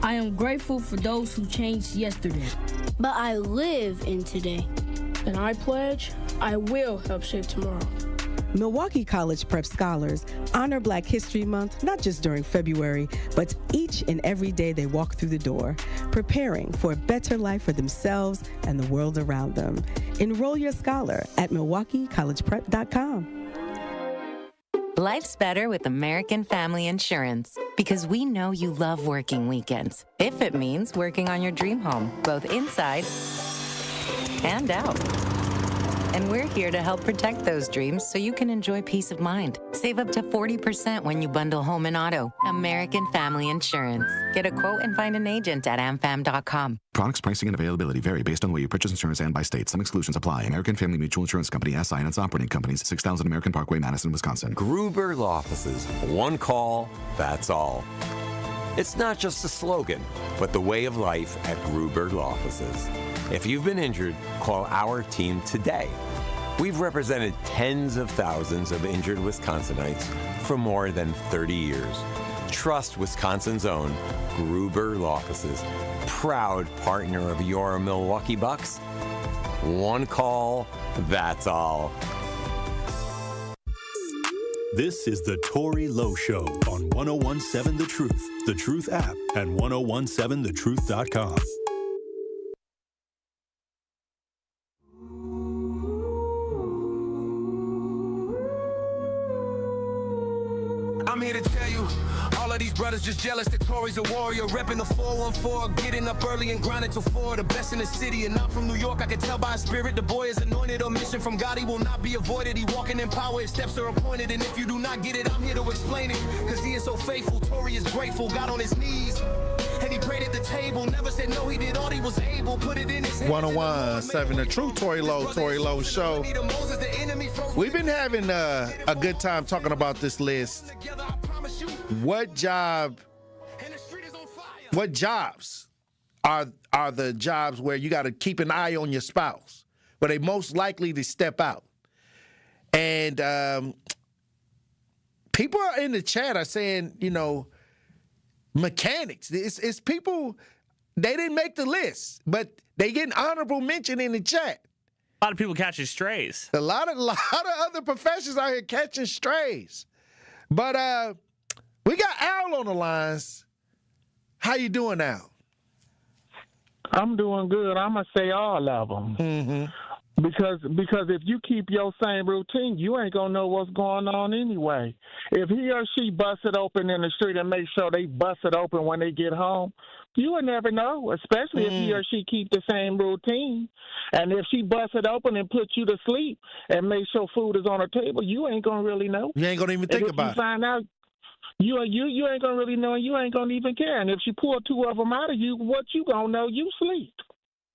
[SPEAKER 21] I am grateful for those who changed yesterday.
[SPEAKER 22] But I live in today.
[SPEAKER 21] And I pledge I will help shape tomorrow.
[SPEAKER 23] Milwaukee College Prep Scholars honor Black History Month not just during February, but each and every day they walk through the door, preparing for a better life for themselves and the world around them. Enroll your scholar at MilwaukeeCollegePrep.com.
[SPEAKER 24] Life's better with American Family Insurance because we know you love working weekends. If it means working on your dream home, both inside and out. And we're here to help protect those dreams so you can enjoy peace of mind. Save up to 40% when you bundle home and auto. American Family Insurance. Get a quote and find an agent at amfam.com.
[SPEAKER 25] Products, pricing, and availability vary based on the way you purchase insurance and by state. Some exclusions apply. American Family Mutual Insurance Company, SI, and its operating companies, 6000 American Parkway, Madison, Wisconsin.
[SPEAKER 1] Gruber Law Offices. One call, that's all. It's not just a slogan, but the way of life at Gruber Law Offices. If you've been injured, call our team today. We've represented tens of thousands of injured Wisconsinites for more than 30 years. Trust Wisconsin's own Gruber Law Offices, proud partner of your Milwaukee Bucks. One call, that's all.
[SPEAKER 2] This is the Tory Lowe Show on 101.7 The Truth, The Truth app, and 1017thetruth.com.
[SPEAKER 12] I'm here to tell you, all of these brothers just jealous that Tory's a warrior, repping the 414, getting up early and grinding till 4, the best in the city. And I'm from New York, I can tell by his spirit, the boy is anointed, a mission from God, he will not be avoided. He walking in power, his steps are appointed, and if you do not get it, I'm here to explain it, cause he is so faithful. Tory is grateful, got on his knees, and he prayed at the table, never said no, he did all he was able, put it in his hands.
[SPEAKER 3] 101.7 The Truth, Tory Lowe Show. We've been having a good time talking about this list. What jobs are the jobs where you got to keep an eye on your spouse, where they most likely to step out? And people in the chat are saying, you know, mechanics. It's people, they didn't make the list, but they get an honorable mention in the chat.
[SPEAKER 7] A lot of people catching strays.
[SPEAKER 3] A lot of other professions out here catching strays. But we got Al on the lines. How you doing, Al?
[SPEAKER 26] I'm doing good. I'm going to say all of them.
[SPEAKER 3] Mm-hmm.
[SPEAKER 26] Because if you keep your same routine, you ain't going to know what's going on anyway. If he or she busts it open in the street and make sure they bust it open when they get home, you would never know, especially if he or she keep the same routine. And if she busts it open and puts you to sleep and make sure food is on her table, you ain't going to really know.
[SPEAKER 3] You ain't going to even think about it.
[SPEAKER 26] If you find out, you ain't going to really know, and you ain't going to even care. And if she pull 2 of them out of you, what you going to know? You sleep.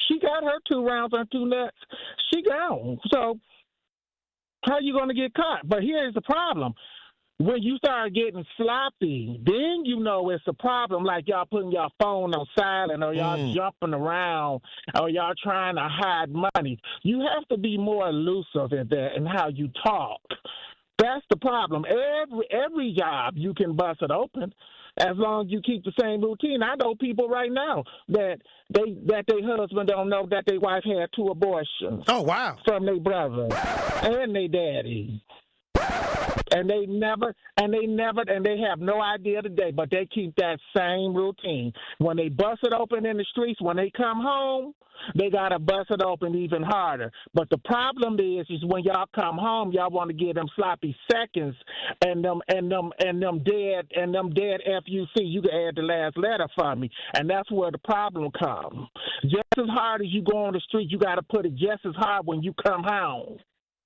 [SPEAKER 26] She got her 2 rounds on 2 nuts. She gone. So how you going to get caught? But here's the problem. When you start getting sloppy, then you know it's a problem. Like y'all putting your phone on silent, or y'all jumping around, or y'all trying to hide money. You have to be more elusive in how you talk. That's the problem. Every job you can bust it open, as long as you keep the same routine. I know people right now that their husband don't know that their wife had 2 abortions.
[SPEAKER 3] Oh wow!
[SPEAKER 26] From their brother and their daddy. And they have no idea today, but they keep that same routine. When they bust it open in the streets, when they come home, they gotta bust it open even harder. But the problem is when y'all come home, y'all want to give them sloppy seconds and them dead FUC. You can add the last letter for me, and that's where the problem comes. Just as hard as you go on the street, you gotta put it just as hard when you come home.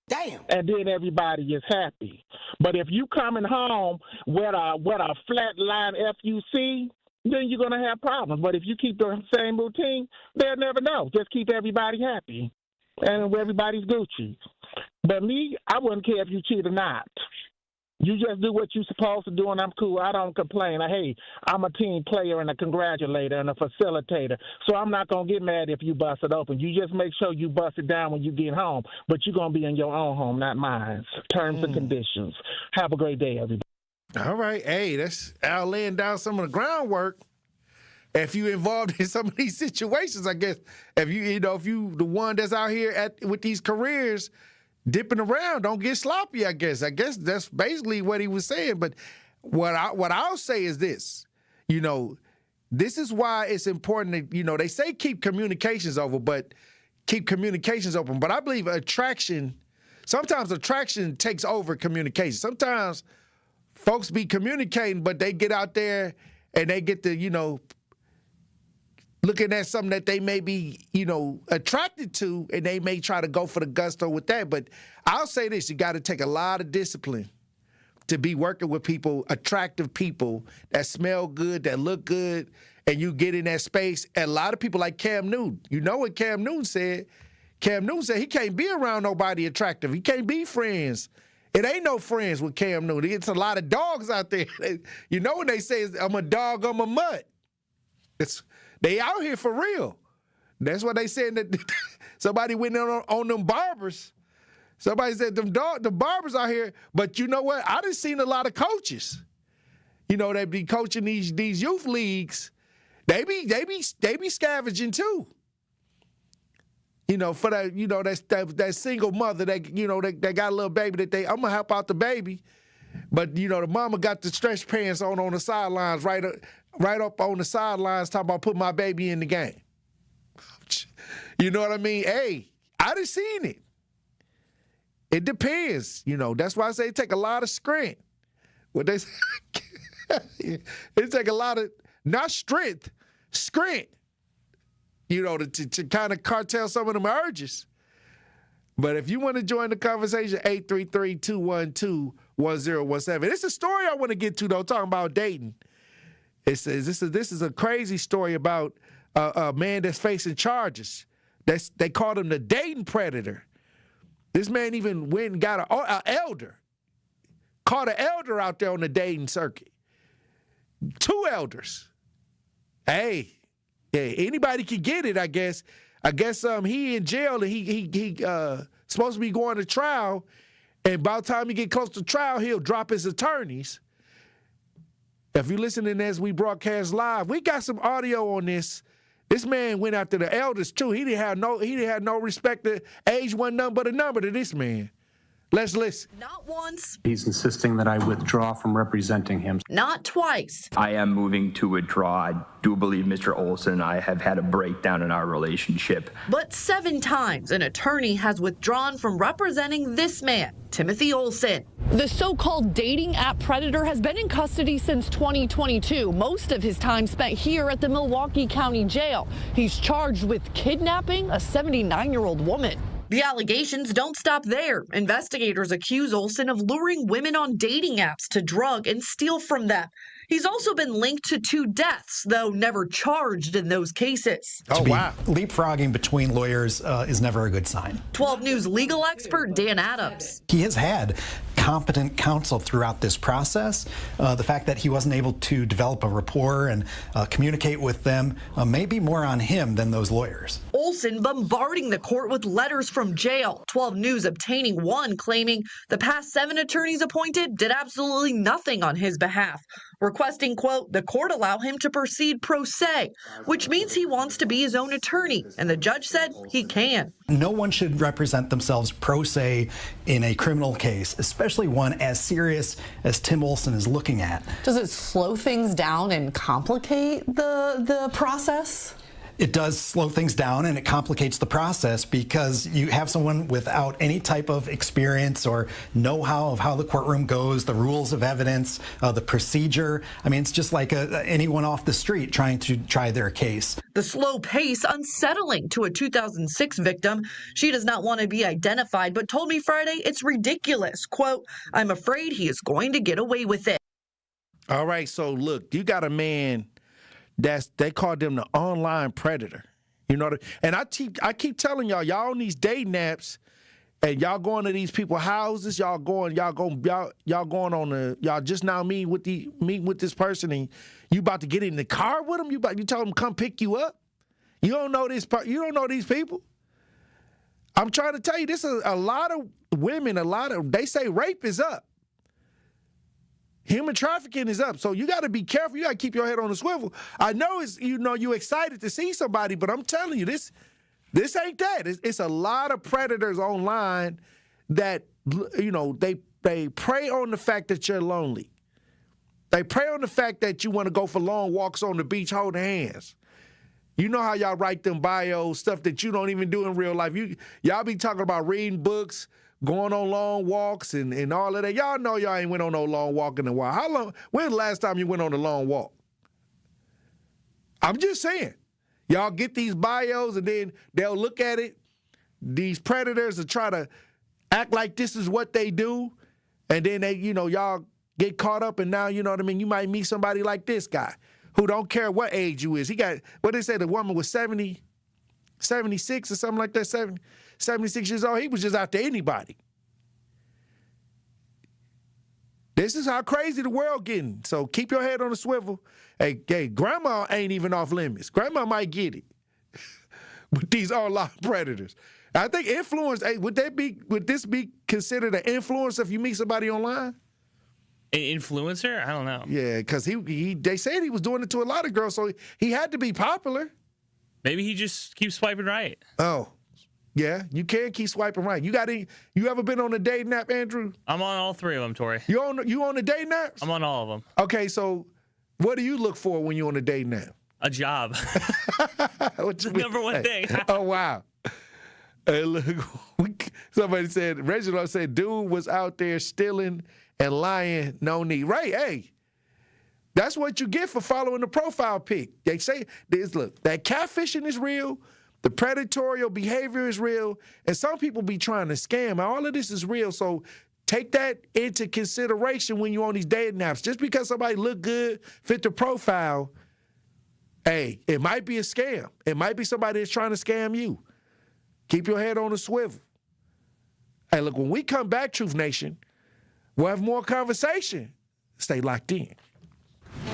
[SPEAKER 4] Damn.
[SPEAKER 26] And then everybody is happy. But if you coming home with a flat line FUC, then you're going to have problems. But if you keep the same routine, they'll never know. Just keep everybody happy. And everybody's Gucci. But me, I wouldn't care if you cheat or not. You just do what you're supposed to do, and I'm cool. I don't complain. Hey, I'm a team player and a congratulator and a facilitator, so I'm not going to get mad if you bust it open. You just make sure you bust it down when you get home, but you're going to be in your own home, not mine. Terms and conditions. Have a great day, everybody.
[SPEAKER 3] All right. Hey, that's Al laying down some of the groundwork. If you involved in some of these situations, I guess, if you the one that's out here with these careers, dipping around, don't get sloppy, I guess. I guess that's basically what he was saying. But what I'll say is this, this is why it's important that, they say keep communications open, but I believe sometimes attraction takes over communication. Sometimes folks be communicating, but they get out there and they get to, looking at something that they may be, attracted to, and they may try to go for the gusto with that. But I'll say this, you got to take a lot of discipline to be working with people, attractive people that smell good, that look good, and you get in that space. And a lot of people like Cam Newton, you know what Cam Newton said? Cam Newton said he can't be around nobody attractive. He can't be friends. It ain't no friends with Cam Newton. It's a lot of dogs out there. When they say, I'm a dog, I'm a mutt. They out here for real. That's what they said. That somebody went on them barbers. Somebody said the barbers out here. But you know what? I done seen a lot of coaches. They be coaching these youth leagues. They be scavenging too. For that that single mother that got a little baby that I'm gonna help out the baby. But the mama got the stretch pants on the sidelines right up on the sidelines talking about putting my baby in the game. You know what I mean? Hey, I done seen it. It depends. That's why I say it take a lot of scrent. What they say, it take a lot of, not strength, scrent. To kind of cartel some of them urges. But if you want to join the conversation, 833-212-1017. It's a story I want to get to, though, talking about dating. It says this is a crazy story about a man that's facing charges. They called him the dating predator. This man even went and got an elder. Caught an elder out there on the dating circuit. 2 elders. Hey, anybody can get it, I guess. He in jail and he supposed to be going to trial, and by the time he get close to trial, he'll drop his attorneys. If you're listening as we broadcast live, we got some audio on this. This man went after the elders too. He didn't have no respect. To age wasn't nothing but a number to this man. Let's listen.
[SPEAKER 5] Not once.
[SPEAKER 6] He's insisting that I withdraw from representing him.
[SPEAKER 5] Not twice.
[SPEAKER 8] I am moving to withdraw. I do believe Mr. Olson and I have had a breakdown in our relationship.
[SPEAKER 5] But 7 times an attorney has withdrawn from representing this man, Timothy Olson.
[SPEAKER 9] The so-called dating app predator has been in custody since 2022. Most of his time spent here at the Milwaukee County Jail. He's charged with kidnapping a 79-year-old woman.
[SPEAKER 5] The allegations don't stop there. Investigators accuse Olson of luring women on dating apps to drug and steal from them. He's also been linked to 2 deaths, though never charged in those cases.
[SPEAKER 4] Oh, wow. Leapfrogging between lawyers is never a good sign.
[SPEAKER 5] 12 News legal expert Dan Adams.
[SPEAKER 4] He has had competent counsel throughout this process. The fact that he wasn't able to develop a rapport and communicate with them may be more on him than those lawyers.
[SPEAKER 5] Olson bombarding the court with letters from jail. 12 News obtaining one claiming the past 7 attorneys appointed did absolutely nothing on his behalf, requesting, quote, the court allow him to proceed pro se, which means he wants to be his own attorney, and the judge said he can.
[SPEAKER 4] No one should represent themselves pro se in a criminal case, especially one as serious as Tim Olson is looking at.
[SPEAKER 10] Does it slow things down and complicate the process?
[SPEAKER 4] It does slow things down and it complicates the process because you have someone without any type of experience or know-how of how the courtroom goes, the rules of evidence, the procedure. I mean, it's just like anyone off the street trying to try their case.
[SPEAKER 5] The slow pace unsettling to a 2006 victim. She does not want to be identified, but told me Friday it's ridiculous. Quote, I'm afraid he is going to get away with it.
[SPEAKER 3] All right, so look, you got a man they call them the online predator. You know, and I keep telling y'all on these dating apps, and y'all going to these people's houses, y'all going on y'all just now meeting with this person, and you about to get in the car with them. You tell them come pick you up. You don't know this part. You don't know these people. I'm trying to tell you, this is a lot of women. They say rape is up. Human trafficking is up, so you got to be careful. You got to keep your head on the swivel. I know you're excited to see somebody, but I'm telling you, this ain't that. It's a lot of predators online that they prey on the fact that you're lonely. They prey on the fact that you want to go for long walks on the beach holding hands. You know how y'all write them bios, stuff that you don't even do in real life. Y'all be talking about reading books, going on long walks and all of that. Y'all know y'all ain't went on no long walk in a while. When's the last time you went on a long walk? I'm just saying. Y'all get these bios and then they'll look at it. These predators will try to act like this is what they do. And then y'all get caught up and now, you know what I mean, you might meet somebody like this guy who don't care what age you is. He got, what they say, the woman was 76 or something like that, 76 years old. He was just out to anybody. This is how crazy the world getting. So keep your head on the swivel. Hey, grandma ain't even off limits. Grandma might get it. But these are online predators. I think influence, would this be considered an influencer if you meet somebody online?
[SPEAKER 7] An influencer? I don't know.
[SPEAKER 3] Yeah, because they said he was doing it to a lot of girls, so he had to be popular.
[SPEAKER 7] Maybe he just keeps swiping right.
[SPEAKER 3] Oh, yeah, you can keep swiping right. You ever been on a dating app, Andrew?
[SPEAKER 7] I'm on all 3 of them, Tori.
[SPEAKER 3] You on the dating apps?
[SPEAKER 7] I'm on all of them.
[SPEAKER 3] Okay, so what do you look for when you're on a dating app?
[SPEAKER 7] A job. Number one thing.
[SPEAKER 3] Oh, wow. Hey, look, somebody said, Reginald said, dude was out there stealing and lying, no need. Right, hey. That's what you get for following the profile pic. They say, look, that catfishing is real, the predatory behavior is real, and some people be trying to scam. All of this is real, so take that into consideration when you're on these dating apps. Just because somebody look good, fit the profile, hey, it might be a scam. It might be somebody that's trying to scam you. Keep your head on the swivel. Hey, look, when we come back, Truth Nation, we'll have more conversation. Stay locked in.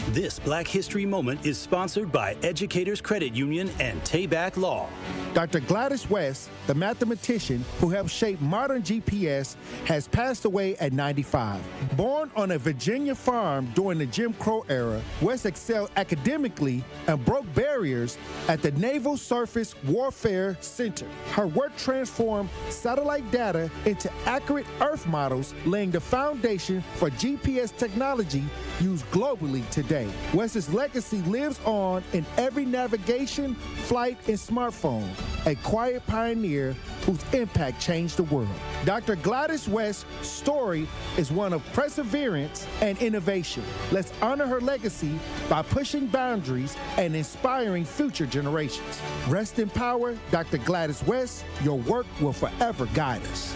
[SPEAKER 2] This Black History Moment is sponsored by Educators Credit Union and Tayback Law.
[SPEAKER 3] Dr. Gladys West, the mathematician who helped shape modern GPS, has passed away at 95. Born on a Virginia farm during the Jim Crow era, West excelled academically and broke barriers at the Naval Surface Warfare Center. Her work transformed satellite data into accurate Earth models, laying the foundation for GPS technology used globally today. West's legacy lives on in every navigation, flight, and smartphone, a quiet pioneer whose impact changed the world. Dr. Gladys West's story is one of perseverance and innovation. Let's honor her legacy by pushing boundaries and inspiring future generations. Rest in power, Dr. Gladys West. Your work will forever guide us.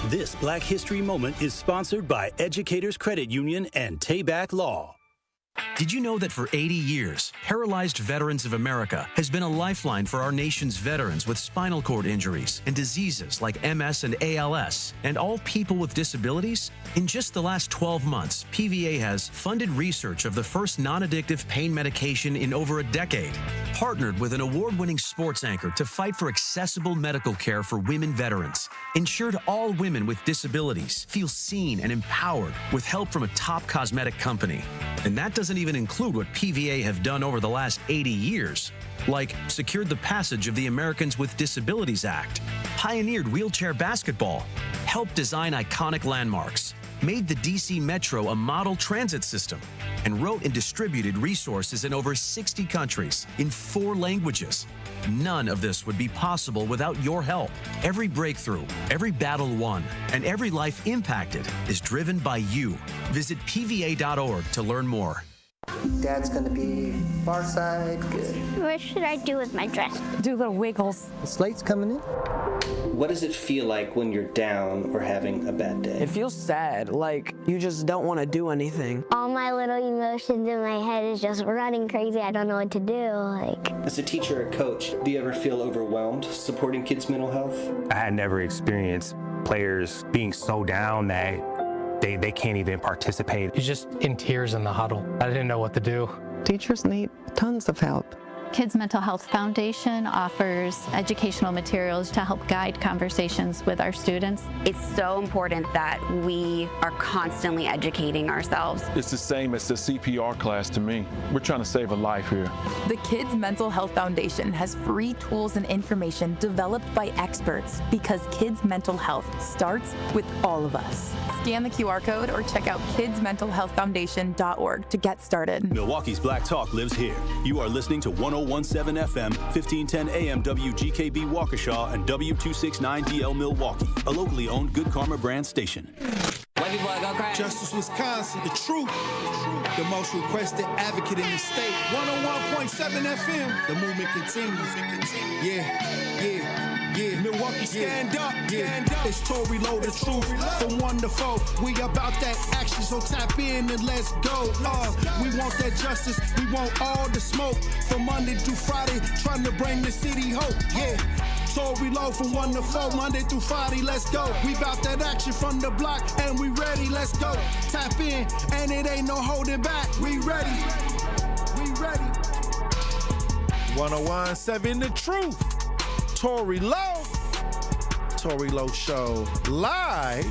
[SPEAKER 2] This Black History Moment is sponsored by Educators Credit Union and Tayback Law.
[SPEAKER 11] Did you know that for 80 years, Paralyzed Veterans of America has been a lifeline for our nation's veterans with spinal cord injuries and diseases like MS and ALS, and all people with disabilities? In just the last 12 months, PVA has funded research of the first non-addictive pain medication in over a decade, partnered with an award-winning sports anchor to fight for accessible medical care for women veterans, ensured all women with disabilities feel seen and empowered with help from a top cosmetic company. And that doesn't even include what PVA have done over the last 80 years, like secured the passage of the Americans with Disabilities Act, pioneered wheelchair basketball, helped design iconic landmarks, made the DC Metro a model transit system, and wrote and distributed resources in over 60 countries in 4 languages. None of this would be possible without your help. Every breakthrough, every battle won, and every life impacted is driven by you. Visit PVA.org to learn more.
[SPEAKER 13] Dad's gonna be far side, good.
[SPEAKER 14] What should I do with my dress? Do little wiggles.
[SPEAKER 13] The slate's coming in. What does it feel like when you're down or having a bad day?
[SPEAKER 15] It feels sad, like you just don't want to do anything.
[SPEAKER 14] All my little emotions in my head is just running crazy. I don't know what to do.
[SPEAKER 13] As a teacher or coach, do you ever feel overwhelmed supporting kids' mental health?
[SPEAKER 17] I had never experienced players being so down that they can't even participate.
[SPEAKER 18] He's just in tears in the huddle. I didn't know what to do.
[SPEAKER 27] Teachers need tons of help.
[SPEAKER 28] Kids Mental Health Foundation offers educational materials to help guide conversations with our students.
[SPEAKER 29] It's so important that we are constantly educating ourselves.
[SPEAKER 30] It's the same as the CPR class to me. We're trying to save a life here.
[SPEAKER 31] The Kids Mental Health Foundation has free tools and information developed by experts because kids' mental health starts with all of us. Scan the QR code or check out kidsmentalhealthfoundation.org to get started.
[SPEAKER 2] Milwaukee's Black Talk lives here. You are listening to 1017 FM, 1510 AM WGKB Waukesha, and W269DL Milwaukee, a locally owned Good Karma brand station.
[SPEAKER 32] Justice, Wisconsin, the truth, the most requested advocate in the state. 101.7 FM, the movement continues. Yeah. Milwaukee, stand up. It's Tory Low, the truth. From 1 to 4, we about that action, so tap in and let's go. We want that justice, we want all the smoke. From Monday through Friday, trying to bring the city hope. Yeah. Tory Low from 1 to 4, Monday through Friday, let's go. We bout that action from the block, and we ready, let's go. Tap in, and it ain't no holding back. We ready.
[SPEAKER 3] 101.7 The Truth. Tory Low Show, live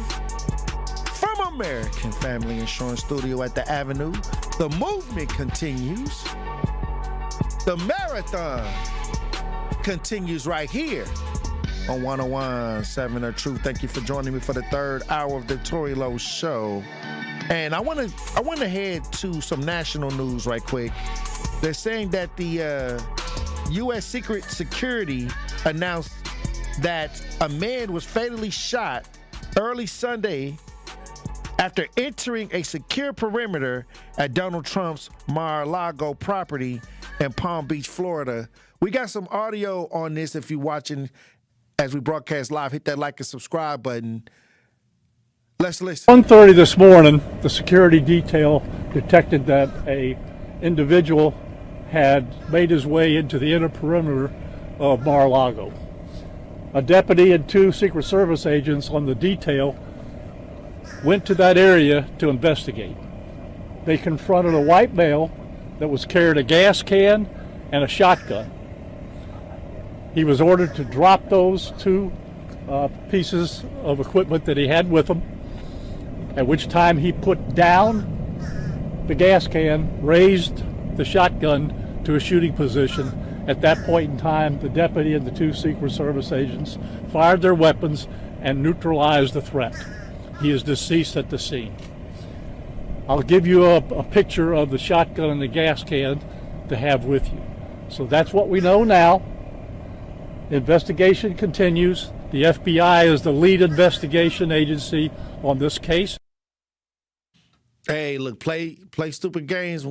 [SPEAKER 3] from American Family Insurance Studio at the Avenue. The movement continues. The marathon continues right here on 101.7 The Truth. Thank you for joining me for the 3rd hour of the Tory Low Show. And I want to head to some national news right quick. They're saying that the U.S. Secret Security announced that a man was fatally shot early Sunday after entering a secure perimeter at Donald Trump's Mar-a-Lago property in Palm Beach, Florida. We got some audio on this if you're watching as we broadcast live. Hit that like and subscribe button. Let's listen.
[SPEAKER 33] 1:30 this morning, the security detail detected that a individual had made his way into the inner perimeter of Mar-a-Lago. A deputy and 2 Secret Service agents on the detail went to that area to investigate. They confronted a white male that was carrying a gas can and a shotgun. He was ordered to drop those 2 pieces of equipment that he had with him, at which time he put down the gas can, raised the shotgun to a shooting position. At that point in time, the deputy and the 2 Secret Service agents fired their weapons and neutralized the threat. He is deceased at the scene. I'll give you a picture of the shotgun and the gas can to have with you. So that's what we know now. Investigation continues. The FBI is the lead investigation agency on this case.
[SPEAKER 3] Hey, look, play stupid games,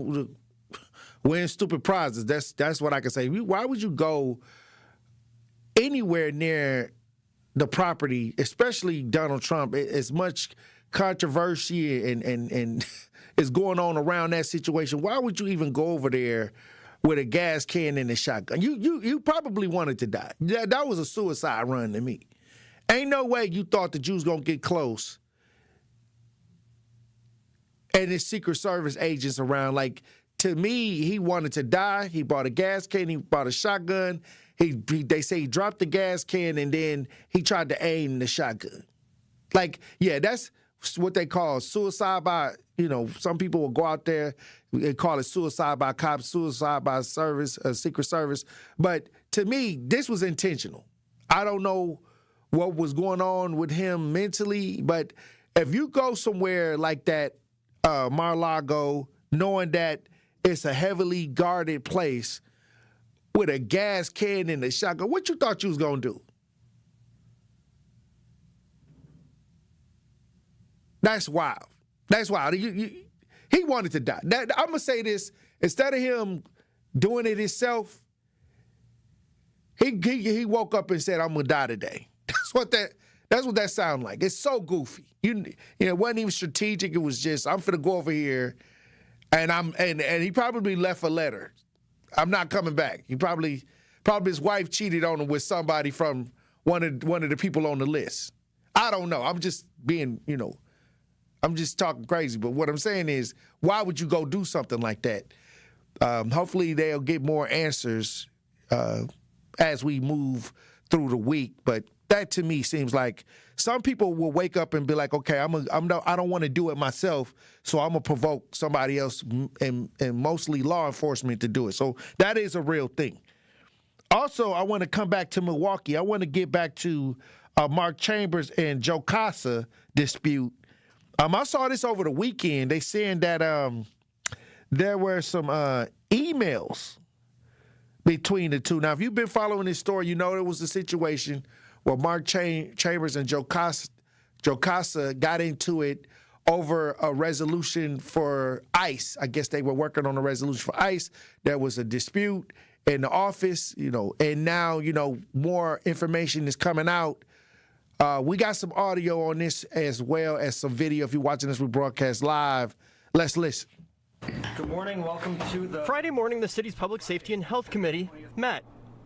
[SPEAKER 3] win stupid prizes. That's what I can say. Why would you go anywhere near the property, especially Donald Trump? As much controversy and is going on around that situation, why would you even go over there with a gas can and a shotgun? You probably wanted to die. That was a suicide run to me. Ain't no way you thought that you was going to get close and his Secret Service agents around. Like, to me, he wanted to die. He bought a gas can. He bought a shotgun. They say he dropped the gas can and then he tried to aim the shotgun. Like, yeah, that's what they call suicide by, some people will go out there, they call it suicide by cops, suicide by service, Secret Service. But to me, this was intentional. I don't know what was going on with him mentally, but if you go somewhere like that, Mar-a-Lago, knowing that it's a heavily guarded place with a gas can and a shotgun, what you thought you was going to do? That's wild. That's wild. He wanted to die. I'm going to say this. Instead of him doing it himself, he woke up and said, I'm going to die today. That's what that sounded like. It's so goofy. It wasn't even strategic. It was just, I'm finna go over here and he probably left a letter. I'm not coming back. He probably his wife cheated on him with somebody from one of the people on the list. I don't know. I'm just being, I'm just talking crazy. But what I'm saying is, why would you go do something like that? Hopefully they'll get more answers as we move through the week. But that to me seems like some people will wake up and be like, okay, I don't want to do it myself, so I'm gonna provoke somebody else and mostly law enforcement to do it. So that is a real thing. Also, I want to come back to Milwaukee. I want to get back to Mark Chambers and Joe Casa dispute. I saw this over the weekend. They saying that there were some emails between the two. Now, if you've been following this story, you know there was a situation where Mark Chambers and Joe Casa got into it over a resolution for ICE. I guess they were working on a resolution for ICE. There was a dispute in the office, and now, more information is coming out. We got some audio on this as well as some video. If you're watching this, we broadcast live. Let's listen.
[SPEAKER 1] Good morning. Welcome to the Friday morning. The city's Public Safety and Health Committee met.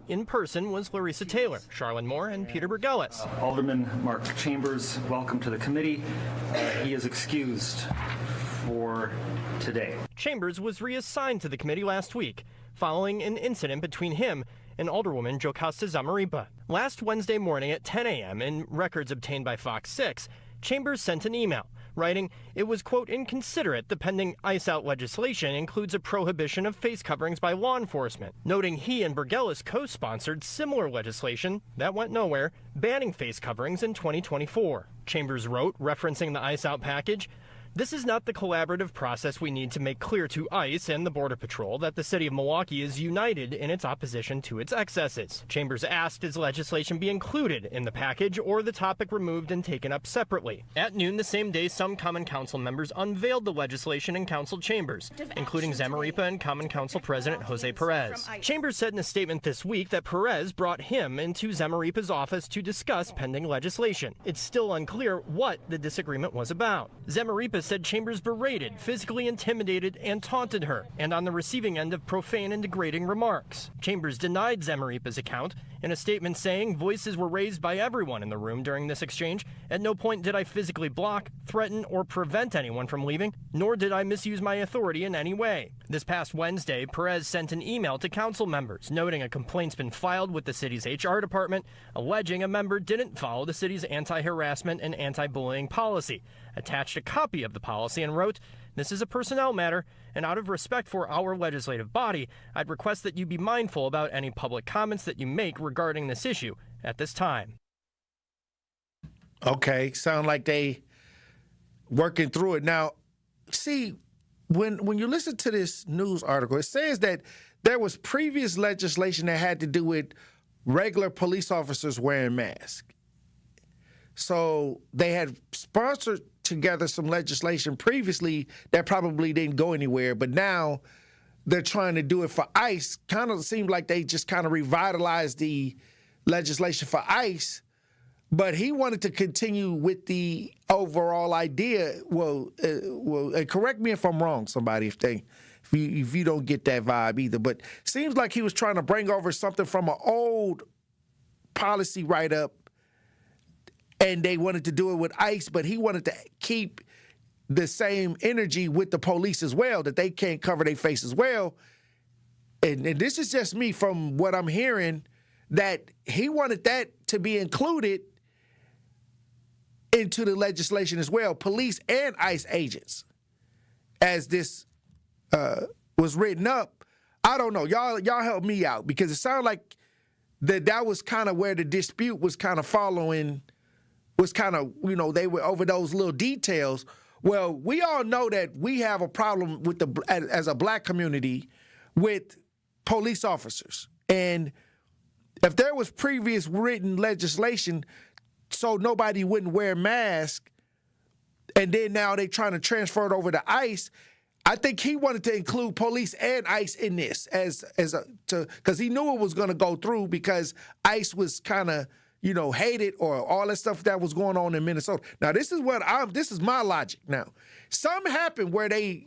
[SPEAKER 1] In person was Larissa Taylor, Charlene Moore, and Peter Bergelis.
[SPEAKER 6] Alderman Mark Chambers, welcome to the committee. He is excused for today.
[SPEAKER 1] Chambers was reassigned to the committee last week following an incident between him and Alderwoman Jocasta Zamarripa. Last Wednesday morning at 10 a.m., in records obtained by Fox 6, Chambers sent an email writing it was, quote, inconsiderate the pending ICE out legislation includes a prohibition of face coverings by law enforcement, noting he and Bergelis co-sponsored similar legislation that went nowhere, banning face coverings in 2024. Chambers wrote, referencing the ICE out package, this is not the collaborative process we need to make clear to ICE and the Border Patrol that the city of Milwaukee is united in its opposition to its excesses. Chambers asked his legislation be included in the package or the topic removed and taken up separately. At noon the same day, some Common Council members unveiled the legislation in council chambers, including Zamarripa and Common Council President Jose Perez. Chambers said in a statement this week that Perez brought him into Zamarripa's office to discuss pending legislation. It's still unclear what the disagreement was about. Zamarripa said Chambers berated, physically intimidated, and taunted her, and on the receiving end of profane and degrading remarks. Chambers denied Zamarripa's account in a statement saying voices were raised by everyone in the room during this exchange. At no point did I physically block, threaten, or prevent anyone from leaving, nor did I misuse my authority in any way. This past Wednesday, Perez sent an email to council members noting a complaint's been filed with the city's HR department, alleging a member didn't follow the city's anti-harassment and anti-bullying policy, attached a copy of the policy and wrote, this is a personnel matter, and out of respect for our legislative body, I'd request that you be mindful about any public comments that you make regarding this issue at this time.
[SPEAKER 3] Okay, sound like they working through it. Now, see, when you listen to this news article, it says that there was previous legislation that had to do with regular police officers wearing masks. So they had sponsored together some legislation previously that probably didn't go anywhere, but now they're trying to do it for ICE. Kind of seemed like they just kind of revitalized the legislation for ICE But he wanted to continue with the overall idea. Well, correct me if I'm wrong, somebody, if you don't get that vibe either. But seems like he was trying to bring over something from an old policy write-up, and they wanted to do it with ICE, but he wanted to keep the same energy with the police as well, that they can't cover their face as well. And this is just me from what I'm hearing, that he wanted that to be included into the legislation as well, police and ICE agents, as this was written up. I don't know. Y'all help me out, because it sounded like that was kind of where the dispute was kind of following, was kind of, they were over those little details. Well, we all know that we have a problem with as a black community with police officers. And if there was previous written legislation so nobody wouldn't wear masks, and then now they're trying to transfer it over to ICE, I think he wanted to include police and ICE in this because he knew it was going to go through, because ICE was kind of, hated, or all that stuff that was going on in Minnesota. Now, this is my logic. Now, something happened where they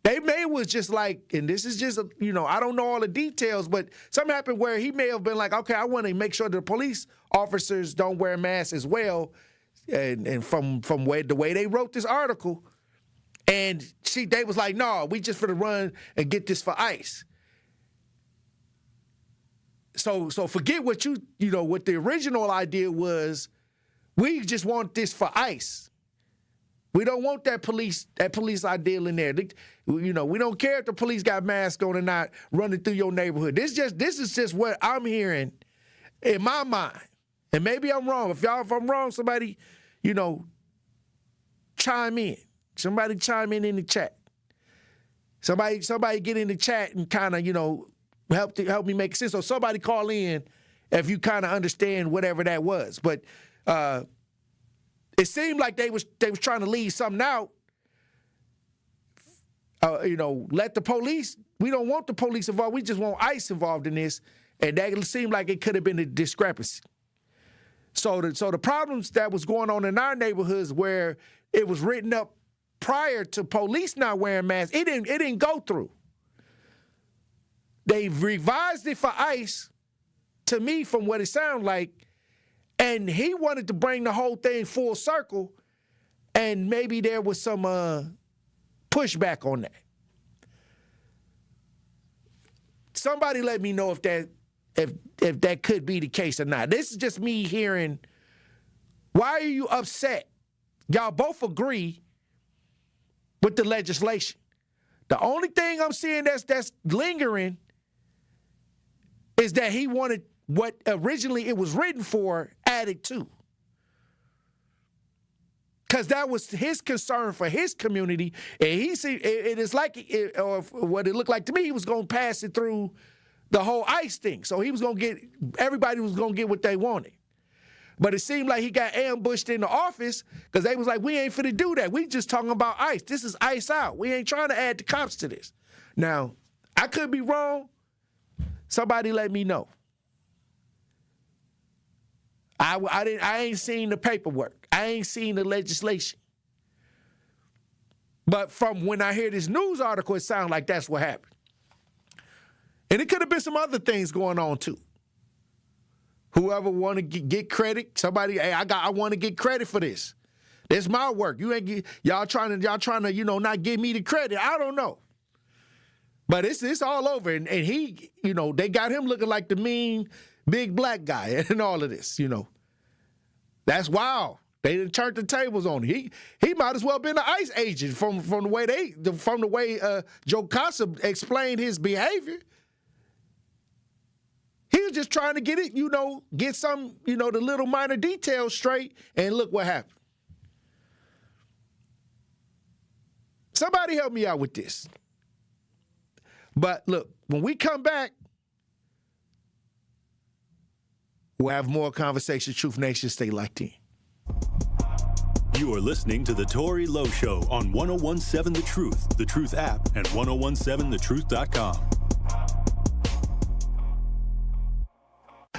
[SPEAKER 3] may was just like, and this is just, I don't know all the details, but something happened where he may have been like, okay, I want to make sure the police officers don't wear masks as well. And from the way they wrote this article, and they was like, no, we just for the run and get this for ICE. So forget what what the original idea was. We just want this for ICE. We don't want that police ideal in there. We don't care if the police got masks on or not running through your neighborhood. This is just what I'm hearing in my mind. And maybe I'm wrong. If I'm wrong, somebody, chime in. Somebody chime in the chat. Somebody get in the chat and kind of, help me make sense. So somebody call in if you kind of understand whatever that was. But it seemed like they was trying to leave something out. Let the police. We don't want the police involved. We just want ICE involved in this, and that seemed like it could have been a discrepancy. So the problems that was going on in our neighborhoods, where it was written up prior to police not wearing masks, it didn't go through. They revised it for ICE, to me, from what it sounded like, and he wanted to bring the whole thing full circle, and maybe there was some pushback on that. Somebody let me know if that could be the case or not. This is just me hearing, why are you upset? Y'all both agree with the legislation. The only thing I'm seeing that's lingering is that he wanted what originally it was written for added to. Because that was his concern for his community. And he see it is like, or what it looked like to me, he was going to pass it through the whole ICE thing. So everybody was going to get what they wanted. But it seemed like he got ambushed in the office, because they was like, we ain't finna do that. We just talking about ICE. This is ICE out. We ain't trying to add the cops to this. Now, I could be wrong. Somebody let me know. I ain't seen the paperwork. I ain't seen the legislation. But from when I hear this news article, it sounds like that's what happened. And it could have been some other things going on too. Whoever want to get credit, somebody, hey, I want to get credit for this. It's my work. Y'all trying to, not give me the credit. I don't know. But it's all over. And he, they got him looking like the mean big black guy and all of this, That's wild. They done turned the tables on him. He might as well been an ICE agent from the way Joe Costa explained his behavior. He was just trying to get it, get some, the little minor details straight, and look what happened. Somebody help me out with this. But look, when we come back, we'll have more conversation. Truth Nation, stay locked in.
[SPEAKER 2] You are listening to The Tory Lowe Show on 1017 The Truth app, and 1017thetruth.com.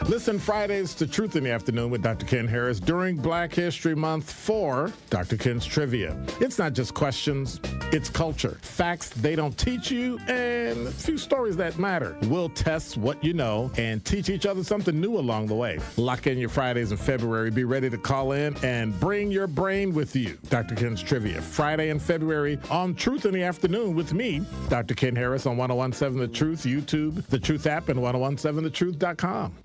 [SPEAKER 8] Listen Fridays to Truth in the Afternoon with Dr. Ken Harris during Black History Month for Dr. Ken's Trivia. It's not just questions, it's culture. Facts they don't teach you and a few stories that matter. We'll test what you know and teach each other something new along the way. Lock in your Fridays in February. Be ready to call in and bring your brain with you. Dr. Ken's Trivia, Friday in February on Truth in the Afternoon with me, Dr. Ken Harris on 1017 The Truth, YouTube, The Truth app, and 1017thetruth.com.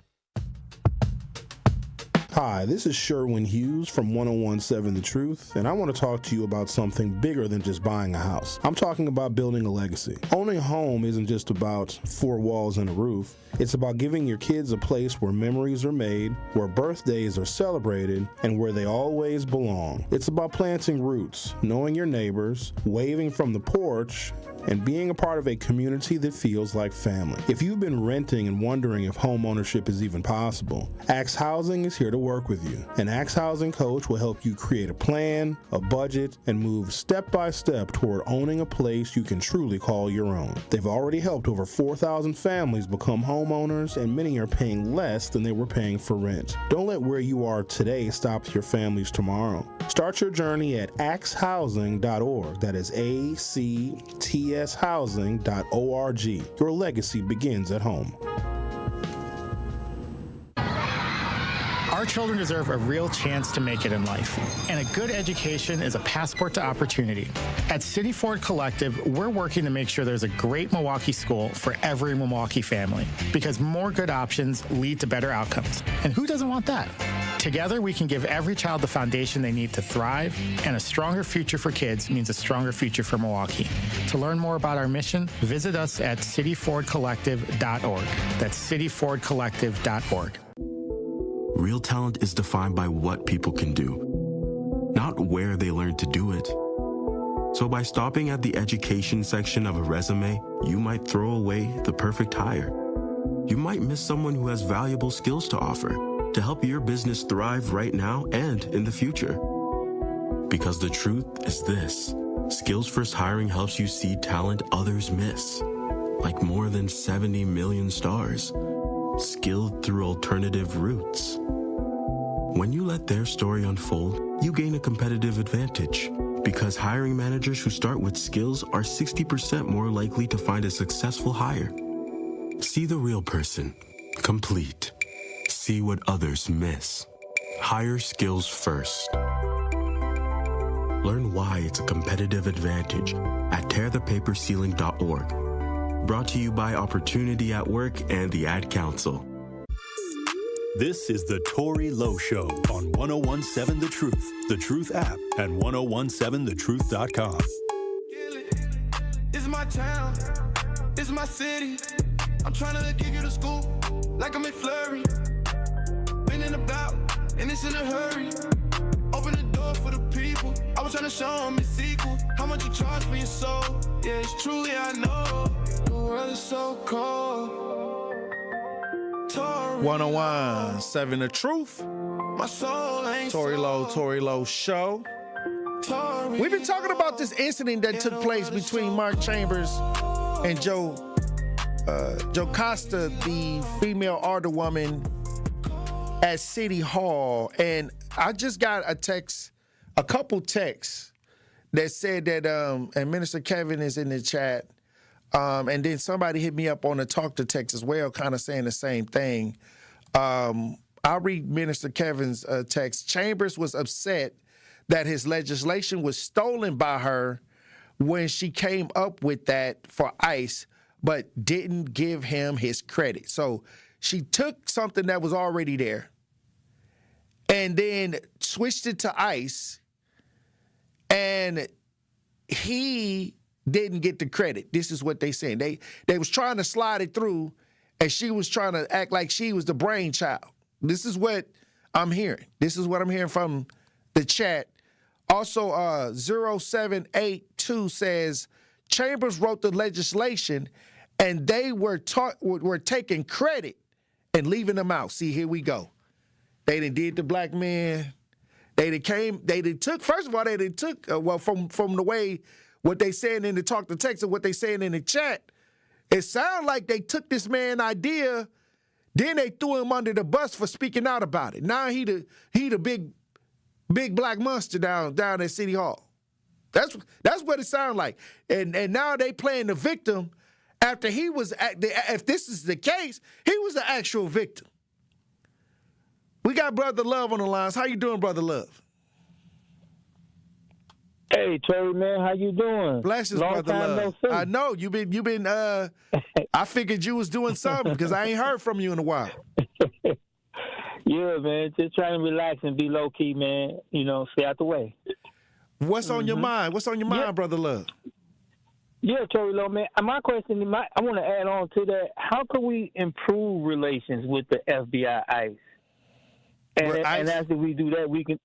[SPEAKER 9] Hi, this is Sherwin Hughes from 1017 The Truth, and I want to talk to you about something bigger than just buying a house. I'm talking about building a legacy. Owning a home isn't just about four walls and a roof. It's about giving your kids a place where memories are made, where birthdays are celebrated, and where they always belong. It's about planting roots, knowing your neighbors, waving from the porch, and being a part of a community that feels like family. If you've been renting and wondering if home ownership is even possible, Axe Housing is here to work with you. An Axe Housing coach will help you create a plan, a budget, and move step by step toward owning a place you can truly call your own. They've already helped over 4,000 families become homeowners, and many are paying less than they were paying for rent. Don't let where you are today stop your family's tomorrow. Start your journey at axehousing.org. That is ACTShousing.org. Your legacy begins at home.
[SPEAKER 10] Our children deserve a real chance to make it in life, and a good education is a passport to opportunity. At City Ford Collective, we're working to make sure there's a great Milwaukee school for every Milwaukee family, because more good options lead to better outcomes. And who doesn't want that? Together, we can give every child the foundation they need to thrive, and a stronger future for kids means a stronger future for Milwaukee. To learn more about our mission, visit us at cityfordcollective.org. That's cityfordcollective.org.
[SPEAKER 12] Real talent is defined by what people can do, not where they learn to do it. So by stopping at the education section of a resume, you might throw away the perfect hire. You might miss someone who has valuable skills to offer to help your business thrive right now and in the future. Because the truth is this: Skills First Hiring helps you see talent others miss, like more than 70 million stars, skilled through alternative routes. When you let their story unfold, you gain a competitive advantage, because hiring managers who start with skills are 60% more likely to find a successful hire. See the real person, complete. See what others miss. Hire skills first. Learn why it's a competitive advantage at tearthepaperceiling.org. Brought to you by Opportunity at Work and the Ad Council.
[SPEAKER 2] This is the Tory Lowe Show on 1017 The Truth app, and 1017thetruth.com.
[SPEAKER 16] It's my town, it's my city. I'm trying to give you the scoop like I'm in Flurry. Been in about, and it's in a hurry. Open the door for the people. I was trying to show them it's equal. How much you charge for your soul? Yeah, it's truly I know. The world is so cold.
[SPEAKER 3] 1017 The Truth.
[SPEAKER 16] My soul ain't
[SPEAKER 3] Tory Lowe Show. We've been talking about this incident that took place between Mark Chambers and Joe Costa, the female alderwoman at City Hall. And I just got a couple texts that said that, and Minister Kevin is in the chat, and then somebody hit me up on the talk to text as well, kind of saying the same thing. I'll read Minister Kevin's text. Chambers was upset that his legislation was stolen by her when she came up with that for ICE, but didn't give him his credit. So she took something that was already there and then switched it to ICE, and he didn't get the credit. This is what they saying. They was trying to slide it through, and she was trying to act like she was the brainchild. This is what I'm hearing. This is what I'm hearing from the chat. Also, 0782 says, Chambers wrote the legislation, and they were taking credit and leaving them out. See, here we go. They did the black men. They took from the way what they saying in the talk to text and what they saying in the chat, it sounds like they took this man's idea Then they threw him under the bus for speaking out about it. Now he the big black monster down at City Hall. That's what it sounds like. And now they playing the victim after he was, if this is the case, he was the actual victim. We got Brother Love on the lines. How you doing, Brother Love?
[SPEAKER 4] Hey, Terry, man, how you doing?
[SPEAKER 3] Blessings,
[SPEAKER 4] Long
[SPEAKER 3] Brother
[SPEAKER 4] time
[SPEAKER 3] Love.
[SPEAKER 4] no see.
[SPEAKER 3] I know you been. I figured you was doing something because I ain't heard from you in a while.
[SPEAKER 4] Yeah, man, just trying to relax and be low key, man. You know, stay out the way.
[SPEAKER 3] What's on your mind? What's on your mind, Brother Love?
[SPEAKER 4] Yeah, Terry Lowe, man. My question, I want to add on to that. How can we improve relations with the FBI, ICE? And after we do that, we can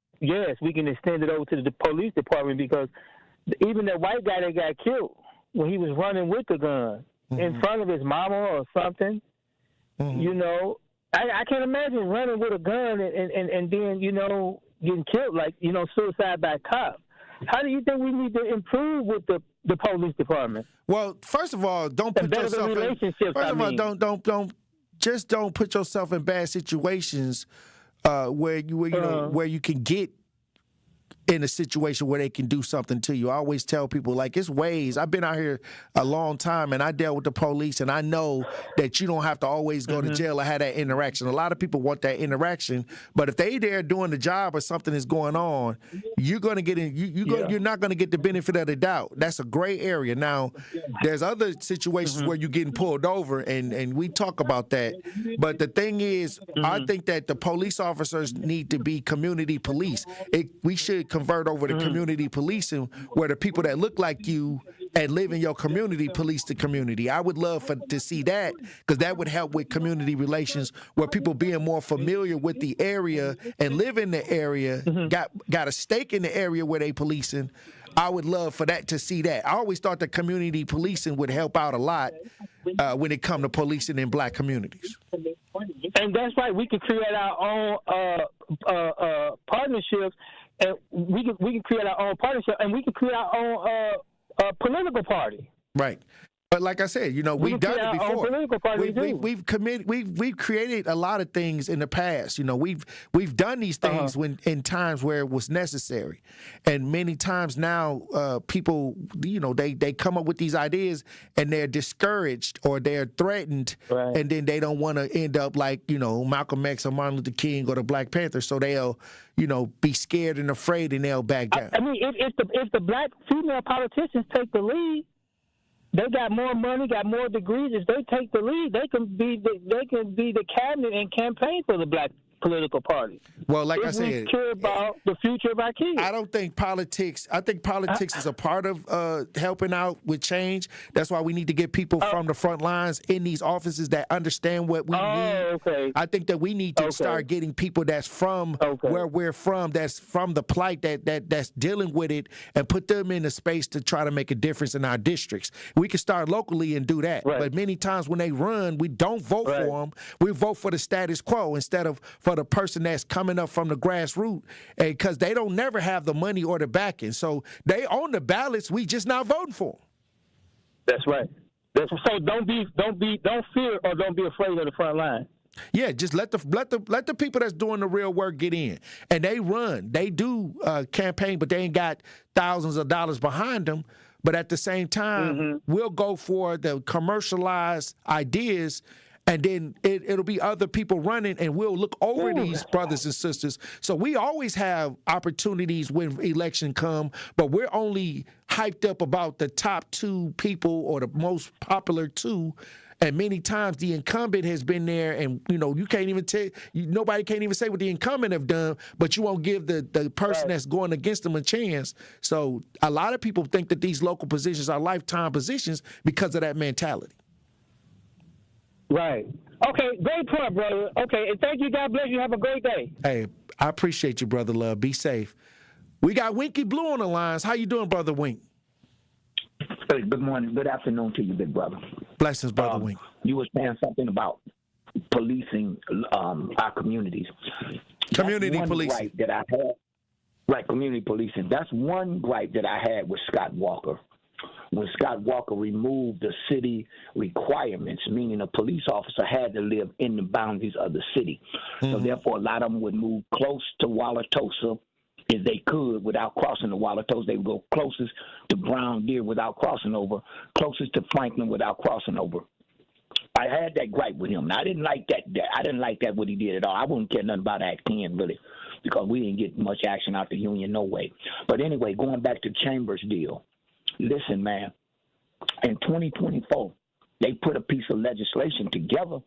[SPEAKER 4] extend it over to the police department, because even that white guy that got killed when he was running with the gun in front of his mama or something, you know, I can't imagine running with a gun and then, you know, getting killed, like, you know, suicide by cop. How do you think we need to improve with the police department?
[SPEAKER 3] Well, first of all, don't put yourself don't put yourself in bad situations where you can get in a situation where they can do something to you. I always tell people, like, it's ways. I've been out here a long time, and I dealt with the police, and I know that you don't have to always go to jail or have that interaction. A lot of people want that interaction, but if they there doing the job or something is going on, you're going to get in. You're not going to get the benefit of the doubt. That's a gray area. Now, there's other situations where you're getting pulled over, and we talk about that. But the thing is, I think that the police officers need to be community police. We should convert over to community policing, where the people that look like you and live in your community police the community. I would love to see that, because that would help with community relations, where people being more familiar with the area and live in the area, got a stake in the area where they policing. I would love for that to see that. I always thought that community policing would help out a lot when it come to policing in black communities.
[SPEAKER 4] And that's right. We can create our own partnerships. And we can create our own partnership, and we can create our own political party.
[SPEAKER 3] Right. But like I said, you know, we've done it before. We've created a lot of things in the past. You know, we've done these things when in times where it was necessary, and many times now people, you know, they come up with these ideas and they're discouraged or they're threatened, and then they don't want to end up like, you know, Malcolm X or Martin Luther King or the Black Panthers, so they'll, you know, be scared and afraid and they'll back down.
[SPEAKER 4] I mean, if the black female politicians take the lead, they got more money, got more degrees. If they take the lead, they can be the cabinet and campaign for the black political party.
[SPEAKER 3] Well, like
[SPEAKER 4] I
[SPEAKER 3] said,
[SPEAKER 4] we care about the future of our kids.
[SPEAKER 3] I think politics is a part of helping out with change. That's why we need to get people from the front lines in these offices that understand what we need.
[SPEAKER 4] Okay.
[SPEAKER 3] I think that we need to start getting people that's from where we're from, that's from the plight that's dealing with it, and put them in a space to try to make a difference in our districts. We can start locally and do that.
[SPEAKER 4] Right.
[SPEAKER 3] But many times when they run, we don't vote for them. We vote for the status quo instead of for the person that's coming up from the grassroots, because they don't never have the money or the backing. So they own the ballots. We just not voting for them.
[SPEAKER 4] That's right. So don't fear or don't be afraid of the front line.
[SPEAKER 3] Yeah, just let the people that's doing the real work get in, and they run. They do campaign, but they ain't got thousands of dollars behind them. But at the same time, we'll go for the commercialized ideas. And then it'll be other people running, and we'll look over these brothers and sisters. So we always have opportunities when election come, but we're only hyped up about the top two people or the most popular two. And many times the incumbent has been there, and you know you can't even nobody can't even say what the incumbent have done, but you won't give the person that's going against them a chance. So a lot of people think that these local positions are lifetime positions because of that mentality.
[SPEAKER 4] Right. Okay, great point, brother. Okay, and thank you. God bless you. Have a great day.
[SPEAKER 3] Hey, I appreciate you, Brother Love. Be safe. We got Winky Blue on the lines. How you doing, Brother Wink?
[SPEAKER 5] Hey, good morning. Good afternoon to you, big brother.
[SPEAKER 3] Blessings, Brother Wink.
[SPEAKER 5] You were saying something about policing our communities.
[SPEAKER 3] Community policing.
[SPEAKER 5] Gripe that I had. Right, community policing. That's one gripe that I had with Scott Walker. when Scott Walker removed the city requirements, meaning a police officer had to live in the boundaries of the city. So therefore, a lot of them would move close to Wauwatosa if they could without crossing the Wauwatosa. They would go closest to Brown Deer without crossing over, closest to Franklin without crossing over. I had that gripe with him. Now, I didn't like that. I didn't like that what he did at all. I wouldn't care nothing about Act 10, really, because we didn't get much action out the union, no way. But anyway, going back to Chambers' deal, listen, man, in 2024, they put a piece of legislation together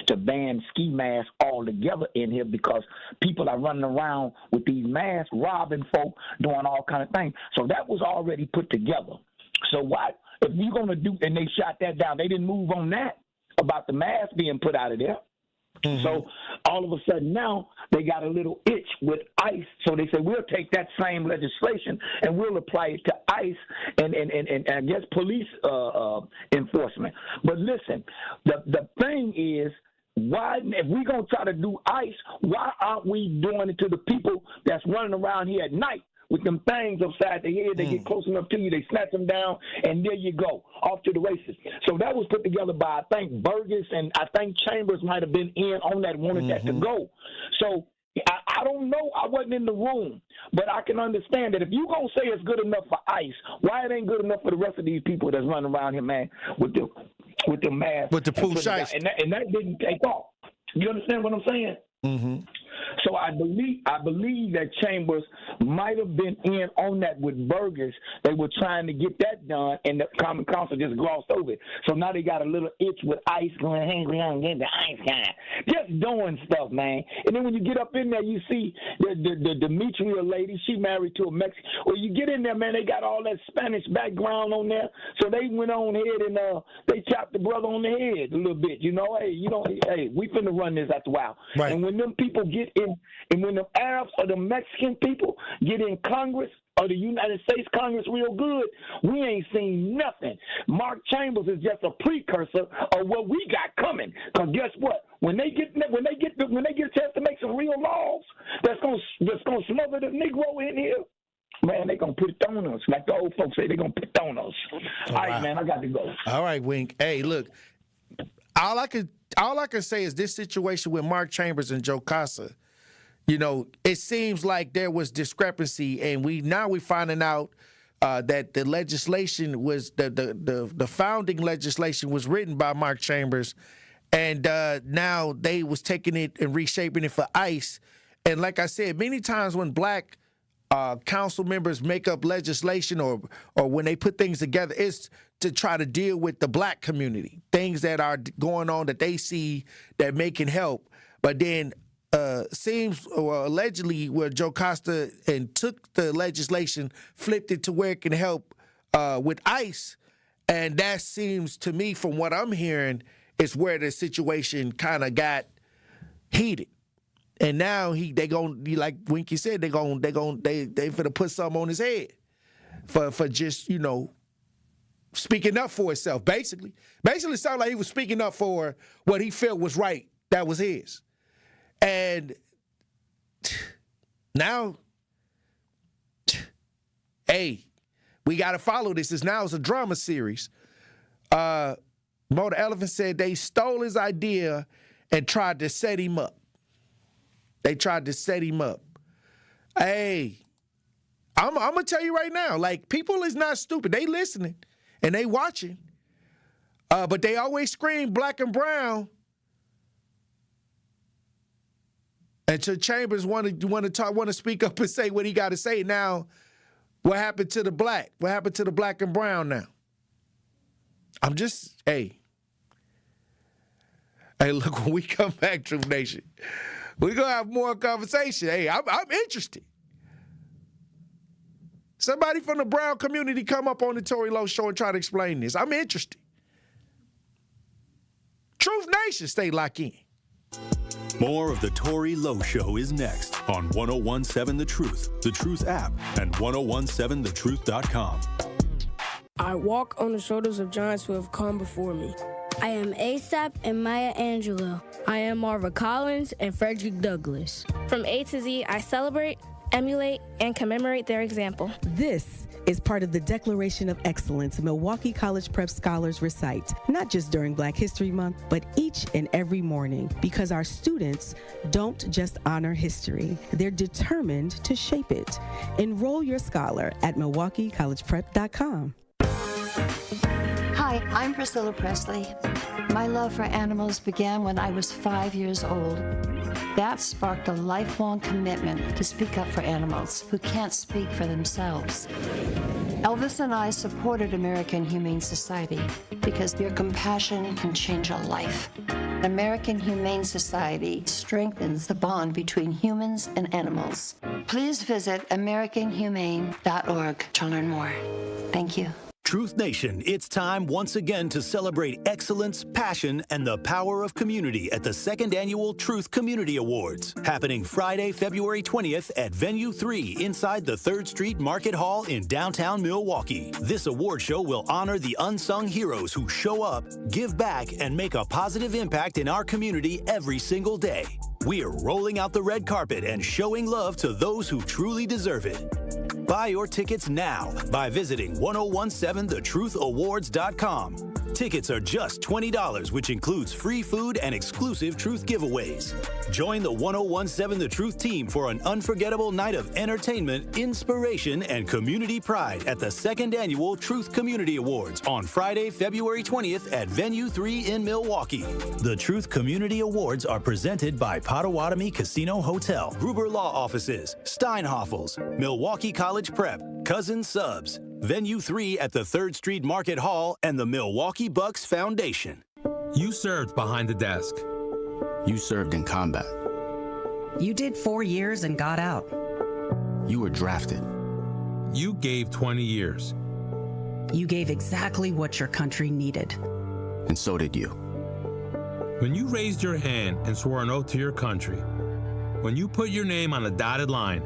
[SPEAKER 5] to ban ski masks altogether in here because people are running around with these masks, robbing folk, doing all kind of things. So that was already put together. So what if you're going to do, and they shot that down, they didn't move on that about the mask being put out of there. So all of a sudden now they got a little itch with ICE. So they said, we'll take that same legislation and we'll apply it to ICE and I guess police enforcement. But listen, the thing is, why, if we're going to try to do ICE, why aren't we doing it to the people that's running around here at night with them things upside their head? They get close enough to you, they snatch them down, and there you go, off to the races. So that was put together by, I think, Burgess, and I think Chambers might have been in on that, wanted that to go. So I don't know, I wasn't in the room, but I can understand that if you're going to say it's good enough for ICE, why it ain't good enough for the rest of these people that's running around here, man, with the mask.
[SPEAKER 3] With the poo shice.
[SPEAKER 5] And that didn't take off. You understand what I'm saying? So I believe that Chambers might have been in on that with Burgess. They were trying to get that done, and the Common Council just glossed over it. So now they got a little itch with ICE going, hangry on, getting the ICE guy. Just doing stuff, man. And then when you get up in there, you see the Demetria lady, she married to a Mexican. Well, you get in there, man, they got all that Spanish background on there. So they went on ahead and they chopped the brother on the head a little bit. You know, hey, we finna run this after a while.
[SPEAKER 3] Right.
[SPEAKER 5] And when them people get in, and when the Arabs or the Mexican people get in Congress or the United States Congress real good, we ain't seen nothing. Mark Chambers is just a precursor of what we got coming. Cause guess what? When they get a chance to make some real laws that's gonna smother the Negro in here, man, they gonna put it on us. Like the old folks say, they gonna put it on us. All right, man, I got to go.
[SPEAKER 3] All right, Wink. Hey, look, all I can say is this situation with Mark Chambers and Joe Casa, you know, it seems like there was discrepancy, and we're finding out that the legislation was the founding legislation was written by Mark Chambers, and now they was taking it and reshaping it for ICE. And like I said, many times when black council members make up legislation or when they put things together, it's to try to deal with the black community, things that are going on that they see that may can help. But then seems or allegedly where Joe Costa and took the legislation, flipped it to where it can help with ICE, and that seems to me, from what I'm hearing, is where the situation kind of got heated. And now they gon', like Winky said, they finna put something on his head for just, you know, speaking up for himself. Basically it sounded like he was speaking up for what he felt was right. That was his. And now, hey, we got to follow this. It's a drama series. Mo the Elephant said they stole his idea and tried to set him up. They tried to set him up. Hey, I'm going to tell you right now, like, people is not stupid. They listening and they watching. But they always scream black and brown. And so Chambers want to speak up and say what he got to say. Now, what happened to the black? What happened to the black and brown now? Hey, look, when we come back, Truth Nation, we're going to have more conversation. Hey, I'm interested. Somebody from the brown community come up on the Tory Lowe Show and try to explain this. I'm interested. Truth Nation, stay locked in.
[SPEAKER 2] More of the Tory Lowe Show is next on 1017 The Truth app, and 1017thetruth.com.
[SPEAKER 7] I walk on the shoulders of giants who have come before me.
[SPEAKER 11] I am ASAP and Maya Angelou.
[SPEAKER 7] I am Marva Collins and Frederick Douglass.
[SPEAKER 11] From A to Z, I celebrate
[SPEAKER 7] emulate, and commemorate their example.
[SPEAKER 13] This is part of the Declaration of Excellence Milwaukee College Prep Scholars recite, not just during Black History Month, but each and every morning, because our students don't just honor history, they're determined to shape it. Enroll your scholar at MilwaukeeCollegePrep.com.
[SPEAKER 14] Hi, I'm Priscilla Presley. My love for animals began when I was 5 years old. That sparked a lifelong commitment to speak up for animals who can't speak for themselves. Elvis and I supported American Humane Society because your compassion can change a life. American Humane Society strengthens the bond between humans and animals. Please visit AmericanHumane.org to learn more. Thank you.
[SPEAKER 2] Truth Nation, it's time once again to celebrate excellence, passion, and the power of community at the second annual Truth Community Awards, happening Friday, February 20th at Venue 3 inside the 3rd Street Market Hall in downtown Milwaukee. This award show will honor the unsung heroes who show up, give back, and make a positive impact in our community every single day. We are rolling out the red carpet and showing love to those who truly deserve it. Buy your tickets now by visiting 1017thetruthAwards.com. Tickets are just $20, which includes free food and exclusive Truth giveaways. Join the 1017 The Truth team for an unforgettable night of entertainment, inspiration, and community pride at the 2nd Annual Truth Community Awards on Friday, February 20th at Venue 3 in Milwaukee. The Truth Community Awards are presented by Potawatomi Casino Hotel, Gruber Law Offices, Steinhoffels, Milwaukee College Prep, Cousin Subs, Venue 3 at the 3rd Street Market Hall, and the Milwaukee Bucks Foundation.
[SPEAKER 15] You served behind the desk.
[SPEAKER 12] You served in combat.
[SPEAKER 17] You did 4 years and got out.
[SPEAKER 12] You were drafted.
[SPEAKER 15] You gave 20 years.
[SPEAKER 17] You gave exactly what your country needed.
[SPEAKER 12] And so did you.
[SPEAKER 15] When you raised your hand and swore an oath to your country, when you put your name on a dotted line,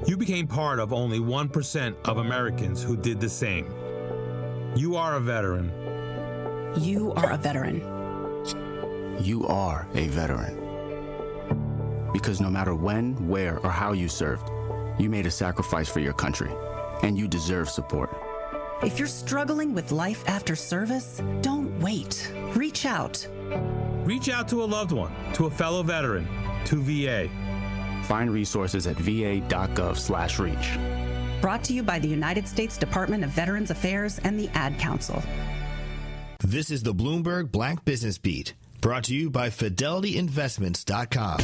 [SPEAKER 15] you became part of only 1% of Americans who did the same. You are a veteran.
[SPEAKER 17] You are a veteran.
[SPEAKER 12] You are a veteran. Because no matter when, where, or how you served, you made a sacrifice for your country, and you deserve support.
[SPEAKER 17] If you're struggling with life after service, don't wait. Reach out.
[SPEAKER 15] Reach out to a loved one, to a fellow veteran, to VA.
[SPEAKER 12] Find resources at va.gov/reach.
[SPEAKER 17] Brought to you by the United States Department of Veterans Affairs and the Ad Council.
[SPEAKER 18] This is the Bloomberg Black Business Beat, brought to you by FidelityInvestments.com.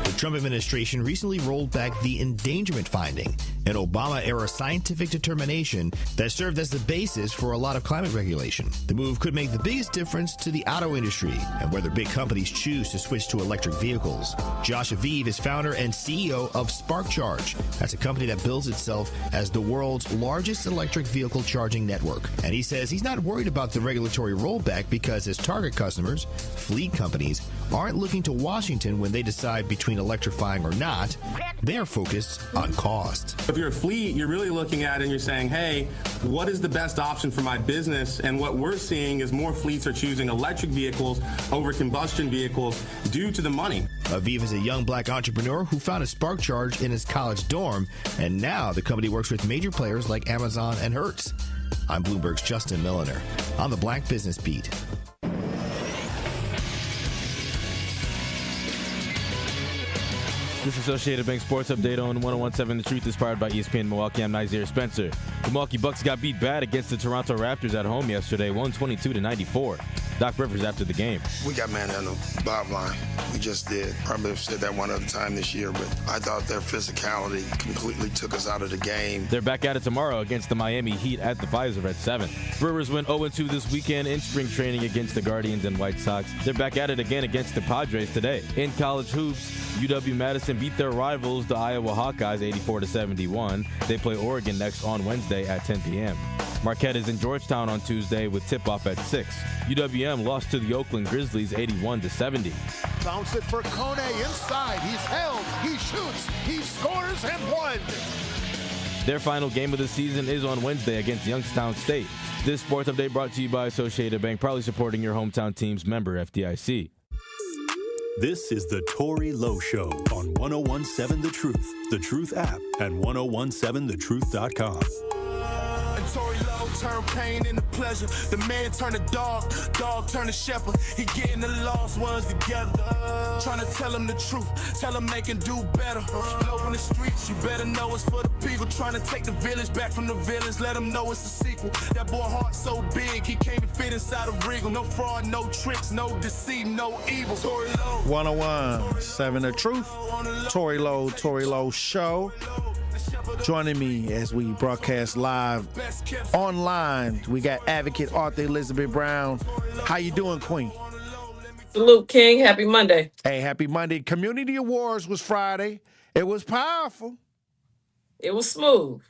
[SPEAKER 18] The Trump administration recently rolled back the endangerment finding, an Obama-era scientific determination that served as the basis for a lot of climate regulation. The move could make the biggest difference to the auto industry and whether big companies choose to switch to electric vehicles. Josh Aviv is founder and CEO of SparkCharge. That's a company that bills itself as the world's largest electric vehicle charging network. And he says he's not worried about the regulatory rollback because his target customers, fleet companies, aren't looking to Washington when they decide between electrifying or not. They're focused on cost.
[SPEAKER 19] If you're a fleet, you're really looking at it and you're saying, hey, what is the best option for my business? And what we're seeing is more fleets are choosing electric vehicles over combustion vehicles due to the money.
[SPEAKER 18] Aviv is a young black entrepreneur who founded SparkCharge in his college dorm, and now the company works with major players like Amazon and Hertz. I'm Bloomberg's Justin Milliner on the Black Business Beat.
[SPEAKER 20] This Associated Bank Sports Update on 1017 The Truth is powered by ESPN Milwaukee. I'm Nazir Spencer. The Milwaukee Bucks got beat bad against the Toronto Raptors at home yesterday, 122-94. Doc Rivers after the game.
[SPEAKER 21] We got manhandled, bottom line. We just did. Probably have said that one other time this year, but I thought their physicality completely took us out of the game.
[SPEAKER 20] They're back at it tomorrow against the Miami Heat at the Pfizer at 7. Brewers went 0-2 this weekend in spring training against the Guardians and White Sox. They're back at it again against the Padres today. In college hoops, UW-Madison beat their rivals, the Iowa Hawkeyes, 84-71. They play Oregon next on Wednesday at 10 p.m. Marquette is in Georgetown on Tuesday with tip-off at 6. UWM lost to the Oakland Grizzlies 81-70.
[SPEAKER 22] Bounce it for Kone inside. He's held. He shoots. He scores and won.
[SPEAKER 20] Their final game of the season is on Wednesday against Youngstown State. This sports update brought to you by Associated Bank, proudly supporting your hometown teams, member FDIC.
[SPEAKER 2] This is the Tory Lowe Show on 1017 The Truth, The Truth app, and 1017thetruth.com.
[SPEAKER 16] Tory Lowe turned pain into pleasure. The man turned a dog turned a shepherd. He getting the lost ones together. Trying to tell them the truth, tell them they can do better. Low in the streets, you better know it's for the people. Trying to take the village back from the villains, let them know it's a sequel. That boy heart so big, he can't fit inside a regal. No fraud, no tricks, no deceit, no evil. Tory Lowe.
[SPEAKER 3] 1017 The Truth, Tory Lowe Show. Joining me as we broadcast live online, we got advocate author Elizabeth Brown. How you doing, Queen?
[SPEAKER 1] Salute, King. Happy Monday.
[SPEAKER 3] Hey, happy Monday. Community Awards was Friday. It was powerful.
[SPEAKER 1] It was smooth.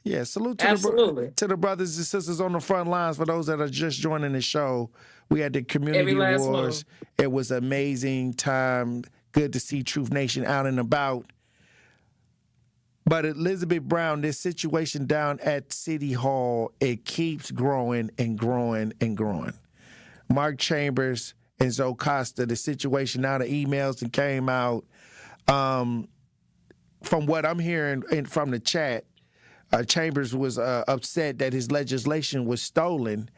[SPEAKER 3] Yeah, salute to the brothers and sisters on the front lines. For those that are just joining the show, we had the Community Awards. It was an amazing time. Good to see Truth Nation out and about. But Elizabeth Brown, this situation down at City Hall, it keeps growing and growing and growing. Mark Chambers and Zoe Costa, the situation now, the emails that came out, from what I'm hearing from the chat, Chambers was upset that his legislation was stolen,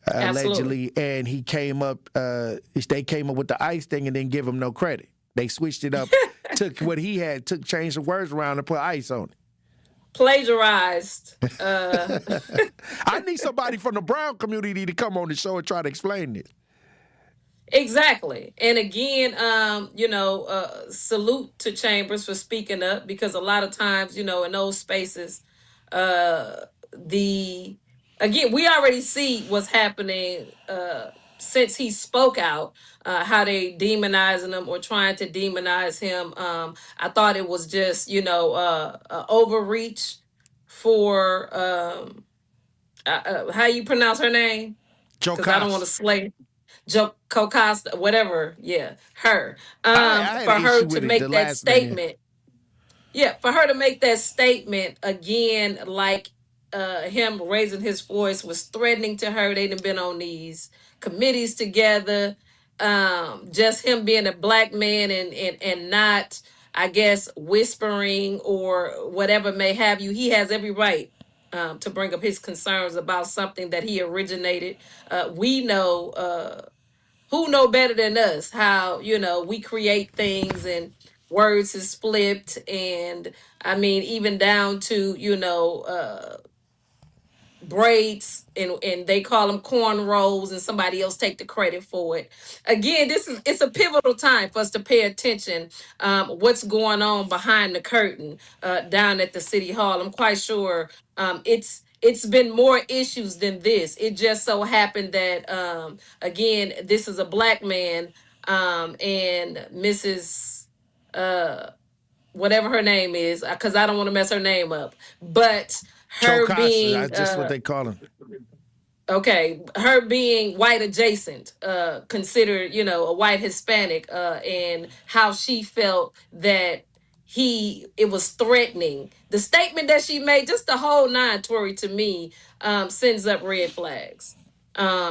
[SPEAKER 3] allegedly, and he came up. They came up with the ICE thing and didn't give him no credit. They switched it up, took what he had, changed the words around and put ICE on it.
[SPEAKER 1] Plagiarized.
[SPEAKER 3] I need somebody from the Brown community to come on the show and try to explain this.
[SPEAKER 1] Exactly. And again, salute to Chambers for speaking up, because a lot of times, in those spaces, we already see what's happening since he spoke out, how they demonizing him or trying to demonize him. I thought it was just, overreach for, how you pronounce her name? Because I don't want to slay Joe Costa, whatever. Yeah, her.
[SPEAKER 3] I
[SPEAKER 1] for her to make that statement. Yeah, for her to make that statement again, like him raising his voice was threatening to her. They'd been on these committees together. Just him being a black man and not, I guess, whispering or whatever may have you. He has every right to bring up his concerns about something that he originated. We know, who know better than us how, we create things and words is flipped. And I mean, even down to, braids and they call them cornrows and somebody else take the credit for it. Again, it's a pivotal time for us to pay attention what's going on behind the curtain down at the City Hall. I'm quite sure it's been more issues than this. It just so happened that again, this is a black man and Mrs. Whatever her name is, because I don't want to mess her name up, but her being
[SPEAKER 3] that's just what they call him.
[SPEAKER 1] Okay, her being white adjacent, considered, a white Hispanic, and how she felt that it was threatening. The statement that she made, just the whole nine, Tory, to me, sends up red flags.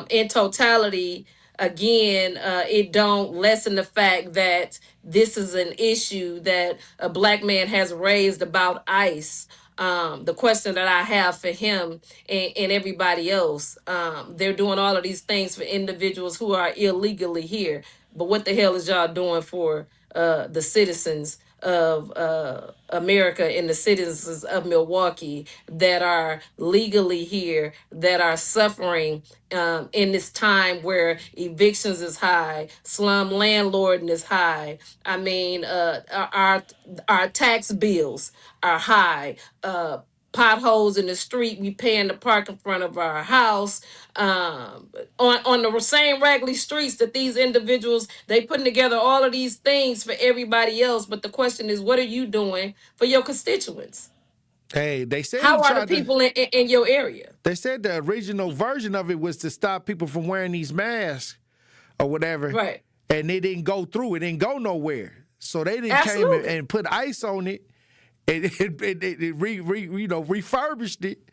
[SPEAKER 1] In totality, again, it don't lessen the fact that this is an issue that a black man has raised about ICE. The question that I have for him and everybody else, they're doing all of these things for individuals who are illegally here. But what the hell is y'all doing for the citizens of America and the citizens of Milwaukee that are legally here, that are suffering in this time where evictions is high, slum landlording is high. I mean, our tax bills are high. Potholes in the street, we paying to park in front of our house. On the same raggedy streets that these individuals, they putting together all of these things for everybody else. But the question is, what are you doing for your constituents?
[SPEAKER 3] Hey, they said
[SPEAKER 1] how are the people in your area?
[SPEAKER 3] They said the original version of it was to stop people from wearing these masks or whatever.
[SPEAKER 1] Right.
[SPEAKER 3] And it didn't go through. It didn't go nowhere. So they didn't came and put ICE on it. It refurbished it,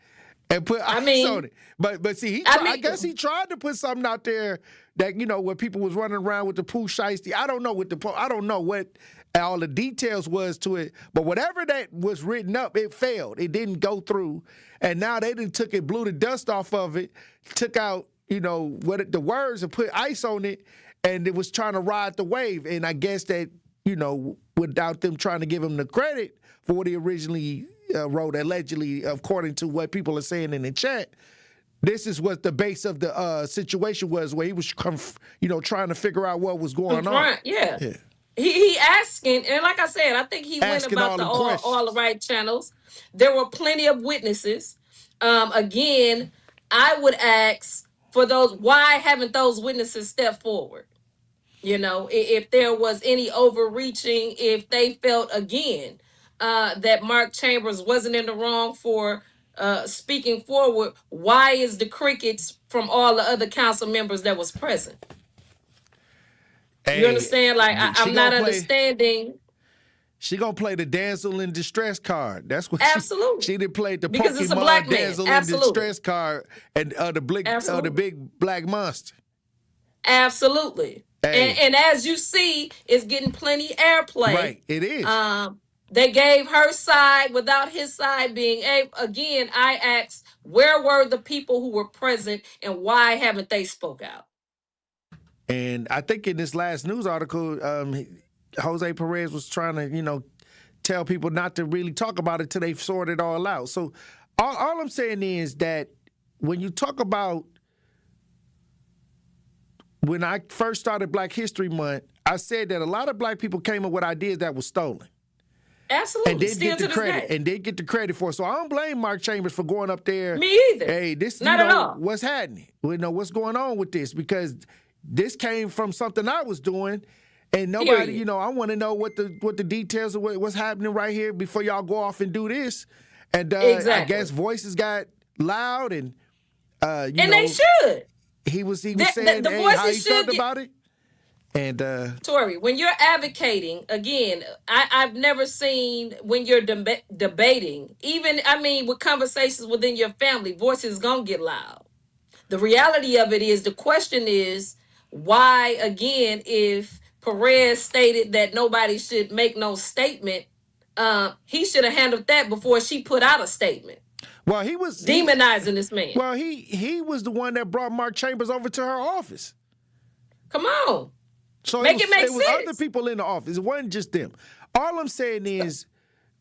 [SPEAKER 3] and put ice on it. But see, I guess he tried to put something out there that, where people was running around with the poo shiesty. I don't know what all the details was to it, but whatever that was written up, it failed. It didn't go through, and now they done took it, blew the dust off of it, took out the words and put ice on it, and it was trying to ride the wave. And I guess that without them trying to give him the credit for what he originally wrote, allegedly, according to what people are saying in the chat. This is what the base of the situation was, where he was, trying to figure out what was going on.
[SPEAKER 1] Yeah. He asking, and like I said, I think he
[SPEAKER 3] asking
[SPEAKER 1] went about all the right channels. There were plenty of witnesses. Again, I would ask for those. Why haven't those witnesses stepped forward? If there was any overreaching, if they felt again that Mark Chambers wasn't in the wrong for speaking forward, why is the crickets from all the other council members that was present? You understand? Like, I'm not understanding.
[SPEAKER 3] She gonna play the damsel in distress card. That's what
[SPEAKER 1] absolutely.
[SPEAKER 3] She didn't play the
[SPEAKER 1] because it's a black
[SPEAKER 3] Pokemon damsel in distress card and the big black monster.
[SPEAKER 1] Absolutely. And as you see, it's getting plenty airplay.
[SPEAKER 3] Right, it is.
[SPEAKER 1] They gave her side without his side being again. I asked, where were the people who were present, and why haven't they spoke out?
[SPEAKER 3] And I think in this last news article, Jose Perez was trying to, tell people not to really talk about it till they sort it all out. So all I'm saying is that when you talk about, when I first started Black History Month, I said that a lot of black people came up with ideas that were stolen.
[SPEAKER 1] Absolutely.
[SPEAKER 3] And didn't get the credit. And didn't get the credit for it. So I don't blame Mark Chambers for going up there.
[SPEAKER 1] Me either.
[SPEAKER 3] Hey, this,
[SPEAKER 1] not at all.
[SPEAKER 3] What's happening? What's going on with this? Because this came from something I was doing, and nobody, I want to know what the details of what's happening right here before y'all go off and do this. And
[SPEAKER 1] exactly.
[SPEAKER 3] I guess voices got loud, and
[SPEAKER 1] they should.
[SPEAKER 3] He was saying how he felt about it. And
[SPEAKER 1] Tori, when you're advocating, again, I've never seen when you're debating, even with conversations within your family, voices gonna get loud. The reality of it is, the question is, why, again, if Perez stated that nobody should make no statement, he should have handled that before she put out a statement.
[SPEAKER 3] Well, he was
[SPEAKER 1] demonizing this man.
[SPEAKER 3] Well, he was the one that brought Mark Chambers over to her office.
[SPEAKER 1] Come on.
[SPEAKER 3] So
[SPEAKER 1] it
[SPEAKER 3] was other people in the office. It wasn't just them. All I'm saying is,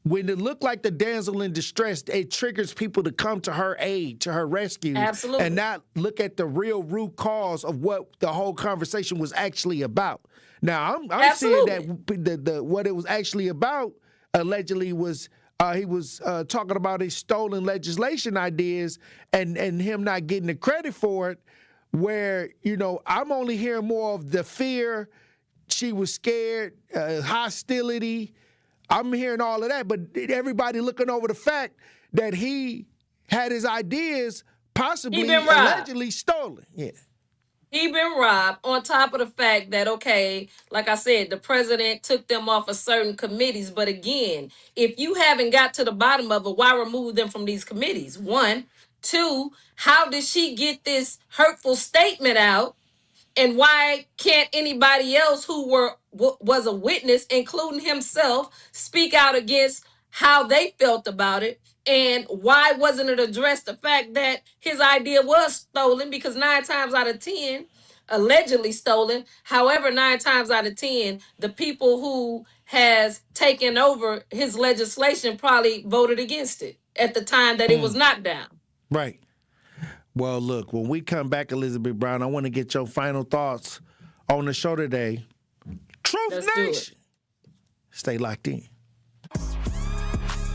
[SPEAKER 3] when it looked like the damsel in distress, it triggers people to come to her aid, to her rescue.
[SPEAKER 1] Absolutely.
[SPEAKER 3] And not look at the real root cause of what the whole conversation was actually about. Now, I'm seeing that the what it was actually about, allegedly, was he was talking about his stolen legislation ideas and him not getting the credit for it, where, I'm only hearing more of the fear, she was scared, hostility. I'm hearing all of that, but everybody looking over the fact that he had his ideas possibly allegedly stolen. Yeah.
[SPEAKER 1] He been robbed, on top of the fact that, okay, like I said, the president took them off of certain committees. But again, if you haven't got to the bottom of it, why remove them from these committees? 1, 2, how did she get this hurtful statement out? And why can't anybody else who was a witness, including himself, speak out against how they felt about it? And why wasn't it addressed the fact that his idea was stolen? Because 9 times out of 10, allegedly stolen. However, 9 times out of 10, the people who has taken over his legislation probably voted against it at the time that it was knocked down.
[SPEAKER 3] Right. Well, look, when we come back, Elizabeth Brown, I want to get your final thoughts on the show today. Truth Nation. Stay locked in.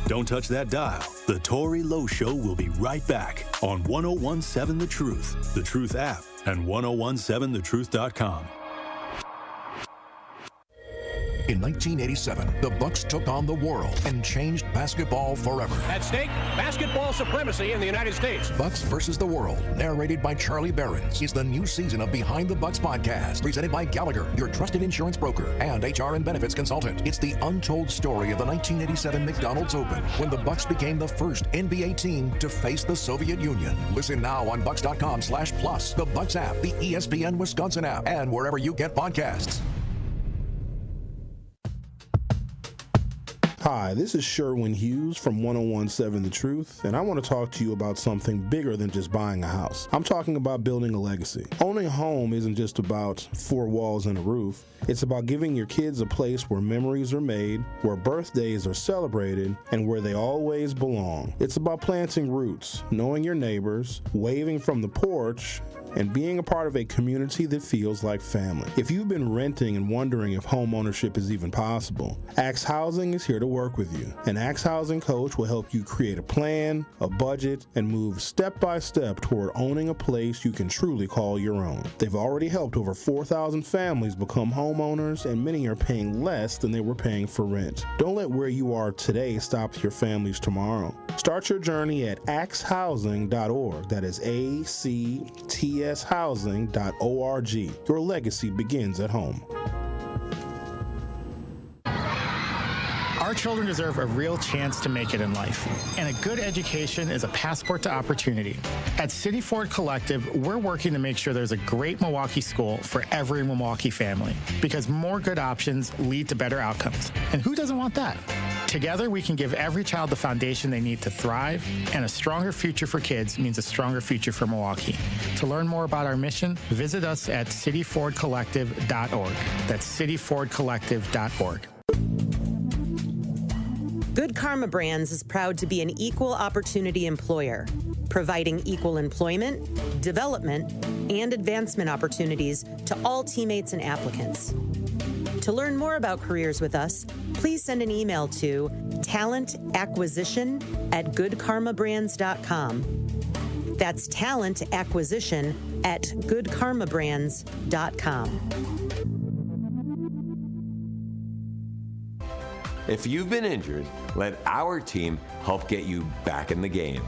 [SPEAKER 2] Don't touch that dial. The Tori Lowe Show will be right back on 1017 The Truth, The Truth app, and 1017thetruth.com.
[SPEAKER 6] In 1987, the Bucks took on the world and changed basketball forever.
[SPEAKER 8] At stake, basketball supremacy in the United States.
[SPEAKER 6] Bucks versus the World, narrated by Charlie Behrens, is the new season of Behind the Bucks podcast, presented by Gallagher, your trusted insurance broker and HR and benefits consultant. It's the untold story of the 1987 McDonald's Open, when the Bucks became the first NBA team to face the Soviet Union. Listen now on Bucks.com/plus, the Bucks app, the ESPN Wisconsin app, and wherever you get podcasts.
[SPEAKER 9] Hi, this is Sherwin Hughes from 1017 The Truth, and I want to talk to you about something bigger than just buying a house. I'm talking about building a legacy. Owning a home isn't just about four walls and a roof. It's about giving your kids a place where memories are made, where birthdays are celebrated, and where they always belong. It's about planting roots, knowing your neighbors, waving from the porch, and being a part of a community that feels like family. If you've been renting and wondering if home ownership is even possible, Axe Housing is here to work with you. An Axe Housing coach will help you create a plan, a budget, and move step by step toward owning a place you can truly call your own. They've already helped over 4,000 families become homeowners, and many are paying less than they were paying for rent. Don't let where you are today stop your family's tomorrow. Start your journey at axehousing.org. That is ACTShousing.org. Your legacy begins at home.
[SPEAKER 10] Our children deserve a real chance to make it in life, and a good education is a passport to opportunity. At City Ford Collective, we're working to make sure there's a great Milwaukee school for every Milwaukee family, because more good options lead to better outcomes. And who doesn't want that? Together, we can give every child the foundation they need to thrive, and a stronger future for kids means a stronger future for Milwaukee. To learn more about our mission, visit us at cityfordcollective.org. That's cityfordcollective.org.
[SPEAKER 23] Good Karma Brands is proud to be an equal opportunity employer, providing equal employment, development, and advancement opportunities to all teammates and applicants. To learn more about careers with us, please send an email to talentacquisition@goodkarmabrands.com. That's talentacquisition@goodkarmabrands.com.
[SPEAKER 24] If you've been injured, let our team help get you back in the game.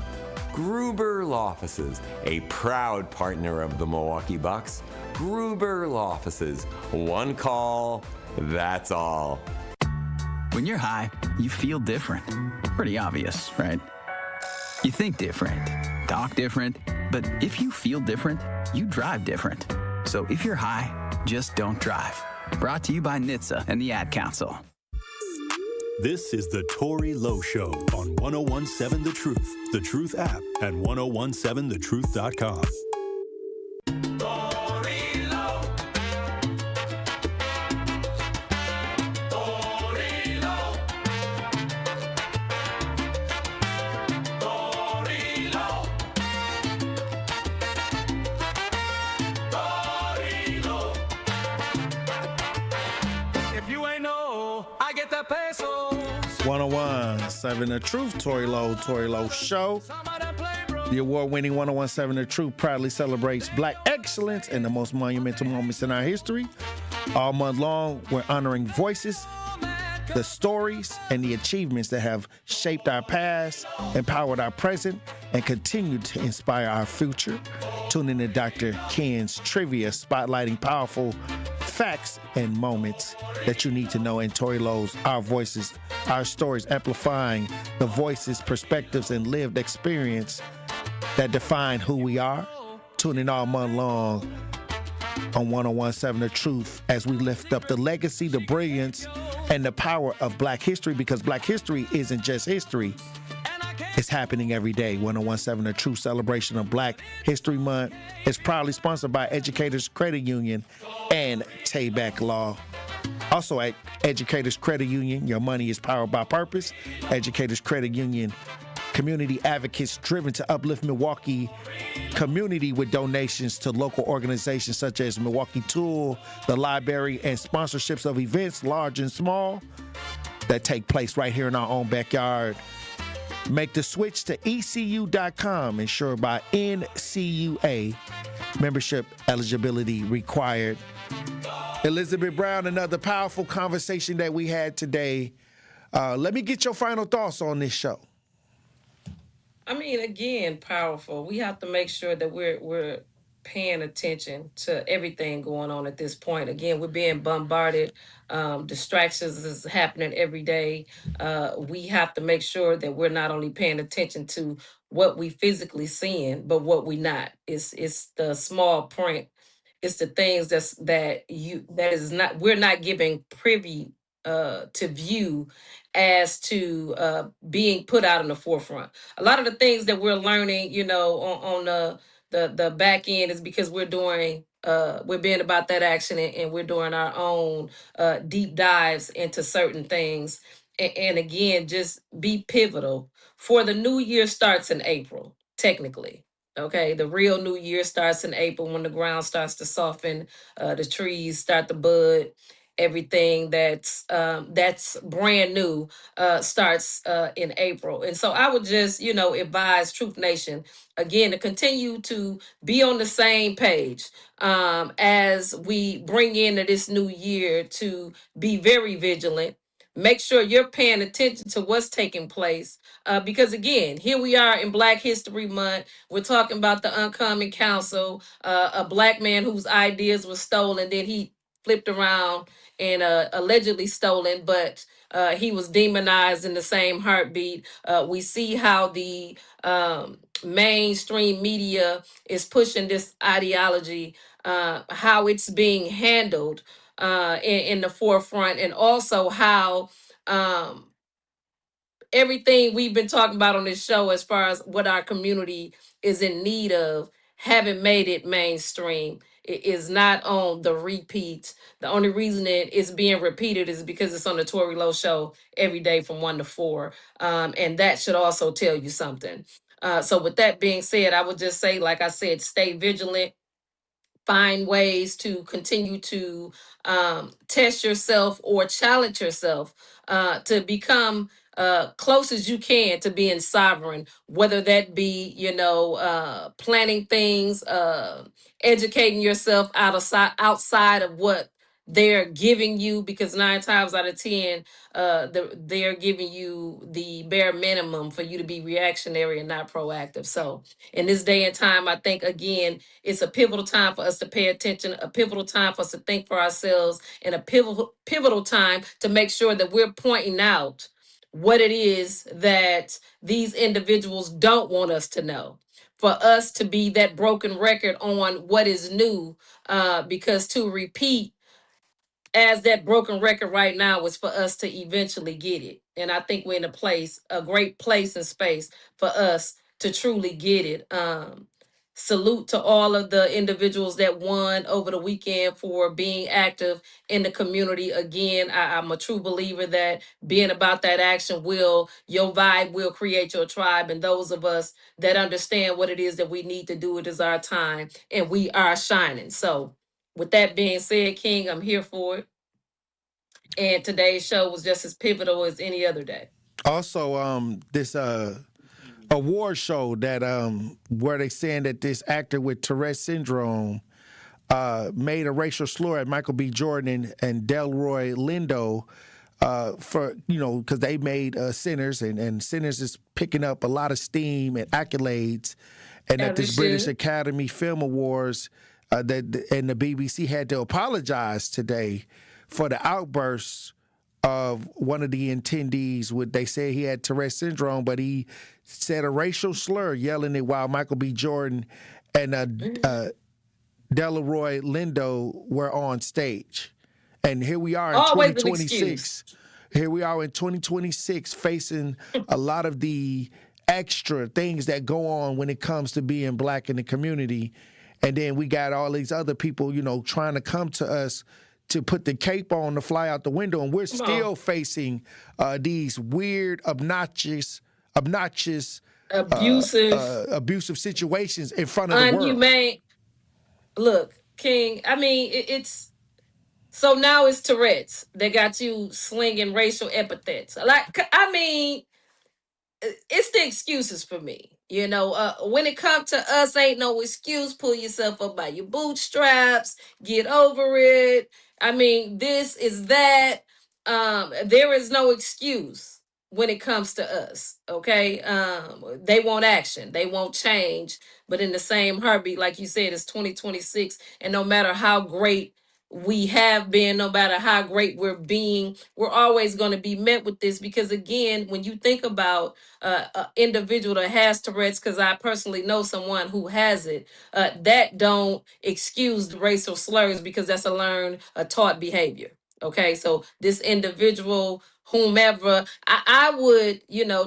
[SPEAKER 24] Gruber Law Offices, a proud partner of the Milwaukee Bucks. Gruber Law Offices, one call, that's all.
[SPEAKER 25] When you're high, you feel different. Pretty obvious, right? You think different, talk different, but if you feel different, you drive different. So if you're high, just don't drive. Brought to you by NHTSA and the Ad Council.
[SPEAKER 2] This is the Tori Lowe Show on 1017 The Truth app, and 1017thetruth.com.
[SPEAKER 16] If you ain't know, I get that peso.
[SPEAKER 3] 1017 The Truth, Tori Lowe Show. The award-winning 1017 The Truth proudly celebrates Black excellence and the most monumental moments in our history. All month long, we're honoring voices, the stories, and the achievements that have shaped our past, empowered our present, and continue to inspire our future. Tune in to Dr. Ken's Trivia, spotlighting powerful facts and moments that you need to know. And Tori Lowe's Our Voices, Our Stories, amplifying the voices, perspectives, and lived experience that define who we are. Tune in all month long on 1017 The Truth as we lift up the legacy, the brilliance, and the power of Black history, because Black history isn't just history. It's happening every day. 1017 The Truth celebration of Black History Month is proudly sponsored by Educators Credit Union and Tayback Law. Also at Educators Credit Union, your money is powered by purpose. Educators Credit Union, community advocates driven to uplift Milwaukee community with donations to local organizations such as Milwaukee Tool, the library, and sponsorships of events large and small that take place right here in our own backyard. Make the switch to ECU.com, insured by NCUA. Membership eligibility required. Elizabeth Brown, another powerful conversation that we had today. Let me get your final thoughts on this show.
[SPEAKER 1] I mean, again, powerful. We have to make sure that we're paying attention to everything going on at this point. Again, we're being bombarded. Distractions is happening every day. We have to make sure that we're not only paying attention to what we physically seeing, but what we not. It's the small print. It's the things that is not we're not giving privy to view as to being put out in the forefront. A lot of the things that we're learning, on the back end is because we're being about that action, and we're doing our own deep dives into certain things. And again, just be pivotal. For the new year starts in April, technically. Okay, the real new year starts in April when the ground starts to soften, the trees start to bud, everything that's brand new starts in April. And so I would just, advise Truth Nation again to continue to be on the same page as we bring into this new year, to be very vigilant. Make sure you're paying attention to what's taking place. Because again, here we are in Black History Month. We're talking about the Uncommon Council, a black man whose ideas were stolen. Then he flipped around and allegedly stolen, but he was demonized in the same heartbeat. We see how the mainstream media is pushing this ideology, how it's being handled in the forefront, and also how everything we've been talking about on this show as far as what our community is in need of haven't made it mainstream. It is not on the repeats. The only reason it is being repeated is because it's on the Tori Lowe show every day from 1 to 4. And that should also tell you something. So with that being said, I would just say, like I said, stay vigilant, find ways to continue to test yourself or challenge yourself to become close as you can to being sovereign, whether that be, planning things, educating yourself outside of what they're giving you, because 9 times out of 10 they're giving you the bare minimum for you to be reactionary and not proactive. So in this day and time, I think again, it's a pivotal time for us to pay attention, a pivotal time for us to think for ourselves, and a pivotal time to make sure that we're pointing out what it is that these individuals don't want us to know. For us to be that broken record on what is new, because to repeat as that broken record right now was for us to eventually get it. And I think we're in a great place and space for us to truly get it. Salute to all of the individuals that won over the weekend for being active in the community. Again, I'm a true believer that being about that action your vibe will create your tribe. And those of us that understand what it is that we need to do, it is our time, and we are shining. So with that being said, King, I'm here for it. And today's show was just as pivotal as any other day.
[SPEAKER 3] Also, this award show that where they saying that this actor with Tourette syndrome made a racial slur at Michael B. Jordan and Delroy Lindo for, because they made Sinners, and Sinners is picking up a lot of steam and accolades, and at this British Academy Film Awards, and the BBC had to apologize today for the outbursts of one of the attendees. They said he had Tourette syndrome, but he said a racial slur, yelling it while Michael B. Jordan and Delroy Lindo were on stage. And here we are in 2026. Here we are in 2026 facing a lot of the extra things that go on when it comes to being black in the community. And then we got all these other people, trying to come to us to put the cape on to fly out the window. And we're still facing these weird, obnoxious, abusive situations in front of the world.
[SPEAKER 1] Unhumane. Look, King, I mean, it's so now it's Tourette's. They got you slinging racial epithets. It's the excuses for me. When it comes to us, ain't no excuse. Pull yourself up by your bootstraps. Get over it. I mean, this is that. There is no excuse when it comes to us. Okay. They want action. They want change. But in the same heartbeat, like you said, it's 2026, and no matter how great we have been, no matter how great we're being, we're always going to be met with this, because again, when you think about individual that has Tourette's, because I personally know someone who has it, that don't excuse the racial slurs, because that's a taught behavior. Okay, so this individual, whomever, I would,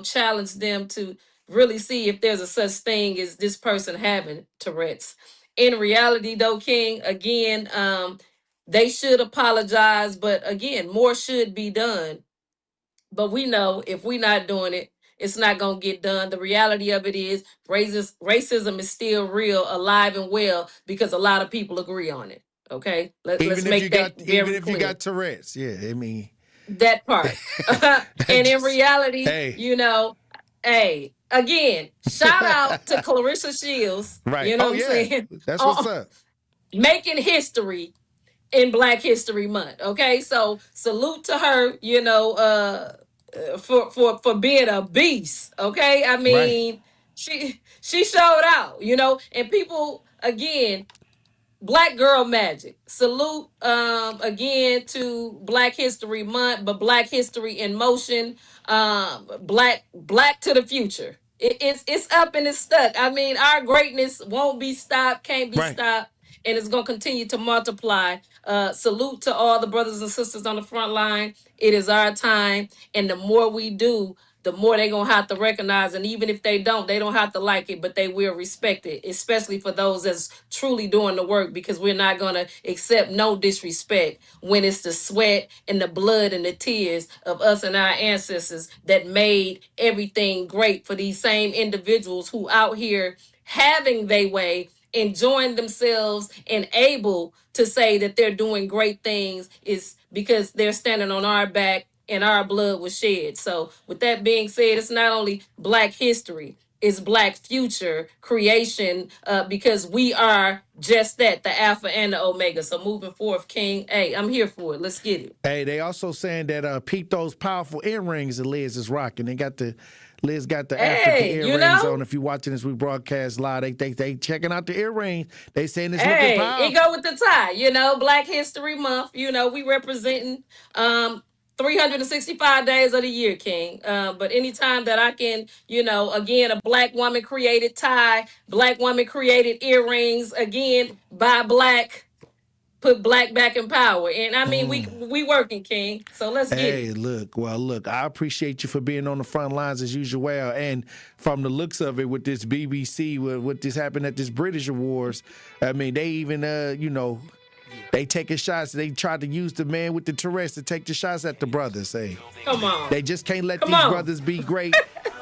[SPEAKER 1] challenge them to really see if there's a such thing as this person having Tourette's. In reality, though, King, again, they should apologize, but again, more should be done. But we know if we're not doing it, it's not going to get done. The reality of it is racism is still real, alive and well, because a lot of people agree on it. Okay, let's make that
[SPEAKER 3] even
[SPEAKER 1] very
[SPEAKER 3] if you
[SPEAKER 1] clear.
[SPEAKER 3] got Tourette's, yeah, I mean
[SPEAKER 1] that part. And in reality,
[SPEAKER 3] hey.
[SPEAKER 1] hey, again, shout out to Clarissa Shields.
[SPEAKER 3] Right.
[SPEAKER 1] You know what I'm saying?
[SPEAKER 3] That's what's up.
[SPEAKER 1] Making history in Black History Month. Okay, so salute to her, for being a beast. Okay, I mean, she showed out, and people, again, Black Girl Magic. Salute again to Black History Month, but Black History in Motion. Black to the future. It's up and it's stuck. I mean, our greatness won't be stopped, can't be stopped, and it's gonna continue to multiply. Salute to all the brothers and sisters on the front line. It is our time, and the more we do, the more they're gonna have to recognize. And even if they don't have to like it, but they will respect it, especially for those that's truly doing the work, because we're not gonna accept no disrespect when it's the sweat and the blood and the tears of us and our ancestors that made everything great for these same individuals who out here having their way, enjoying themselves, and able to say that they're doing great things, is because they're standing on our back and our blood was shed. So with that being said, it's not only Black history, it's Black future creation, because we are just that, the Alpha and the Omega. So moving forward, King, hey, I'm here for it. Let's get it.
[SPEAKER 3] Hey, they also saying that peep those powerful earrings that Liz is rocking. Liz got the African earrings on. If you're watching this, we broadcast live. They checking out the earrings. They saying it's looking powerful.
[SPEAKER 1] It go with the tie. Black History Month. We representing 365 days of the year, King. But anytime that I can, again, a Black woman created tie, Black woman created earrings, again, by Black. Put Black back in power. And I mean, we working, King. So let's get it.
[SPEAKER 3] Look, I appreciate you for being on the front lines as usual. And from the looks of it, with this BBC, with this happened at this British Awards, I mean, they even, they taking shots. They tried to use the man with the Tourette's to take the shots at the brothers. Hey,
[SPEAKER 1] come on.
[SPEAKER 3] They just can't let these brothers be great.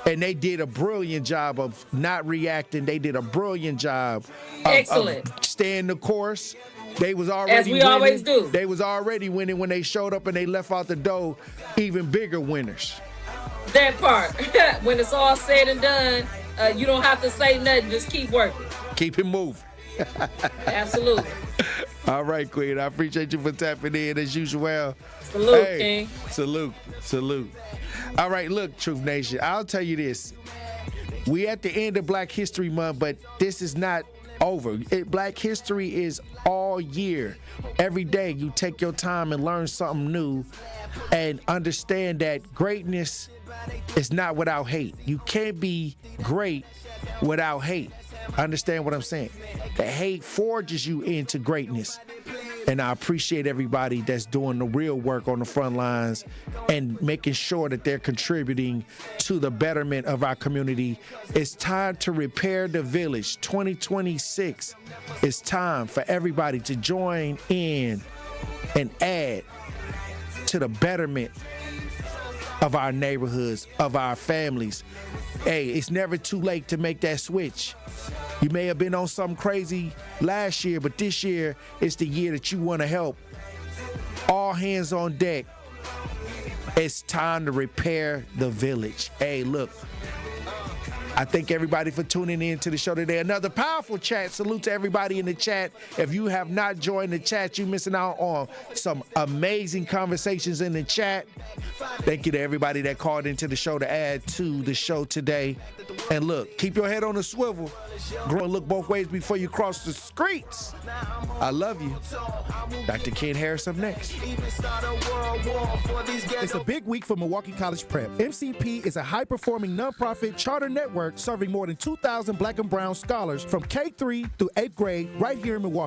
[SPEAKER 3] And they did a brilliant job of not reacting. They did a brilliant job of staying the course. They was already
[SPEAKER 1] as we winning. Always do.
[SPEAKER 3] They was already winning when they showed up, and they left out the door even bigger winners.
[SPEAKER 1] That part. When it's all said and done, you don't have to say nothing. Just keep working.
[SPEAKER 3] Keep it moving.
[SPEAKER 1] Absolutely.
[SPEAKER 3] All right, Queen. I appreciate you for tapping in as usual.
[SPEAKER 1] Salute, King.
[SPEAKER 3] Salute. All right, look, Truth Nation, I'll tell you this. We at the end of Black History Month, but this is not over. Black history is all year. Every day you take your time and learn something new and understand that greatness is not without hate. You can't be great without hate. Understand what I'm saying? The hate forges you into greatness. And I appreciate everybody that's doing the real work on the front lines and making sure that they're contributing to the betterment of our community. It's time to repair the village. 2026. It's time for everybody to join in and add to the betterment of our neighborhoods, of our families. Hey, it's never too late to make that switch. You may have been on something crazy last year, but this year is the year that you want to help. All hands on deck. It's time to repair the village. Hey, look, I thank everybody for tuning in to the show today. Another powerful chat. Salute to everybody in the chat. If you have not joined the chat, you're missing out on some amazing conversations in the chat. Thank you to everybody that called into the show to add to the show today. And look, keep your head on the swivel. Grow and look both ways before you cross the streets. I love you. Dr. Ken Harris up next.
[SPEAKER 4] It's a big week for Milwaukee College Prep. MCP is a high-performing nonprofit charter network serving more than 2,000 black and brown scholars from K-3 through 8th grade right here in Milwaukee.